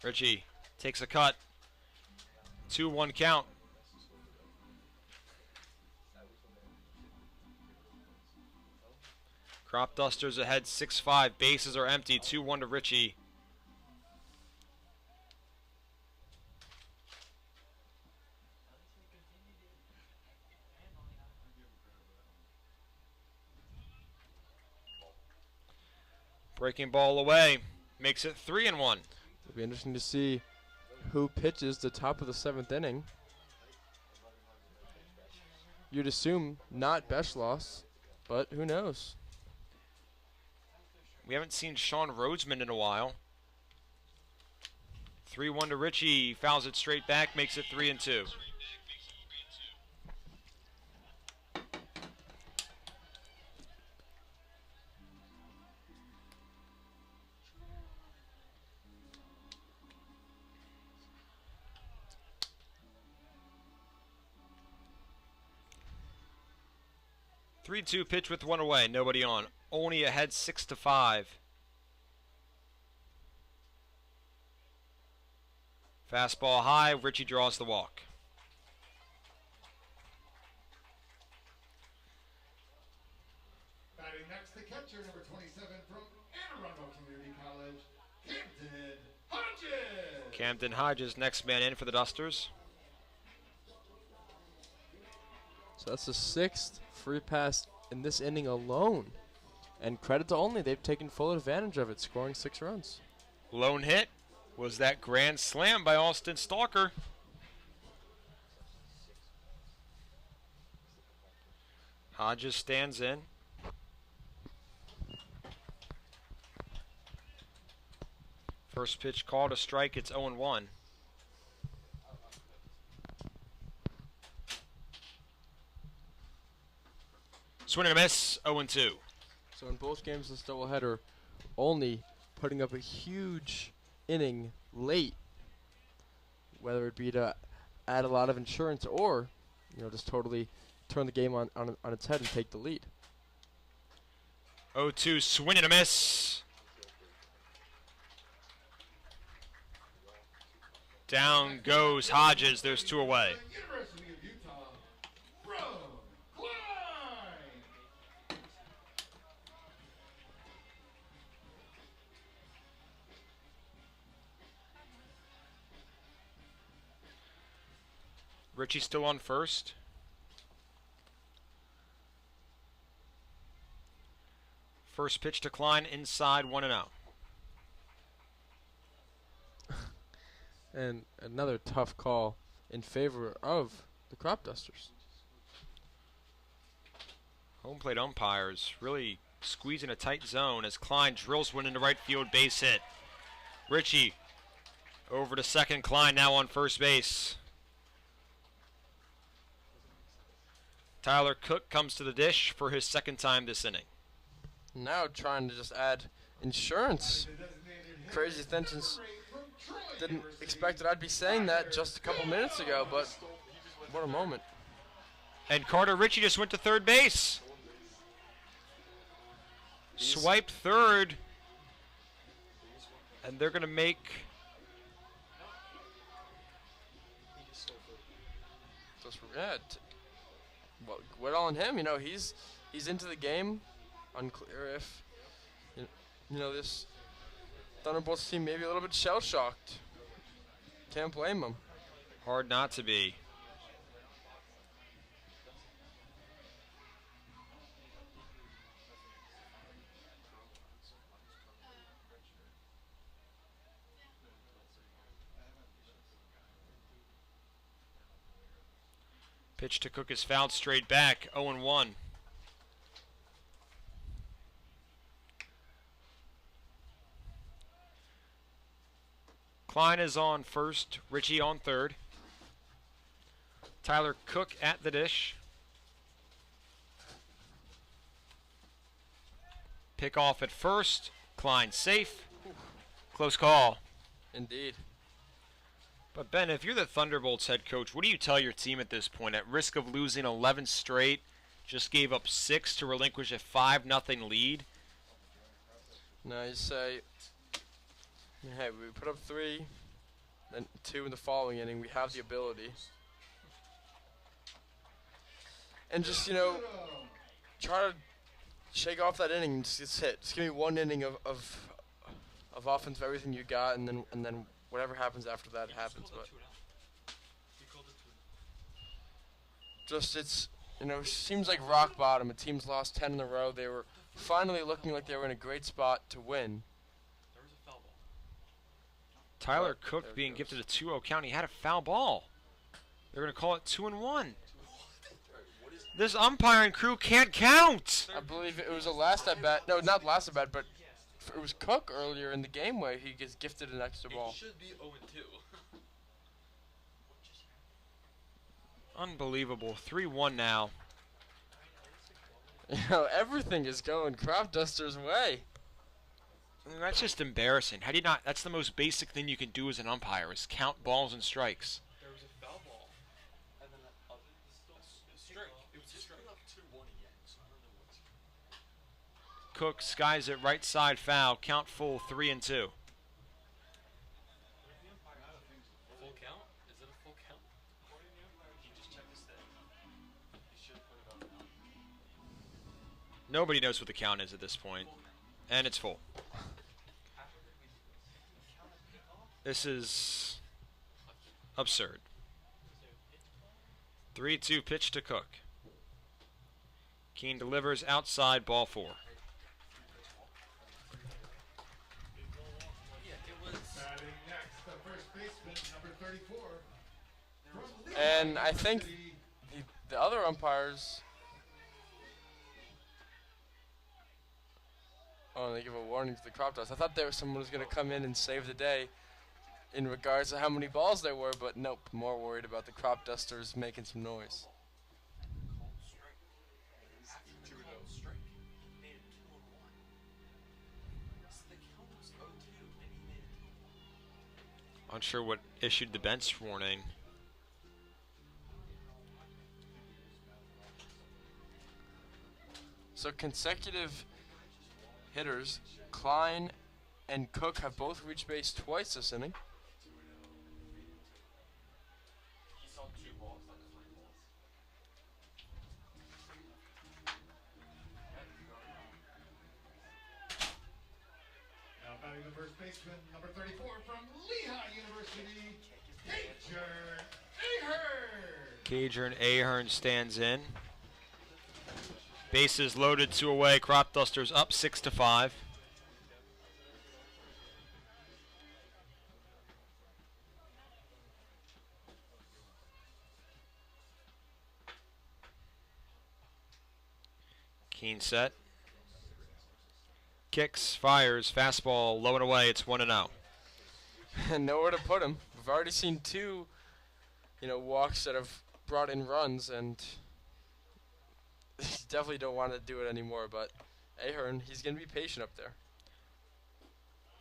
Richie takes a cut. 2-1 count. Cropdusters ahead 6-5. Bases are empty. 2-1 to Richie. Breaking ball away. Makes it 3-1. It'll be interesting to see who pitches the top of the 7th inning. You'd assume not Beschloss, but who knows? We haven't seen Sean Rhodesman in a while. 3-1 to Richie. Fouls it straight back. Makes it 3-2. Three-two pitch with 1 away, nobody on. Olney ahead 6-5. Fastball high, Richie draws the walk. Batting next, the catcher, number 27 from Anne Arundel Community College, Camden Hodges. Camden Hodges, next man in for the Dusters. So that's the 6th free pass in this inning alone. And credit to Olney, they've taken full advantage of it, scoring 6 runs. Lone hit was that grand slam by Austin Stalker. Hodges stands in. First pitch called a strike, it's 0-1. Swing and a miss, 0-2. So in both games this doubleheader, Olney putting up a huge inning late, whether it be to add a lot of insurance or, just totally turn the game on its head and take the lead. 0-2, swing and a miss. Down goes Hodges, there's 2 away. University of Utah, Bro Klein. Richie still on first. First pitch to Klein, inside, 1-0. And another tough call in favor of the Cropdusters. Home plate umpires really squeezing a tight zone as Klein drills one into right field, base hit. Richie over to second, Klein now on first base. Tyler Cook comes to the dish for his 2nd time this inning. Now trying to just add insurance. Crazy Extensions didn't expect that I'd be saying that just a couple minutes ago, but what a moment. And Carter Ritchie just went to third base. Swiped third. And they're going to make... Yeah, well, good on him. He's into the game. Unclear if this Thunderbolts team may be a little bit shell-shocked. Can't blame them. Hard not to be. Pitch to Cook is fouled straight back, 0-1. Klein is on first, Richie on third. Tyler Cook at the dish. Pick off at first, Klein safe. Close call. Indeed. But Ben, if you're the Thunderbolts head coach, what do you tell your team at this point? At risk of losing 11 straight, just gave up 6 to relinquish a 5-0 lead. Now you say, hey, we put up 3, then 2 in the following inning. We have the ability. And just, try to shake off that inning and just hit. Just give me 1 inning of offense of everything you got, and then whatever happens after that happens. But just seems like rock bottom. A team's lost 10 in a row. They were finally looking like they were in a great spot to win. Tyler Cook being gifted a 2-0 count. He had a foul ball. They're going to call it 2-1. This umpiring crew can't count. I believe it was a last at bat. No, not last at bat, but it was Cook earlier in the game where he gets gifted an extra ball. It should be 0-2. Unbelievable. 3-1 now. Everything is going Cropdusters' way. I mean, that's just embarrassing. How do you not? That's the most basic thing you can do as an umpire is count balls and strikes. There was a foul ball. And then a strike. It was a strike. 2-1 again. So I don't know what's. Cook skies it right side foul. Count full 3-2. Full count? Is it a full count? He just checked his thing. He should put it up now. Nobody knows what the count is at this point. And it's full. This is absurd. 3-2 pitch to Cook. Keene delivers outside, ball 4. Batting next, the first baseman, number 34. From And I Lehigh think University, the other umpires. Oh, they give a warning to the Cropdusters. I thought there was someone who was going to come in and save the day in regards to how many balls there were, but nope, more worried about the Cropdusters making some noise. Unsure what issued the bench warning. So consecutive hitters, Klein and Cook have both reached base twice this inning. now batting the first baseman, number 34 from Lehigh University, Cajun Ahern. Cajun Ahern stands in. Bases loaded, 2 away. Cropdusters up 6-5. Keene set. Kicks, fires, fastball, low and away. It's 1-0. And nowhere to put him. We've already seen 2, walks that have brought in runs, and definitely don't want to do it anymore. But Ahern, he's going to be patient up there.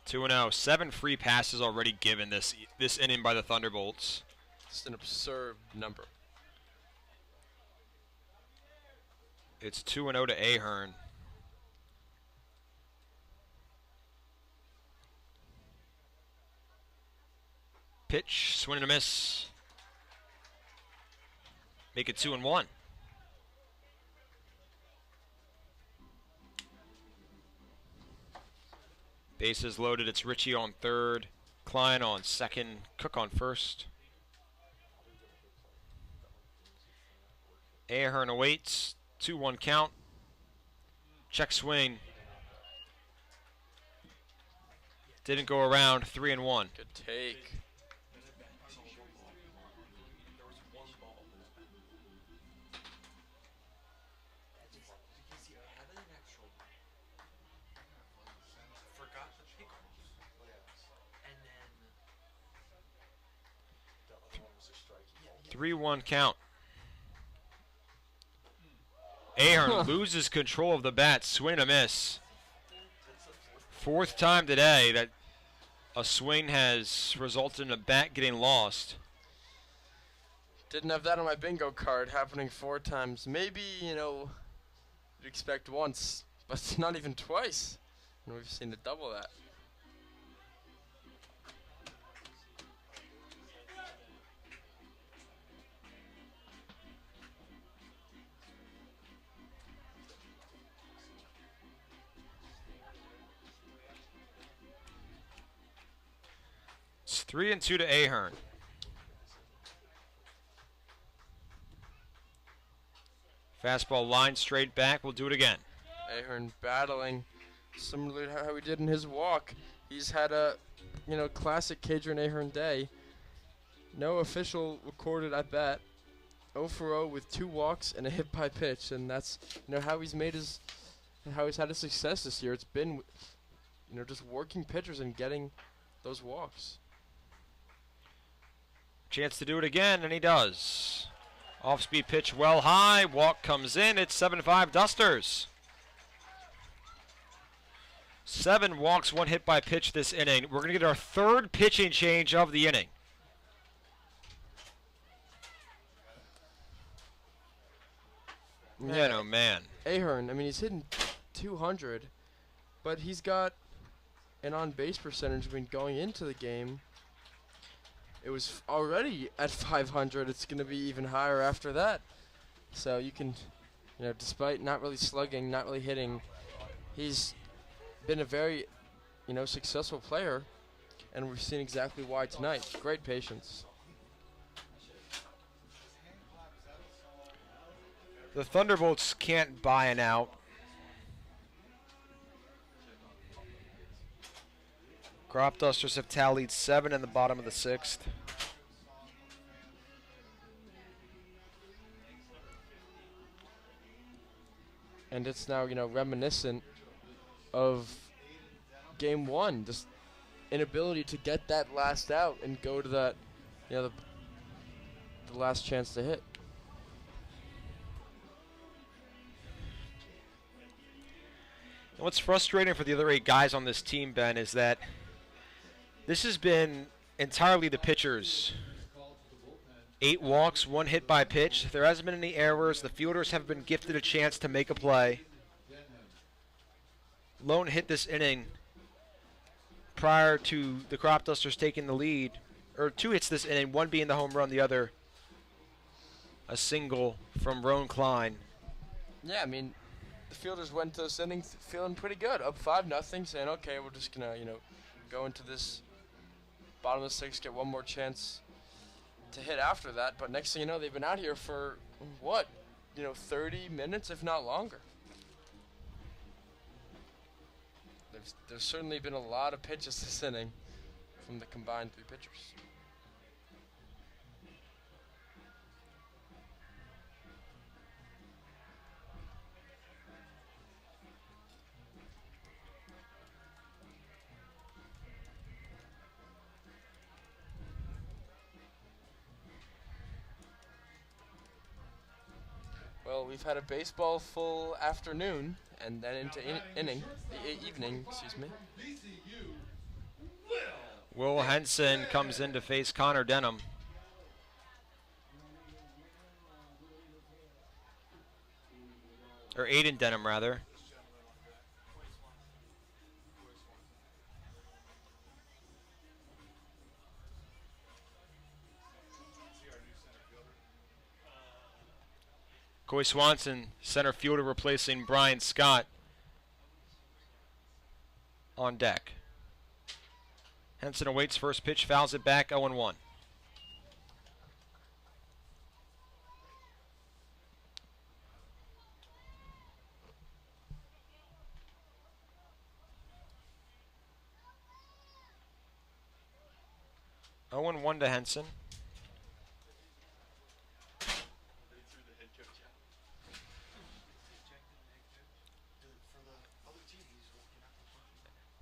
2-0. 7 free passes already given this inning by the Thunderbolts. Just an absurd number. It's 2-0 to Ahern. Pitch, swing and a miss. Make it 2-1. Bases loaded. It's Ritchie on third, Klein on second, Cook on first. Ahern awaits. 2-1 count. Check swing. Didn't go around. 3-1. Good take. Forgot the pickles. And then 3-1 count. Ahern loses control of the bat. Swing and a miss. 4th time today that A swing has resulted in a bat getting lost. Didn't have that on my bingo card, happening 4 times. Maybe, you know, you'd expect once, but not even twice. And we've seen it double that. It's 3-2 to Ahern. Fastball line straight back. We'll do it again. Ahern battling, similar to how he did in his walk. He's had a, you know, classic Cadron Ahern day. No official recorded at bat. 0 for 0 with 2 walks and a hit by pitch, and that's, you know, how he's had his success this year. It's been, you know, just working pitchers and getting those walks. Chance to do it again, and he does. Off-speed pitch well high. Walk comes in. It's 7-5 Dusters. 7 walks, 1 hit by pitch this inning. We're going to get our 3rd pitching change of the inning. Man, oh man. Ahern, I mean, he's hitting 200, but he's got an on-base percentage when going into the game. It was already at 500. It's going to be even higher after that. So you can, you know, despite not really slugging, not really hitting, he's been a very, you know, successful player, and we've seen exactly why tonight. Great patience. The Thunderbolts can't buy an out. Cropdusters have tallied 7 in the bottom of the 6th. And it's now, you know, reminiscent of game 1, just inability to get that last out and go to that, you know, the last chance to hit. And what's frustrating for the other 8 guys on this team, Ben, is that this has been entirely the pitchers. 8 walks, 1 hit by pitch. There hasn't been any errors. The fielders have been gifted a chance to make a play. Lone hit this inning prior to the Cropdusters taking the lead, or 2 hits this inning, 1 being the home run, the other a single from Roan Klein. Yeah, I mean, the fielders went to this inning feeling pretty good, up 5-0, saying, okay, we're just gonna, you know, go into this bottom of the 6th, get one more chance to hit after that. But next thing you know, they've been out here for what, you know, 30 minutes, if not longer. There's certainly been a lot of pitches this inning from the combined 3 pitchers. Well, we've had a baseball full afternoon, and then into evening, excuse me. Will Henson comes in to face Connor Denham. Or Aiden Denham, rather. Coy Swanson, center fielder, replacing Brian Scott on deck. Henson awaits first pitch, fouls it back, 0-1. One to Henson.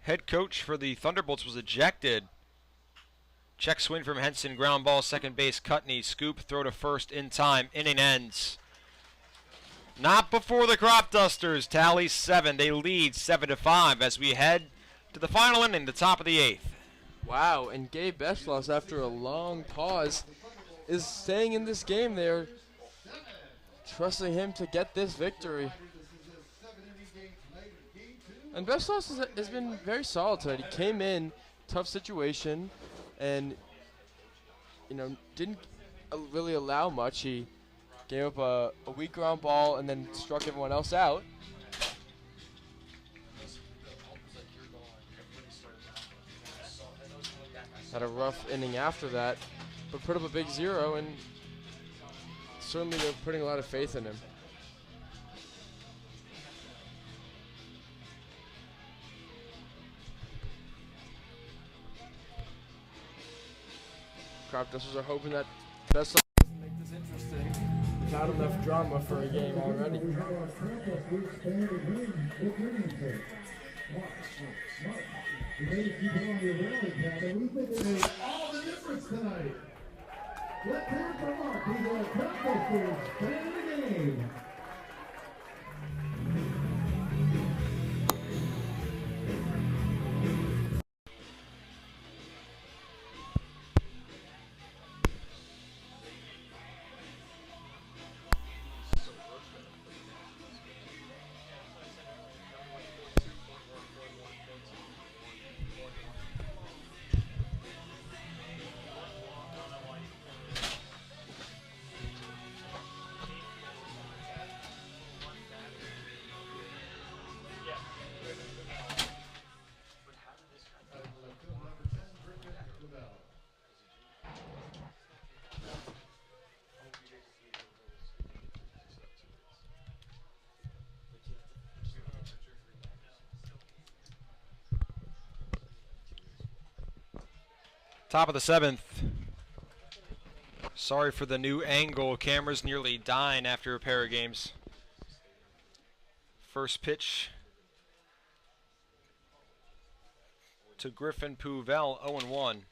Head coach for the Thunderbolts was ejected. Check swing from Henson, ground ball, second base, Cutney, scoop, throw to first in time, inning ends. Not before the Cropdusters tally 7. They lead 7-5 as we head to the final inning, the top of the 8th. Wow, and Gabe Beschloss, after a long pause, is staying in this game. They're trusting him to get this victory. And Beschloss has been very solid tonight. He came in, tough situation, and didn't really allow much. He gave up a weak ground ball and then struck everyone else out. Had a rough inning after that, but put up a big 0, and certainly they're putting a lot of faith in him. Cropdusters are hoping that Beschloss doesn't make this interesting. We've had enough drama for a game already. All the difference tonight. Let's hear it for Mark. He's a Cropdusters fan of the game. Top of the 7th. Sorry for the new angle. Camera's nearly dying after a pair of games. First pitch to Griffin Pouvel, 0-1.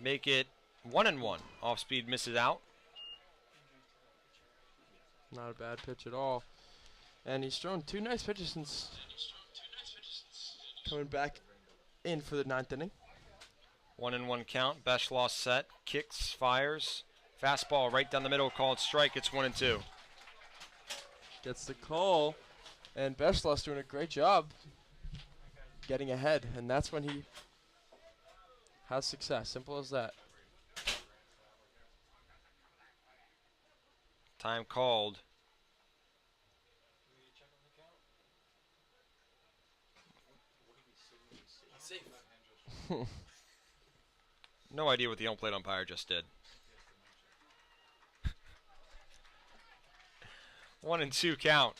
Make it 1-1. Off speed misses out. Not a bad pitch at all. And he's thrown 2 nice pitches since coming back in for the 9th inning. 1-1 count. Beschloss set. Kicks, fires. Fastball right down the middle, called strike. It's 1-2. Gets the call, and Beschloss doing a great job getting ahead, and that's when he has success. Simple as that. Time called. No idea what the home plate umpire just did. 1-2 count.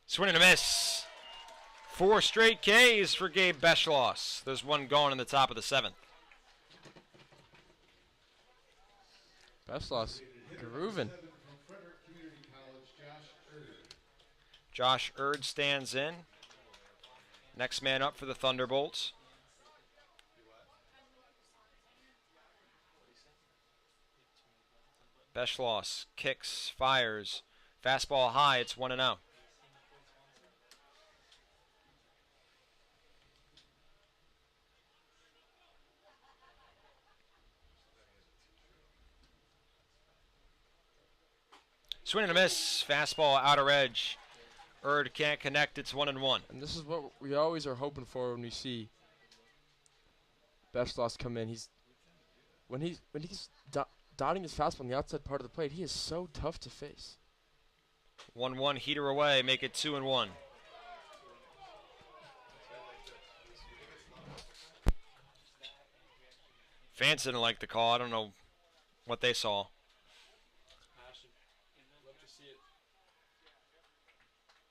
Swing and a miss. 4 straight Ks for Gabe Beschloss. There's one gone in the top of the 7th. Beschloss grooving. Josh Erd stands in. Next man up for the Thunderbolts. Beschloss kicks, fires. Fastball high, it's 1-0. Swing and a miss. Fastball outer edge. Erd can't connect. It's 1-1. And this is what we always are hoping for when we see Beschloss come in. When he's dotting his fastball on the outside part of the plate, he is so tough to face. 1-1 heater away. Make it 2-1. Fans didn't like the call. I don't know what they saw.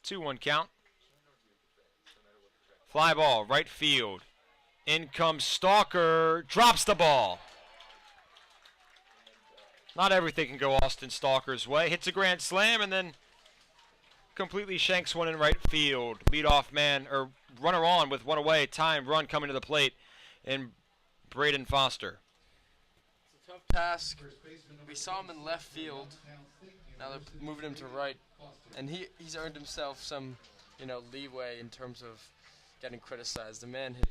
2-1 count. Fly ball, right field. In comes Stalker, drops the ball. Not everything can go Austin Stalker's way. Hits a grand slam and then completely shanks one in right field. Leadoff man, or runner on with one away. Timed run coming to the plate in Braden Foster. It's a tough task. We saw him in left field. Now they're moving him to right, and he's earned himself some, leeway in terms of getting criticized. The man hit.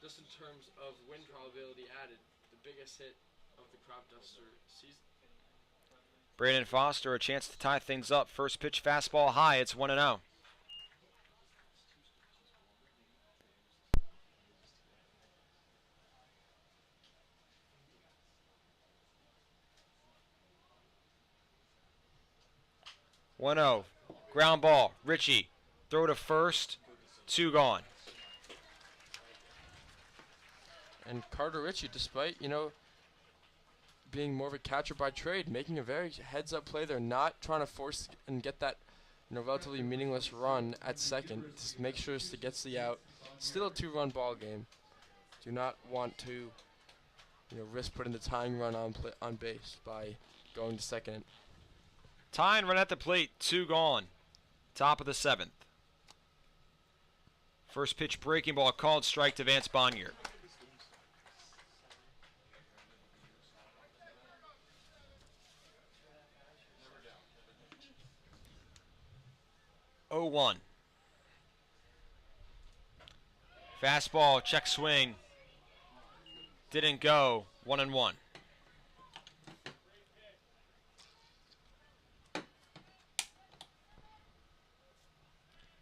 Just in terms of win probability added, the biggest hit of the Cropduster season. Braden Foster, a chance to tie things up. First pitch fastball high. It's 1-0. Ground ball. Richie. Throw to first. 2 gone. And Carter Ritchie, despite, being more of a catcher by trade, making a very heads-up play. They're not trying to force and get that, relatively meaningless run at second. Just make sure he gets the out. Still a 2-run ball game. Do not want to, risk putting the tying run on base by going to second. Tying run at the plate. 2 gone. Top of the 7th. First pitch breaking ball called, strike to Vance Bonnier. Oh, 1. Fastball, check swing. Didn't go. 1-1.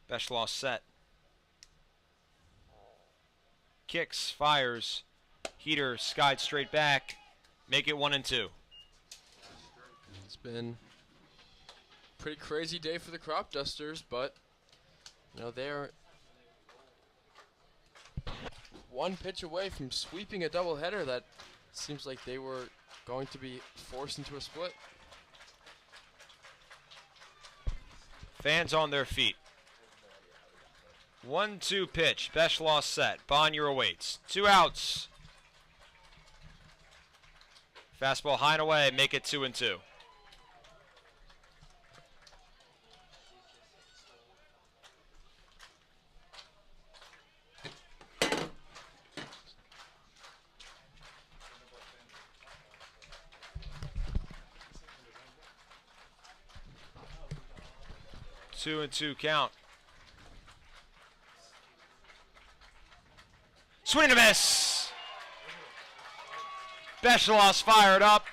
Beschloss set. Kicks, fires. Heater skied straight back. Make it 1-2. It's been a pretty crazy day for the Cropdusters, but they're one pitch away from sweeping a doubleheader that seems like they were going to be forced into a split. Fans on their feet. 1-2 pitch. Beschloss set. Bonnier awaits. 2 outs. Fastball high and away. Make it 2-2. Two and 2 count. Swing and a miss. Beschloss fired up.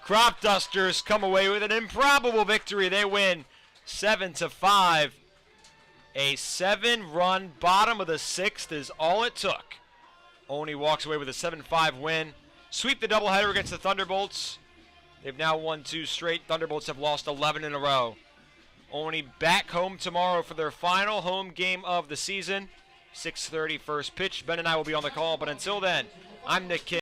Cropdusters come away with an improbable victory. They win 7-5. A 7-run bottom of the 6th is all it took. Olney walks away with a 7-5 win. Sweep the doubleheader against the Thunderbolts. They've now won 2 straight. Thunderbolts have lost 11 in a row. Olney back home tomorrow for their final home game of the season. 6:30 first pitch. Ben and I will be on the call, but until then, I'm Nick King.